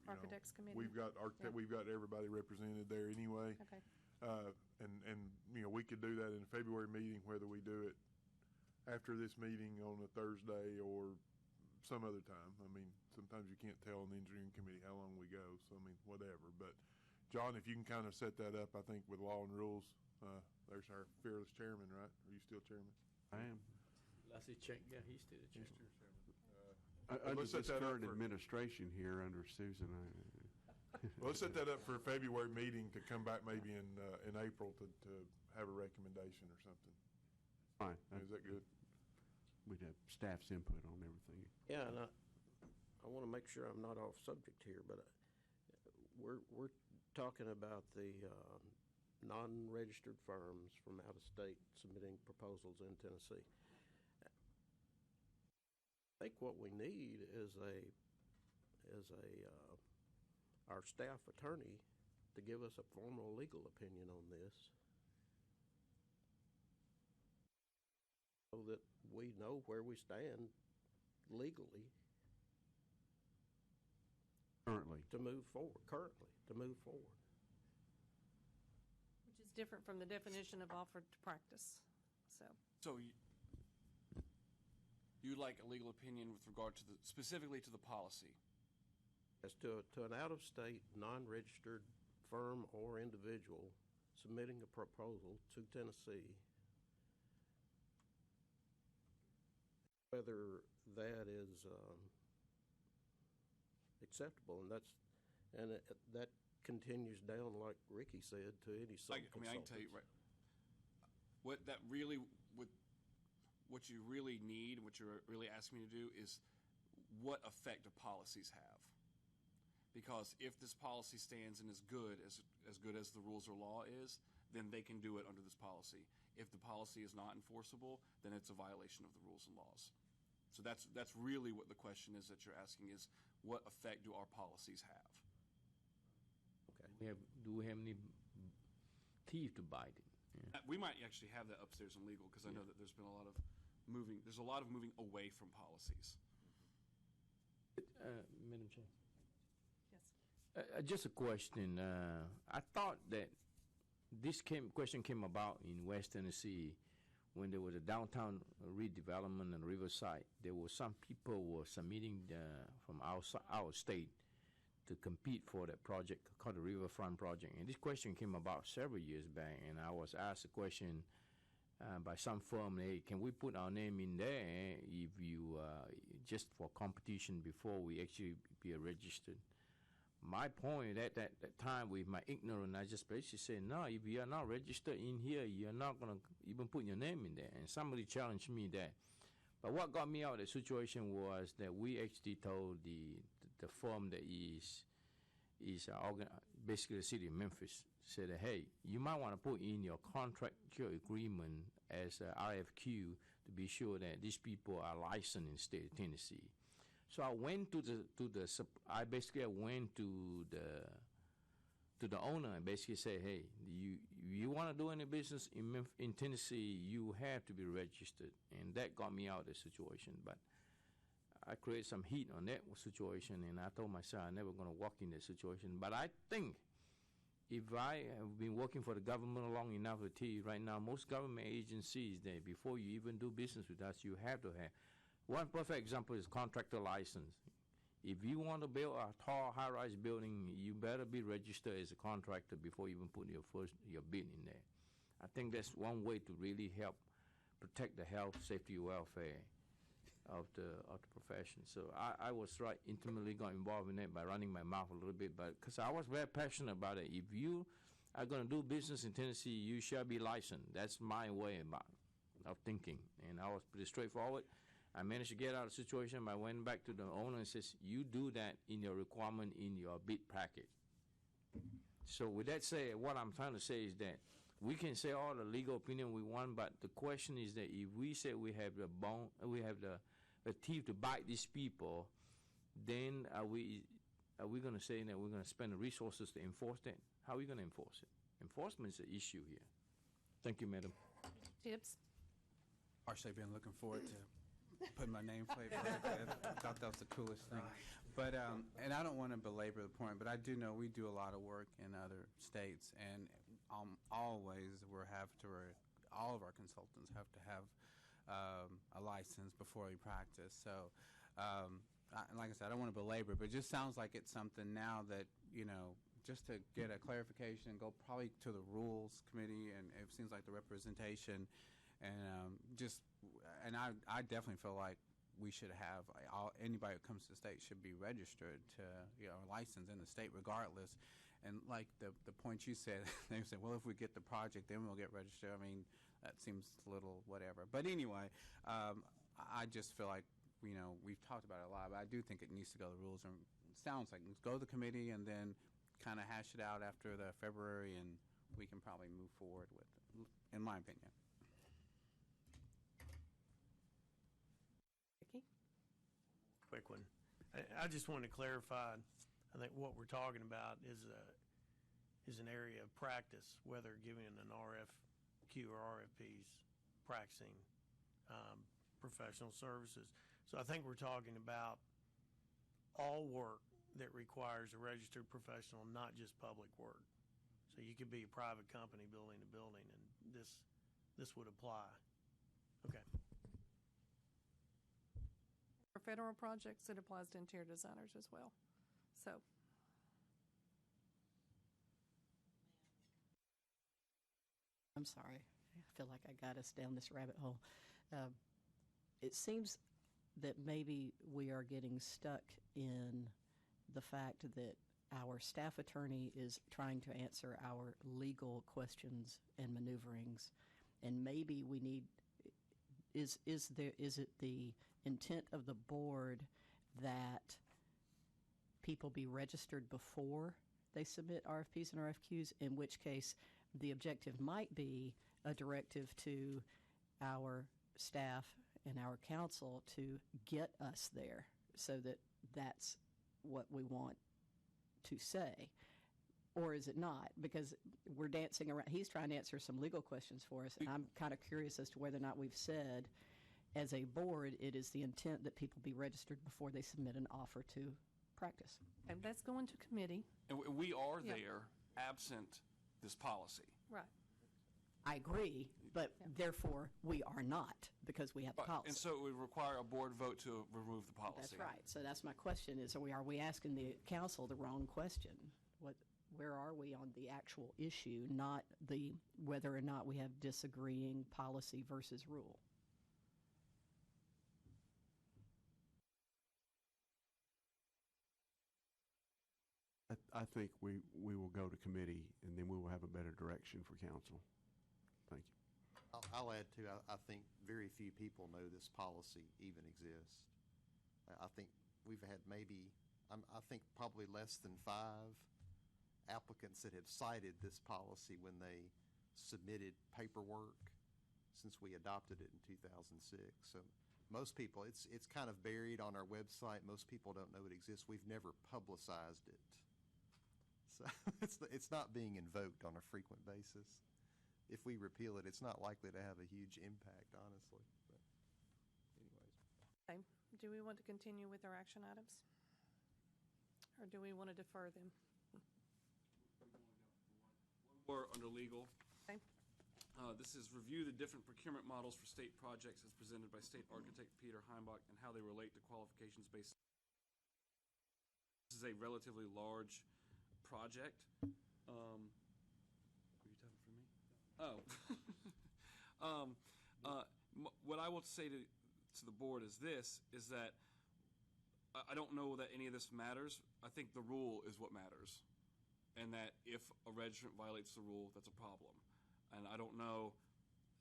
[SPEAKER 2] Architects Committee.
[SPEAKER 3] We've got we've got everybody represented there anyway.
[SPEAKER 2] Okay.
[SPEAKER 3] And we could do that in a February meeting, whether we do it after this meeting on a Thursday or some other time. I mean, sometimes you can't tell in the engineering committee how long we go, so I mean, whatever. But John, if you can kind of set that up, I think with Law and Rules, there's our fearless chairman, right? Are you still chairman?
[SPEAKER 9] I am.
[SPEAKER 12] I see check. Yeah, he's still the chairman.
[SPEAKER 9] Under this current administration here under Susan,
[SPEAKER 3] well, let's set that up for a February meeting to come back maybe in April to have a recommendation or something.
[SPEAKER 9] Fine.
[SPEAKER 3] Is that good?
[SPEAKER 9] We'd have staff's input on everything.
[SPEAKER 15] Yeah, and I want to make sure I'm not off subject here, but we're talking about the non-registered firms from out of state submitting proposals in Tennessee. I think what we need is our staff attorney to give us a formal legal opinion on this, so that we know where we stand legally
[SPEAKER 9] currently
[SPEAKER 15] to move forward.
[SPEAKER 2] Which is different from the definition of offered to practice.
[SPEAKER 6] So you'd like a legal opinion with regard to specifically to the policy?
[SPEAKER 15] As to an out-of-state, non-registered firm or individual submitting a proposal to Tennessee, whether that is acceptable, and that continues down, like Ricky said, to any sub-consultants.
[SPEAKER 6] I can tell you, right, what you really need, what you're really asking me to do is what effect do policies have? Because if this policy stands and is good as the rules or law is, then they can do it under this policy. If the policy is not enforceable, then it's a violation of the rules and laws. So that's really what the question is that you're asking is, what effect do our policies have?
[SPEAKER 15] Okay.
[SPEAKER 12] Do we have any teeth to bite it? Yeah.
[SPEAKER 6] We might actually have that upstairs in legal because I know that there's been a lot of moving. There's a lot of moving away from policies.
[SPEAKER 12] Madam Chair.
[SPEAKER 2] Yes.
[SPEAKER 12] Just a question. I thought that this question came about in West Tennessee when there was a downtown redevelopment in Riverside. There were some people were submitting from our state to compete for that project called the Riverfront Project. And this question came about several years back, and I was asked a question by some firm, hey, can we put our name in there if you, just for competition before we actually be registered? My point at that time, with my ignorance, I just basically said, no, if you are not registered in here, you're not going to even put your name in there. And somebody challenged me that. But what got me out of the situation was that we actually told the firm that is basically the city of Memphis, said that, hey, you might want to put in your contractual agreement as a RFQ to be sure that these people are licensed in the state of Tennessee. So I went to I basically went to the owner and basically said, hey, you want to do any business in Tennessee, you have to be registered. And that got me out of the situation. But I created some heat on that situation, and I told myself I'm never going to walk in that situation. But I think if I have been working for the government long enough to tell you right now, most government agencies, that before you even do business with us, you have to have. One perfect example is contractor license. If you want to build a tall, high-rise building, you better be registered as a contractor before you even put your bid in there. I think that's one way to really help protect the health, safety, welfare of the profession. So I was intimately got involved in it by running my mouth a little bit, but because I was very passionate about it. If you are going to do business in Tennessee, you shall be licensed. That's my way of thinking, and I was pretty straightforward. I managed to get out of the situation. I went back to the owner and says, you do that in your requirement in your bid package. So with that said, what I'm trying to say is that we can say all the legal opinion we want, but the question is that if we say we have the teeth to bite these people, then are we going to say that we're going to spend the resources to enforce that? How are we going to enforce it? Enforcement is the issue here. Thank you, Madam.
[SPEAKER 2] Tibbs?
[SPEAKER 16] Actually, I've been looking forward to putting my nameplate on it. I thought that was the coolest thing. But, and I don't want to belabor the point, but I do know we do a lot of work in other states, and always all of our consultants have to have a license before we practice. So, like I said, I don't want to belabor, but it just sounds like it's something now that, just to get a clarification, go probably to the Rules Committee, and it seems like the representation, and I definitely feel like we should have anybody who comes to the state should be registered to licensed in the state regardless. And like the point you said, they said, well, if we get the project, then we'll get registered. I mean, that seems a little whatever. But anyway, I just feel like we've talked about it a lot, but I do think it needs to go to the rules. And it sounds like let's go to the committee and then kind of hash it out after the February, and we can probably move forward with it, in my opinion.
[SPEAKER 13] Quick one. I just want to clarify. I think what we're talking about is an area of practice, whether giving an RFQ or RFPs, practicing professional services. So I think we're talking about all work that requires a registered professional, not just public work. So you could be a private company building a building, and this would apply. Okay.
[SPEAKER 2] For federal projects, it applies to interior designers as well. So.
[SPEAKER 10] I'm sorry. I feel like I got us down this rabbit hole. It seems that maybe we are getting stuck in the fact that our staff attorney is trying to answer our legal questions and maneuverings, and maybe we need. Is it the intent of the board that people be registered before they submit RFPs and RFQs, in which case the objective might be a directive to our staff and our council to get us there, so that that's what we want to say. or is it not? Because we're dancing around, he's trying to answer some legal questions for us, and I'm kind of curious as to whether or not we've said, as a board, it is the intent that people be registered before they submit an offer to practice.
[SPEAKER 2] And that's going to committee.
[SPEAKER 6] And we are
[SPEAKER 2] Yeah.
[SPEAKER 6] there absent this policy.
[SPEAKER 2] Right.
[SPEAKER 10] I agree, but therefore, we are not, because we have the
[SPEAKER 6] Right.
[SPEAKER 10] policy.
[SPEAKER 6] And so it would require a board vote to remove the policy.
[SPEAKER 10] That's right. So that's my question is, are we asking the council the wrong question? Where are we on the actual issue, not the whether or not we have disagreeing policy versus rule?
[SPEAKER 9] I think we will go to committee, and then we will have a better direction for council. Thank you.
[SPEAKER 1] I'll add too, I think very few people know this policy even exists. I think we've had maybe, I think probably less than 5 applicants that have cited this policy when they submitted paperwork since we adopted it in 2006. So most people, it's kind of buried on our website. Most people don't know it exists. We've never publicized it. So it's not being invoked on a frequent basis. If we repeal it, it's not likely to have a huge impact, honestly. But anyways.
[SPEAKER 2] Okay. Do we want to continue with our action items? Or do we want to defer them?
[SPEAKER 6] Or under legal.
[SPEAKER 2] Okay.
[SPEAKER 6] This is review the different procurement models for state projects as presented by state architect Peter Heimbach and how they relate to qualifications based. This is a relatively large project. Are you talking for me? Oh. What I will say to the board is this, is that I don't know that any of this matters. I think the rule is what matters. And that if a registrant violates the rule, that's a problem. And I don't know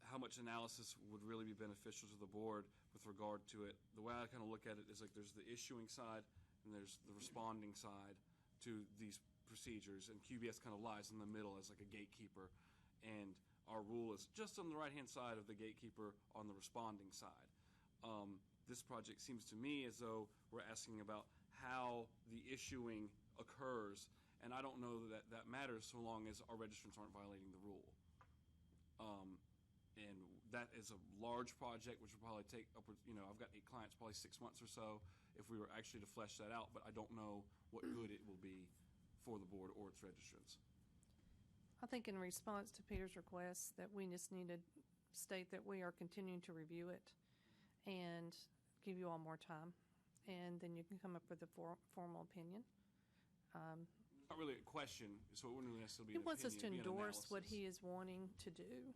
[SPEAKER 6] how much analysis would really be beneficial to the board with regard to it. The way I kind of look at it is like there's the issuing side and there's the responding side to these procedures, and QBS kind of lies in the middle as like a gatekeeper, and our rule is just on the right-hand side of the gatekeeper on the responding side. This project seems to me as though we're asking about how the issuing occurs, and I don't know that that matters so long as our registrants aren't violating the rule. And that is a large project, which will probably take upwards, I've got 8 clients, probably 6 months or so if we were actually to flesh that out, but I don't know what good it will be for the board or its registrants.
[SPEAKER 2] I think in response to Peter's request that we just need to state that we are continuing to review it and give you all more time, and then you can come up with a formal opinion.
[SPEAKER 6] Not really a question, so it wouldn't necessarily be
[SPEAKER 2] He
[SPEAKER 6] an
[SPEAKER 2] wants us to
[SPEAKER 6] opinion, it'd be an
[SPEAKER 2] endorse what
[SPEAKER 6] analysis.
[SPEAKER 2] he is wanting to do.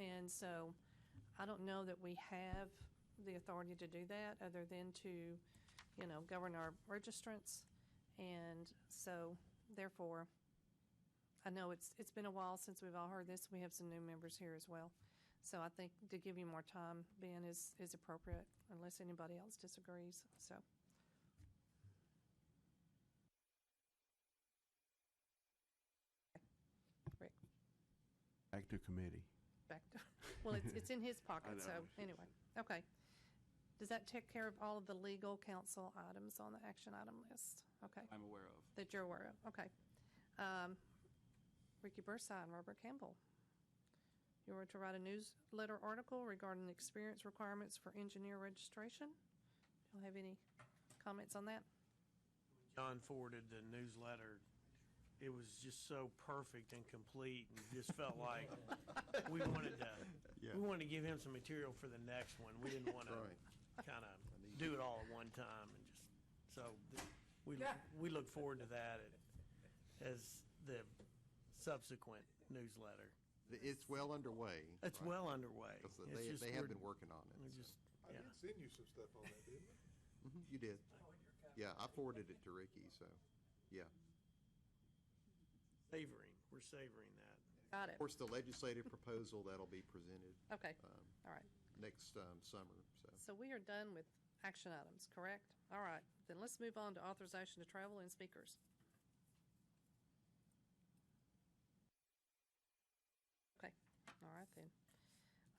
[SPEAKER 2] And so I don't know that we have the authority to do that other than to, govern our registrants. And so therefore, I know it's been a while since we've all heard this. We have some new members here as well. So I think to give you more time, Ben, is appropriate unless anybody else disagrees. So. Rick.
[SPEAKER 9] Back to committee.
[SPEAKER 2] Back to, well, it's in his pocket,
[SPEAKER 9] know.
[SPEAKER 2] so anyway. Okay. Does that take care of all of the legal counsel items on the action item list? Okay.
[SPEAKER 6] I'm aware of.
[SPEAKER 2] That you're aware of, okay. Ricky Burside and Robert Campbell. You were to write a newsletter article regarding the experience requirements for engineer registration. Do you have any comments on that?
[SPEAKER 13] John forwarded the newsletter. It was just so perfect and complete, and just felt like we wanted to give him some material for the next one. We didn't want to kind of do it all at one time, and just so we look forward to that as the subsequent newsletter.
[SPEAKER 1] It's well underway.
[SPEAKER 13] It's
[SPEAKER 1] right?
[SPEAKER 13] well underway.
[SPEAKER 1] They have been working on it.
[SPEAKER 3] I did send you some stuff on that, didn't I?
[SPEAKER 1] You did. Yeah, I forwarded it to Ricky, so, yeah.
[SPEAKER 13] We're savoring that.
[SPEAKER 2] Got
[SPEAKER 1] Of
[SPEAKER 2] it.
[SPEAKER 1] course, the legislative proposal, that'll be presented
[SPEAKER 2] Okay, all right.
[SPEAKER 1] next summer, so.
[SPEAKER 2] So we are done with action items, correct? All right, then let's move on to authorization to travel and speakers. Okay, all right then.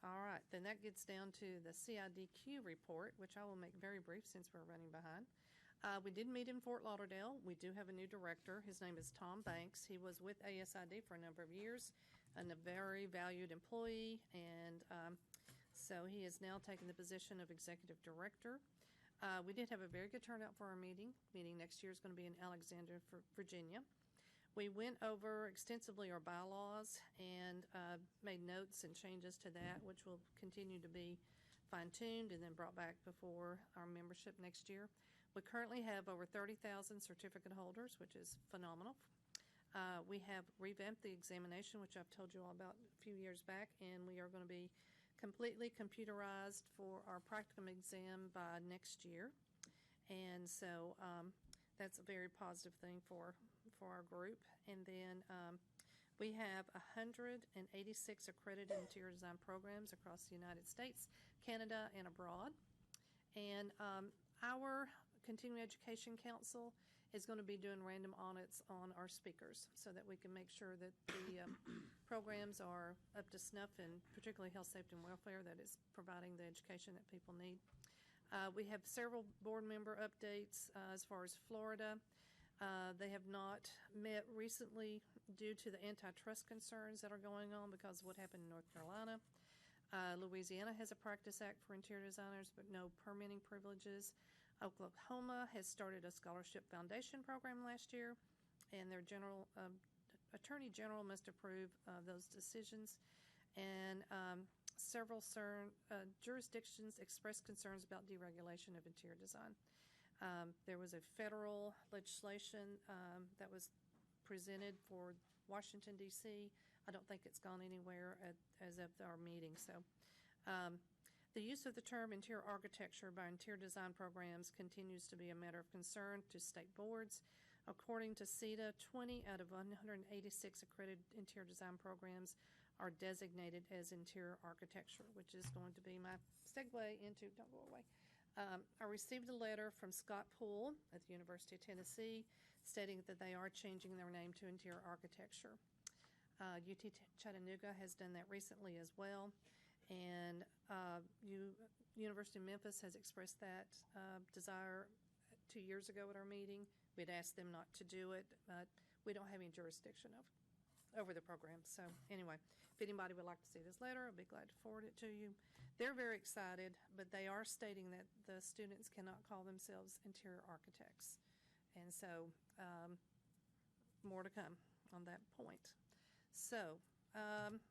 [SPEAKER 2] All right, then that gets down to the CIDQ report, which I will make very brief since we're running behind. We did meet in Fort Lauderdale. We do have a new director. His name is Tom Banks. He was with ASID for a number of years and a very valued employee, and so he is now taking the position of executive director. We did have a very good turnout for our meeting. Meeting next year is going to be in Alexandria, Virginia. We went over extensively our bylaws and made notes and changes to that, which will continue to be fine-tuned and then brought back before our membership next year. We currently have over 30,000 certificate holders, which is phenomenal. We have revamped the examination, which I've told you all about a few years back, and we are going to be completely computerized for our practicum exam by next year. And so that's a very positive thing for our group. And then we have 186 accredited interior design programs across the United States, Canada, and abroad. And our Continuing Education Council is going to be doing random audits on our speakers so that we can make sure that the programs are up to snuff, and particularly health, safety, and welfare, that is providing the education that people need. We have several board member updates as far as Florida. They have not met recently due to the antitrust concerns that are going on because of what happened in North Carolina. Louisiana has a Practice Act for interior designers, but no permitting privileges. Oklahoma has started a scholarship foundation program last year, and their attorney general must approve those decisions. And several jurisdictions expressed concerns about deregulation of interior design. There was a federal legislation that was presented for Washington, D.C. I don't think it's gone anywhere as of our meeting. So the use of the term interior architecture by interior design programs continues to be a matter of concern to state boards. According to CETA, 20 out of 186 accredited interior design programs are designated as interior architecture, which is going to be my segue into, don't go away. I received a letter from Scott Poole at the University of Tennessee stating that they are changing their name to interior architecture. UT Chattanooga has done that recently as well. And University of Memphis has expressed that desire 2 years ago at our meeting. We'd asked them not to do it, but we don't have any jurisdiction over the program. So anyway, if anybody would like to see this letter, I'll be glad to forward it to you. They're very excited, but they are stating that the students cannot call themselves interior architects. And so more to come on that point. So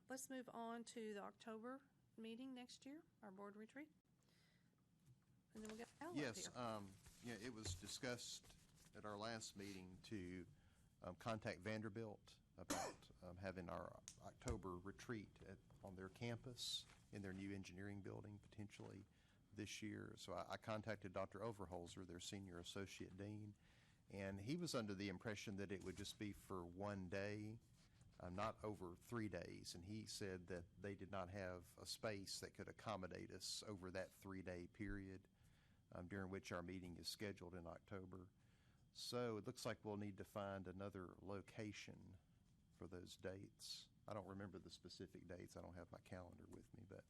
[SPEAKER 2] let's move on to the October meeting next year, our board retreat. And then we'll get Al up
[SPEAKER 1] Yes,
[SPEAKER 2] here.
[SPEAKER 1] it was discussed at our last meeting to contact Vanderbilt about having our October retreat on their campus in their new engineering building potentially this year. So I contacted Dr. Overholzer, their senior associate dean, and he was under the impression that it would just be for one day, not over 3 days. And he said that they did not have a space that could accommodate us over that 3-day period during which our meeting is scheduled in October. So it looks like we'll need to find another location for those dates. I don't remember the specific dates. I don't have my calendar with me, but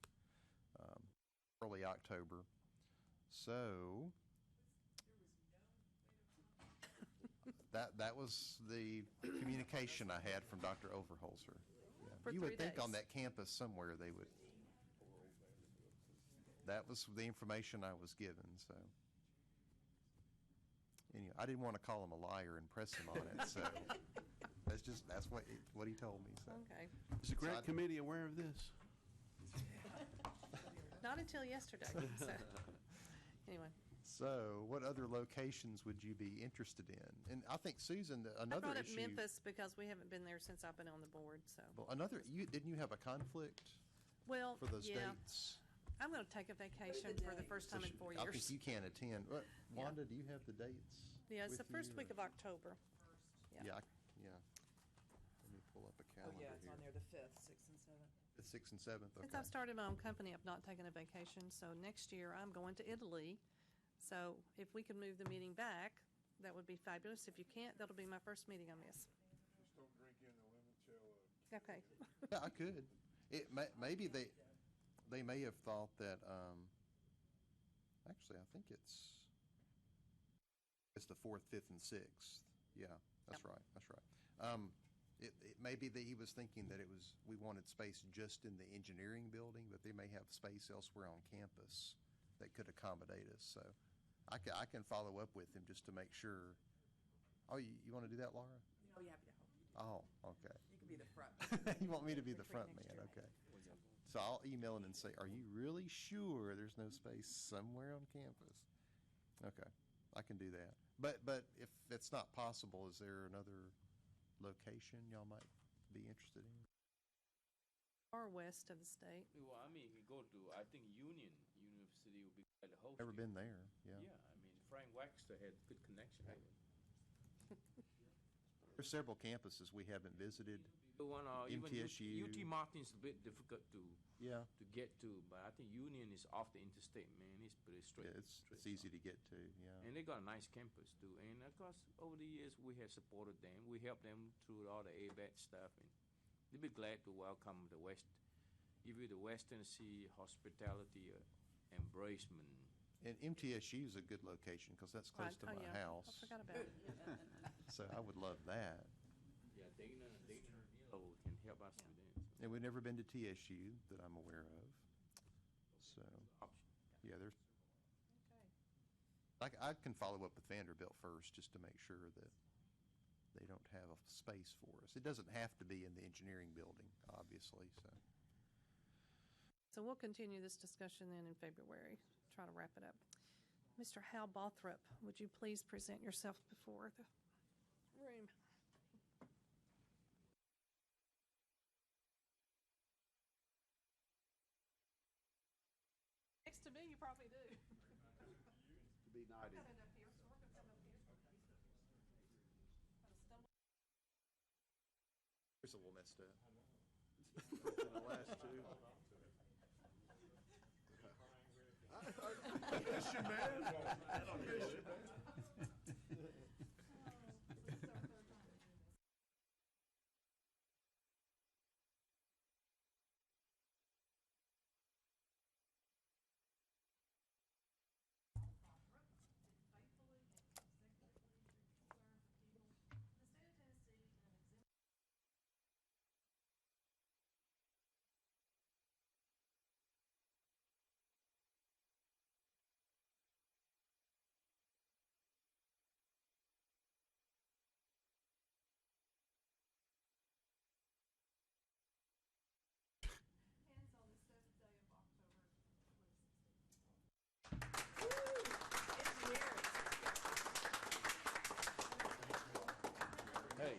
[SPEAKER 1] early October. So that was the communication I had from Dr. Overholzer.
[SPEAKER 2] For
[SPEAKER 1] You
[SPEAKER 2] 3
[SPEAKER 1] would think
[SPEAKER 2] days.
[SPEAKER 1] on that campus somewhere they would. That was the information I was given. So anyway, I didn't want to call him a liar and press him on it. So that's what he told me. So.
[SPEAKER 2] Okay.
[SPEAKER 11] Is the grant committee aware of this?
[SPEAKER 2] Not until yesterday. So anyway.
[SPEAKER 1] So, what other locations would you be interested in? And I think, Susan,
[SPEAKER 2] I
[SPEAKER 1] another
[SPEAKER 2] brought up
[SPEAKER 1] issue.
[SPEAKER 2] Memphis because we haven't been there since I've been on the board. So.
[SPEAKER 1] Well, didn't you have a conflict
[SPEAKER 2] Well,
[SPEAKER 1] for those
[SPEAKER 2] yeah.
[SPEAKER 1] dates?
[SPEAKER 2] I'm going to take a vacation for the first time in 4
[SPEAKER 1] I
[SPEAKER 2] years.
[SPEAKER 1] think you can't attend. Wanda, do you have the dates?
[SPEAKER 2] Yeah, it's
[SPEAKER 1] with
[SPEAKER 2] the first
[SPEAKER 1] you,
[SPEAKER 2] week
[SPEAKER 1] or-
[SPEAKER 2] of October.
[SPEAKER 1] Yeah. Let me pull up a
[SPEAKER 5] Oh,
[SPEAKER 1] calendar
[SPEAKER 5] yeah, it's
[SPEAKER 1] here.
[SPEAKER 5] on there, the 5th, 6th, and 7th.
[SPEAKER 1] The 6th and 7th. Okay.
[SPEAKER 2] Since I've started my own company, I've not taken a vacation. So next year I'm going to Italy. So if we can move the meeting back, that would be fabulous. If you can't, that'll be my first meeting I miss.
[SPEAKER 3] Just don't drink in the limoncello.
[SPEAKER 2] Okay.
[SPEAKER 1] Yeah, I could. Maybe they may have thought that. Actually, I think it's. It's the 4th, 5th, and 6th. Yeah, that's right, that's right. It may be that he was thinking that we wanted space just in the engineering building, but they may have space elsewhere on campus that could accommodate us. So I can follow up with him just to make sure. Oh, you want to do that, Laura?
[SPEAKER 5] Oh, yeah, happy to help you.
[SPEAKER 1] Oh, okay.
[SPEAKER 5] You can be the front.
[SPEAKER 1] You want me to be the front
[SPEAKER 5] Retreat
[SPEAKER 1] man,
[SPEAKER 5] next year.
[SPEAKER 1] okay. So I'll email him and say, are you really sure there's no space somewhere on campus? Okay, I can do that. But if it's not possible, is there another location y'all might be interested in?
[SPEAKER 2] Far west of the state.
[SPEAKER 12] Well, I mean, if you go to, I think Union University would be quite a host.
[SPEAKER 1] Never been there, yeah.
[SPEAKER 12] Yeah, I mean, Frank Waxter had good connection with it.
[SPEAKER 1] There's several campuses we haven't visited.
[SPEAKER 12] The one, even
[SPEAKER 1] MTSU.
[SPEAKER 12] UT Martin's a bit difficult to
[SPEAKER 1] Yeah.
[SPEAKER 12] get to, but I think Union is off the interstate, man. It's pretty straight.
[SPEAKER 1] Yeah, it's
[SPEAKER 12] straight
[SPEAKER 1] easy
[SPEAKER 12] shot.
[SPEAKER 1] to get to, yeah.
[SPEAKER 12] And they got a nice campus too. And of course, over the years, we have supported them. We helped them through all the ABAT stuff, and they'd be glad to welcome the West, give you the West Tennessee hospitality embracement.
[SPEAKER 1] And MTSU is a good location because that's close to
[SPEAKER 2] Oh,
[SPEAKER 1] my
[SPEAKER 2] yeah.
[SPEAKER 1] house.
[SPEAKER 2] I forgot about it.
[SPEAKER 1] So I would love that.
[SPEAKER 12] Yeah, Dana can help us with that.
[SPEAKER 1] And we've never been to TSU that I'm aware of. So, yeah, there's. I can follow up with Vanderbilt first just to make sure that they don't have a space for us. It doesn't have to be in the engineering building, obviously, so.
[SPEAKER 2] So we'll continue this discussion then in February, try to wrap it up. Mr. Hal Bothrop, would you please present yourself before the room? Next to me, you probably do.
[SPEAKER 11] To be knighted.
[SPEAKER 1] Here's a little messed up.
[SPEAKER 11] The last two. Yes, you may. Yes, you may.
[SPEAKER 12] Hey.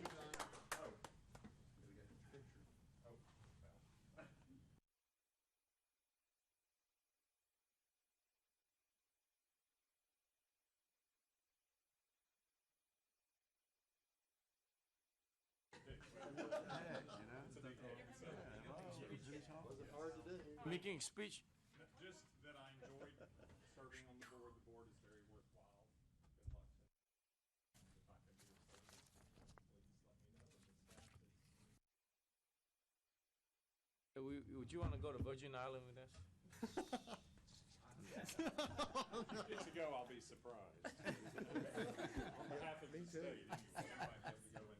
[SPEAKER 12] Making a speech.
[SPEAKER 3] Just that I enjoyed serving on the board. The board is very worthwhile. Good luck to if I can be of service, please let me know.
[SPEAKER 12] Would you want to go to Virgin Island with us?
[SPEAKER 3] If to go, I'll be surprised. On behalf of the state, anyway, I might have to go in.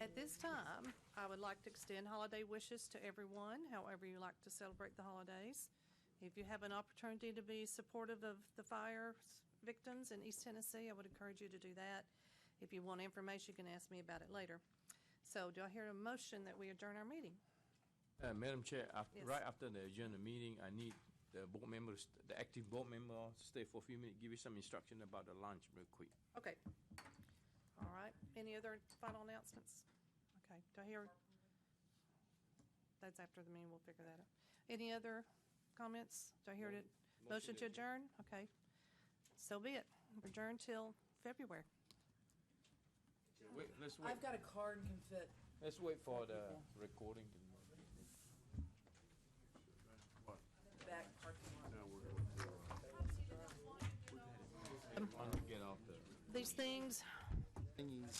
[SPEAKER 2] At this time, I would like to extend holiday wishes to everyone, however you like to celebrate the holidays. If you have an opportunity to be supportive of the fire victims in East Tennessee, I would encourage you to do that. If you want information, you can ask me about it later. So do I hear a motion that we adjourn our meeting?
[SPEAKER 12] Madam Chair,
[SPEAKER 2] Yes.
[SPEAKER 12] right after the agenda meeting, I need the board members, the active board member, to stay for a few minutes, give you some instruction about the lunch real quick.
[SPEAKER 2] Okay. All right. Any other final announcements? Okay. Do I hear? That's after the meeting. We'll figure that out. Any other comments? Do I hear it? Motion to adjourn? Okay. So be it. Adjourn till February.
[SPEAKER 12] Wait, let's wait.
[SPEAKER 5] I've got a card and can fit.
[SPEAKER 12] Let's wait for the recording.
[SPEAKER 5] Back parking lot.
[SPEAKER 11] Now we're going to.
[SPEAKER 12] Get off the.
[SPEAKER 2] These things
[SPEAKER 1] Thingies.